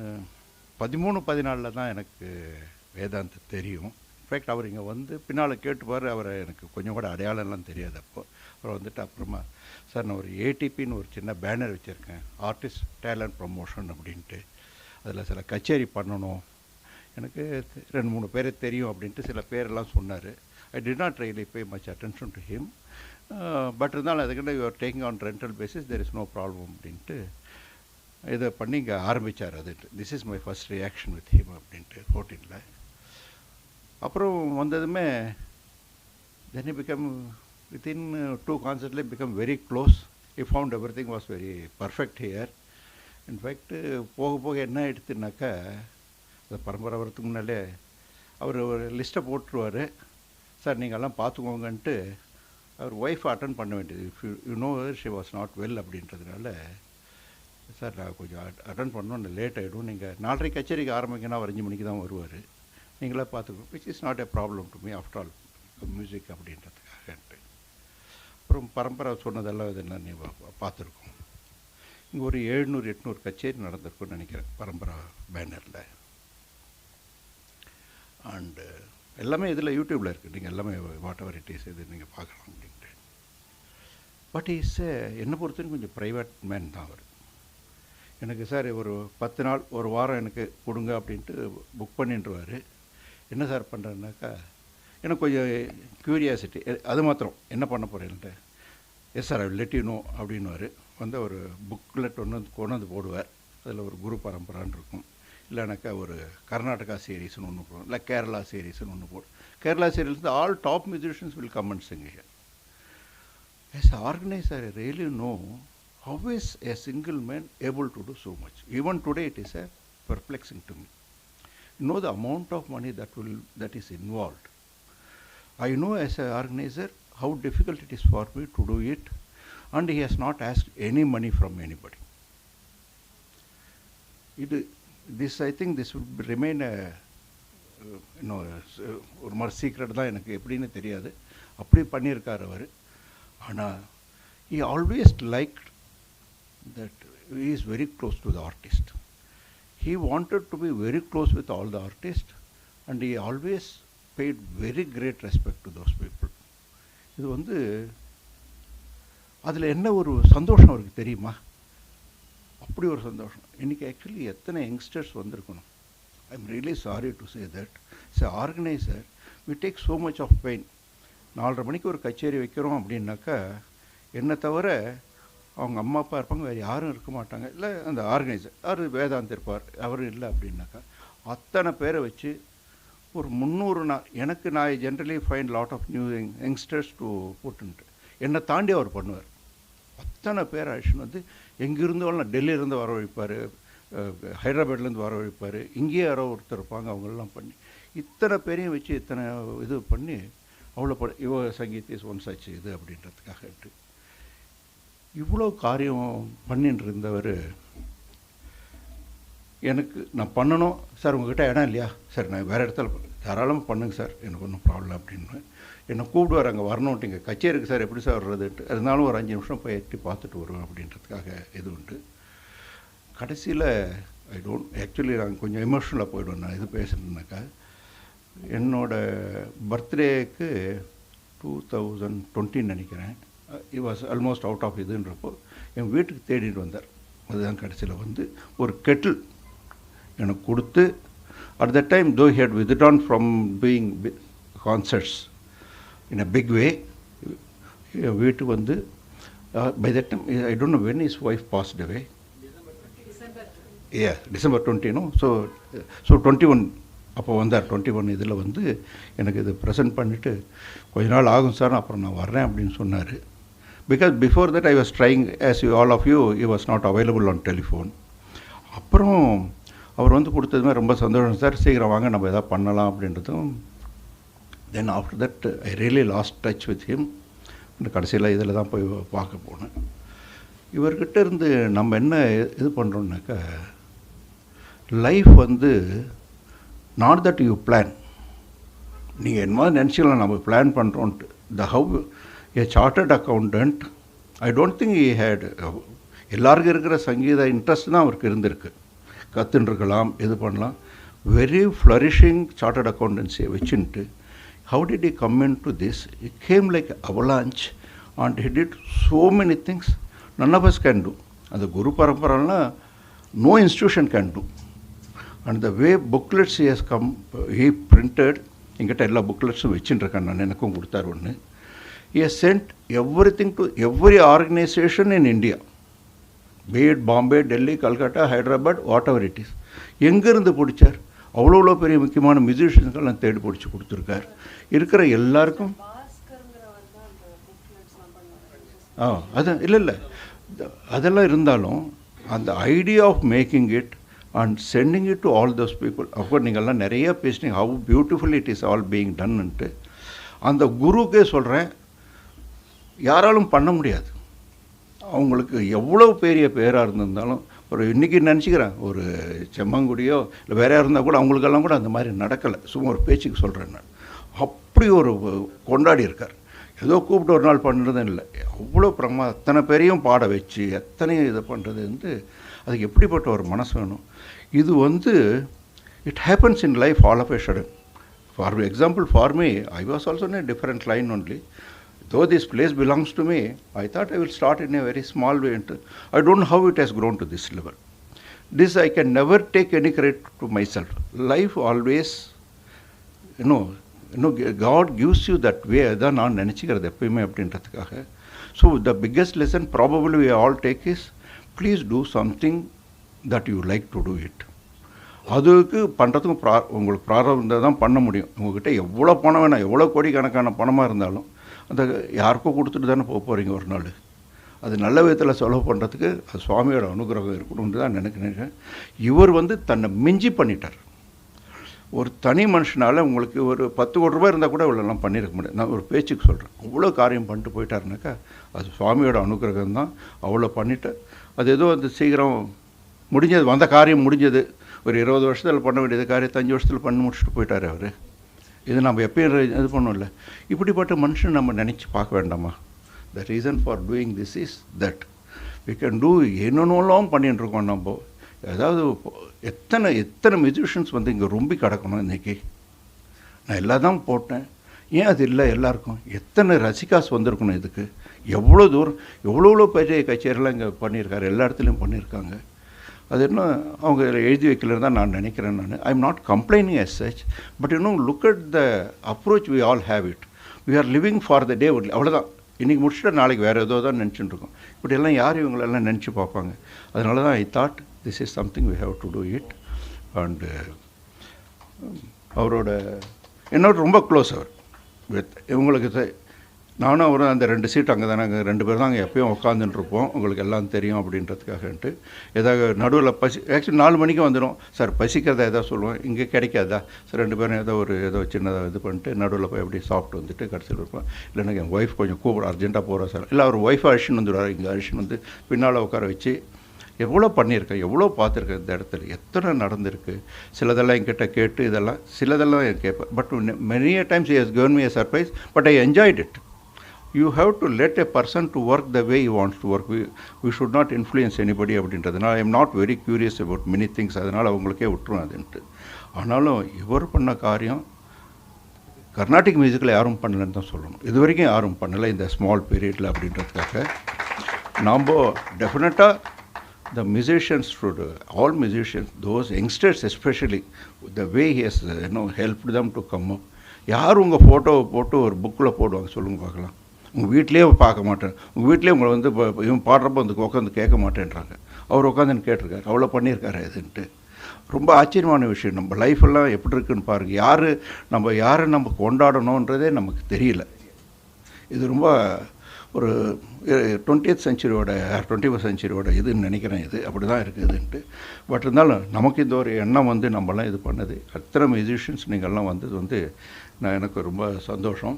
13-14 தான் எனக்கு வேதாந்த தெரியும். In fact அவர் இங்கே வந்து பின்னால் கேட்டுப்பார், அவரை எனக்கு கொஞ்சம் கூட அடையாளம்லாம் தெரியாது. அப்புறம் வந்துட்டு அப்புறமா சார் நான் ஒரு ஏடிபின்னு ஒரு சின்ன பேனர் வச்சுருக்கேன், ஆர்டிஸ்ட் டேலண்ட் ப்ரமோஷன் அப்படின்ட்டு. அதில் சில கச்சேரி பண்ணணும், எனக்கு 2-3 பேர் தெரியும் அப்படின்ட்டு சில பேரெல்லாம் சொன்னார். I did not really pay much attention to him. But இருந்தாலும் அதுக்கிட்ட you are taking on rental basis, there is no problem அப்படின்ட்டு இதை பண்ணி இங்கே ஆரம்பித்தார். அது this is my first reaction with him அப்படின்ட்டு 14ல். அப்புறம் வந்ததுமே then he become within 2 concerts become very close. He found every thing was very perfect here. In fact போக போக என்ன ஆகிடுத்துனாக்கா, அந்த பரம்பரை வரத்துக்கு முன்னாலே அவர் ஒரு லிஸ்ட்டை போட்டுருவார், சார் நீங்கள்லாம் பார்த்துக்கோங்கன்ட்டு. அவர் ஒய்ஃபை அட்டன் பண்ண வேண்டியது, if you know she was not well அப்படின்றதுனால, சார் நான் கொஞ்சம் அட்டன் பண்ணோம், லேட் ஆகிடும், நீங்கள் 4:30 கச்சேரிக்கு ஆரம்பிங்கன்னா அவர் 5 மணிக்கு தான் வருவார், நீங்களே பார்த்துக்கணும், which is not a problem to me after all music அப்படின்றதுக்காகன்ட்டு. அப்புறம் பரம்பரை சொன்னதெல்லாம் இதெல்லாம் நீ பார்த்துருக்கோம். இங்கே ஒரு 700-800 கச்சேரி நடந்திருக்குன்னு நினைக்கிறேன் பரம்பரா பேனரில். அண்டு எல்லாமே இதில் யூடியூப்பில் இருக்குது, நீங்கள் எல்லாமே வாட் எவர் இட் இஸ் இது நீங்கள் பார்க்கலாம் அப்படின்ட்டு. பட் இஸ் என்னை பொறுத்தவரைக்கும் கொஞ்சம் ப்ரைவேட் மேன் தான் அவர். எனக்கு சார் ஒரு 10 நாள் ஒரு வாரம் எனக்கு கொடுங்க அப்படின்ட்டு புக் பண்ணிட்டுருவார். என்ன சார் பண்ணுறேன்னாக்கா, எனக்கு கொஞ்சம் க்யூரியாசிட்டி, அது மாத்திரம் என்ன பண்ண போகிறேன்ட்டு. Yes sir I will let you know அப்படின்னுவார். வந்து ஒரு புக்லெட் கொண்டு வந்து போடுவார், அதில் ஒரு குரு பரம்பரான்னு இருக்கும், இல்லைனாக்கா ஒரு கர்நாடகா சீரீஸ்னு ஒன்று போடும், இல்லை கேரளா சீரீஸ்னு ஒன்று போடும். Kerala series all top musicians will come and sing here. As organiser I really know how is a single man able to do so much? Even today it is a perplexing to me. You know the amount of money that is involved. I know as an organizer how difficult it is for me to do it, and he has not asked any money from anybody. I think this will remain a ஒரு மாதிரி secret தான், எனக்கு எப்படின்னு தெரியாது. அப்படி பண்ணியிருக்கார் அவர். ஆனால் he always liked that he is very close to the artist. He wanted to be very close with all the artists, and he always paid very great respect to those people. இது வந்து அதில் என்ன ஒரு சந்தோஷம் அவருக்கு தெரியுமா? அப்படி ஒரு சந்தோஷம். இன்றைக்கி ஆக்சுவலி எத்தனை யங்ஸ்டர்ஸ் வந்திருக்கணும். I am really sorry to say that it's a organiser we take so much of pain. 4:30 மணிக்கு ஒரு கச்சேரி வைக்கிறோம் அப்படின்னாக்கா என்னை தவிர அவங்க அம்மா அப்பா இருப்பாங்க, வேறு யாரும் இருக்க மாட்டாங்க. இல்லை அந்த ஆர்கனைசர் அவர் வேதாந்த் இருப்பார், அவர் இல்லை அப்படின்னாக்கா அத்தனை பேரை வச்சு ஒரு 300 நான் generally find lot of new youngsters to போட்டுன்ட்டு என்னை தாண்டி அவர் பண்ணுவார். அத்தனை பேர் அழிச்சுன்னு வந்து எங்கிருந்தாலும் டெல்லியிலேருந்து வரவழைப்பார், ஹைதராபாத்லேருந்து வரவழைப்பார், இங்கேயே யாரோ ஒருத்தர் இருப்பாங்க, அவங்களெலாம் பண்ணி இத்தனை பேரையும் வச்சு இத்தனை இது பண்ணி அவ்வளோ இவ சங்கீத் இஸ் ஒன் சச் இது அப்படின்றதுக்காகட்டு இவ்வளோ காரியம் பண்ணிட்டு இருந்தவர் எனக்கு நான் பண்ணணும் சார், உங்கள்கிட்ட இடம் இல்லையா சார், நான் வேறு இடத்துல தாராளமாக பண்ணுங்க சார், எனக்கு ஒன்றும் ப்ராப்ளம் அப்படின்னு என்னை கூப்பிடுவார். அங்கே வரணுன்ட்டு இங்கே கச்சேரிக்கு சார் எப்படி சார் வர்றதுன்ட்டு, இருந்தாலும் ஒரு 5 நிமிஷம் போய் எட்டி பார்த்துட்டு வருவேன் அப்படின்றதுக்காக இது உண்டு. கடைசியில் ஆக்சுவலி நாங்கள் கொஞ்சம் எமோஷ்னலாக போயிடுவேன். நான் இது பேசுகிறேன்னாக்கா என்னோடய பர்த்டேக்கு 2020 நினைக்கிறேன், it was almost out of இதுன்றப்போ என் வீட்டுக்கு தேடிட்டு வந்தார். அதுதான் கடைசியில் வந்து ஒரு கெட்டில் எனக்கு கொடுத்து, at the time though he had withdrawn from doing concerts in a big way. என் வீட்டுக்கு வந்து by that time I don't know when his wife passed away. December 20, no? So 21 அப்போ வந்தார். 21 இதில் வந்து எனக்கு இது ப்ரெசென்ட் பண்ணிவிட்டு கொஞ்ச நாள் ஆகும் சார், அப்புறம் நான் வர்றேன் அப்படின்னு சொன்னார். Because before that I was trying us you all of you he was not available on telephone. அப்புறம் அவர் வந்து கொடுத்ததுமே ரொம்ப சந்தோஷம் சார், சீக்கிரம் வாங்க நம்ம எதாவது பண்ணலாம் அப்படின்றதும். Then after that I really last touch with him. கடைசியில் இதில் தான் போய் பார்க்க போனேன். இவர்கிட்ட இருந்து நம்ம என்ன இது பண்ணுறோம்னாக்கா, லைஃப் வந்து நாட் தட் யூ பிளான். நீங்கள் என்ன நினச்சிக்கலாம் நம்ம பிளான் பண்ணுறோன்ட்டு. The have a chartered accountant, I don't think he had எல்லாருக்கும் இருக்கிற சங்கீத இன்ட்ரெஸ்ட் தான் அவருக்கு இருந்திருக்கு. கற்றுருக்கலாம், இது பண்ணலாம். வெரி ஃப்ளரிஷிங் சார்ட்டர்ட் அக்கௌண்டன்சியை வச்சுன்ட்டு how did he come into this? It came like avalanche and he did so many things none of us can do. And the Guru Parampara, no institution can do. And the way booklets he has come, he printed, ingata ella booklets vechindirukkan nan enakkum kudutharu onnu. He has sent everything to every organization in India, be it Bombay, Delhi, Calcutta, Hyderabad, whatever it is. எங்கிருந்து பிடிச்சார்? அவ்வளோ பெரிய முக்கியமான மியூசிஷியன்ஸ்கெல்லாம் தேடி பிடிச்சி கொடுத்துருக்கார். இருக்கிற எல்லாருக்கும் அதான் இல்லை அதெல்லாம் இருந்தாலும் அந்த idea of making it and sending it to all those people. அப்போ நீங்கள்லாம் நிறையா பேசினீங்க how beautiful it is all being டன்னுன்ட்டு. அந்த குருக்கே சொல்கிறேன், யாராலும் பண்ண முடியாது. அவங்களுக்கு எவ்வளோ பெரிய பேராக இருந்திருந்தாலும், ஒரு இன்றைக்கி நினச்சிக்கிறேன், ஒரு செம்மங்குடியோ இல்லை வேற இருந்தால் கூட அவங்களுக்கெல்லாம் கூட அந்த மாதிரி நடக்கலை. சும்மா ஒரு பேச்சுக்கு சொல்கிறேன் நான். அப்படி ஒரு கொண்டாடி இருக்கார். ஏதோ கூப்பிட்டு ஒரு நாள் பண்ணுறதும் இல்லை, அவ்வளோ அத்தனை பேரையும் பாட வச்சு எத்தனையும் இதை பண்ணுறது வந்து அதுக்கு எப்படிப்பட்ட ஒரு மனசு வேணும். இது வந்து it happens in life all of a sudden. For example for me, I was also in a different line only. Though this place belongs to me, I thought I will start in a very small way. I don't know how it has grown to this level. This I can never take any credit to myself. Life always, God gives you that way. Adha naan nenichikkiradhu eppayume அப்படின்றதுக்காக. So the biggest lesson probably we all take is, please do something that you like to do it. அதுக்கு பண்ணுறதுக்கு உங்களுக்கு பிராரம்பம் தான் பண்ண முடியும். உங்கள்கிட்ட எவ்வளோ பணம் வேணாம், எவ்வளோ கோடிக்கணக்கான பணமாக இருந்தாலும் அந்த யாருக்கோ கொடுத்துட்டு தானே போக போகிறீங்க ஒரு நாள். அது நல்ல விதத்தில் செலவு பண்ணுறதுக்கு அது சுவாமியோட அனுகிரகம் இருக்கணும்னு தான் நினைக்கிறேன். இவர் வந்து தன்னை மிஞ்சி பண்ணிட்டார். ஒரு தனி மனுஷனால் உங்களுக்கு ஒரு 10 கோடி ரூபாய் இருந்தால் கூட இவ்வளோலாம் பண்ணியிருக்க முடியாது. நான் ஒரு பேச்சுக்கு சொல்கிறேன். அவ்வளோ காரியம் பண்ணிட்டு போயிட்டாருனாக்கா அது சுவாமியோட அனுகிரகம் தான். அவ்வளோ பண்ணிவிட்டு அது ஏதோ அது சீக்கிரம் முடிஞ்சது, வந்த காரியம் முடிஞ்சது. ஒரு 20 வருஷத்தில் பண்ண வேண்டியது காரியத்தை 5 வருஷத்தில் பண்ணி முடிச்சுட்டு போயிட்டார் அவர். இது நம்ம எப்பயும் இது பண்ணோம்ல. இப்படிப்பட்ட மனுஷன் நம்ம நினச்சி பார்க்க வேண்டாமா? The reason for doing this is that we can do. என்னென்னலாம் பண்ணிட்டு இருக்கோம் நம்ம. அதாவது எத்தனை மியூசிஷியன்ஸ் வந்து இங்கே ரொம்ப கிடக்கணும் இன்றைக்கி. நான் எல்லாம் தான் போட்டேன், ஏன் அது இல்லை எல்லாருக்கும்? எத்தனை ரசிகாஸ் வந்திருக்கணும் இதுக்கு. எவ்வளோ தூரம் எவ்வளோ பெரிய கச்சேரிலாம் இங்கே பண்ணியிருக்காரு, எல்லா இடத்துலையும் பண்ணியிருக்காங்க. அது இன்னும் அவங்க எழுதி வைக்கலன்னு தான் நான் நினைக்கிறேன். I am not complaining as such, but இன்னும் look at the approach we all have it. We are living for the day. அவ்வளோதான். இன்றைக்கி முடிச்சுட்டு நாளைக்கு வேறு ஏதோ தான் நினச்சிட்டு இருக்கோம். இப்படியெல்லாம் யார் இவங்களெல்லாம் நினச்சி பார்ப்பாங்க. அதனால தான் I thought this is something we have to do it. And அவரோட என்னோட ரொம்ப க்ளோஸ் அவர் வித் இவங்களுக்கு. நானும் அவரும் அந்த 2 சீட் அங்கே தானே, அங்கே 2 பேர் தான் அங்கே எப்பயும் உட்காந்துட்டுருப்போம். உங்களுக்கு எல்லாம் தெரியும் அப்படின்றதுக்காகன்ட்டு. ஏதாவது நடுவில் ஆக்சுவலி 4 மணிக்கு வந்துடும் சார், பசிக்கிறதா ஏதாவது சொல்லுவோம், இங்கே கிடைக்காதா சார், 2 பேரும் ஏதோ சின்னதாக இது பண்ணிட்டு நடுவில் போய் அப்படியே சாப்பிட்டு வந்துட்டு கடைசியில் இருப்போம். இல்லைன்னா என் ஒய்ஃப் கொஞ்சம் கூப்பிட அர்ஜென்ட்டாக போகிறோம் சார், இல்லை அவர் ஒய்ஃபை அழிச்சுன்னு வந்துடுவார். இங்கே அழிச்சுன்னு வந்து பின்னால் உட்கார வச்சு எவ்வளோ பண்ணியிருக்கேன், எவ்வளோ பார்த்துருக்கேன் இந்த இடத்துல, எத்தனை நடந்திருக்கு. சிலதெல்லாம் என்கிட்ட கேட்டு இதெல்லாம் சிலதெல்லாம் என் கேட்பேன். But many times he has given me a surprise, but I enjoyed it. You have to let a person to work the way he wants to work. We should not influence anybody அப்படின்றதுனால I am not very curious about many things. அதனால் அவங்களுக்கே விட்டுரும் அதுன்ட்டு. ஆனாலும் இவர் பண்ண காரியம் கர்நாடிக் மியூசிக்கில் யாரும் பண்ணலன்னு தான் சொல்லணும். இது வரைக்கும் யாரும் பண்ணலை இந்த ஸ்மால் பீரியடில் அப்படின்றதுக்காக. நாம் டெஃபினட்டாக the musicians should, all musicians, those youngsters especially, the way he has helped them to come up. யார் உங்கள் ஃபோட்டோவை போட்டு ஒரு புக்கில் போடுவாங்க சொல்லுங்கள் பார்க்கலாம். உங்கள் வீட்லேயே பார்க்க மாட்டேன், உங்கள் வீட்லேயே உங்களை வந்து இவன் பாடுறப்போ வந்து உட்காந்து கேட்க மாட்டேன்றாங்க. அவர் உட்காந்துன்னு கேட்டிருக்காரு, அவ்வளோ பண்ணியிருக்காரு இதுன்ட்டு. ரொம்ப ஆச்சரியமான விஷயம். நம்ம லைஃபெல்லாம் எப்படி இருக்குன்னு பாருங்கள். யாரை நம்ம கொண்டாடணுன்றதே நமக்கு தெரியல. இது ரொம்ப ஒரு 20th செஞ்சுரியோட 21st செஞ்சுரியோட இதுன்னு நினைக்கிறேன். இது அப்படி தான் இருக்குதுன்ட்டு. பட் இருந்தாலும் நமக்கு இந்த ஒரு எண்ணம் வந்து நம்மளாம் இது பண்ணது. அத்தனை மியூசிஷியன்ஸ் நீங்கள்லாம் வந்தது வந்து எனக்கு ரொம்ப சந்தோஷம்.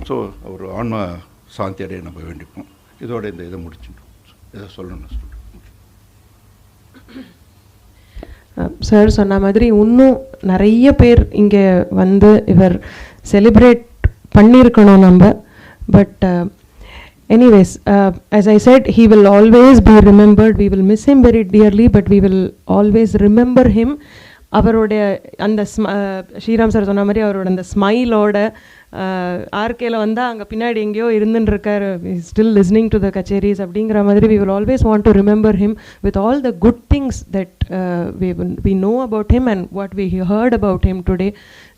ஸோ ஒரு ஆன்ம சாந்தி அடைய நம்ம வேண்டிப்போம். இதோட இந்த இதை முடிச்சுட்டோம். இதை சொல்லணும்னு சொல்கிறேன். சார் சொன்ன மாதிரி இன்னும் நிறைய பேர் இங்கே வந்து இவர் செலிப்ரேட் பண்ணியிருக்கணும் நம்ம. But anyways, as I said, he will always be remembered. We will miss him very dearly, but we will always remember him. அவருடைய அந்த ஸ்ரீராம் சார் சொன்ன மாதிரி அவரோட அந்த ஸ்மைலோட ஆர்கேல வந்தால் அங்கே பின்னாடி எங்கேயோ இருந்துன்னு இருக்கார், ஸ்டில் லிஸ்னிங் டு த கச்சேரிஸ் அப்படிங்கிற மாதிரி. we will always want to remember him with all the good things that we know about him and what we heard about him today.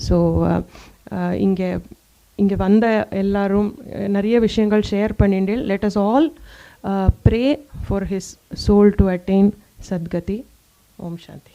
So இங்கே வந்த எல்லாரும் நிறைய விஷயங்கள் ஷேர் பண்ணிட்டு, let us all pray for his soul to attain Sadgati. Om Shanti.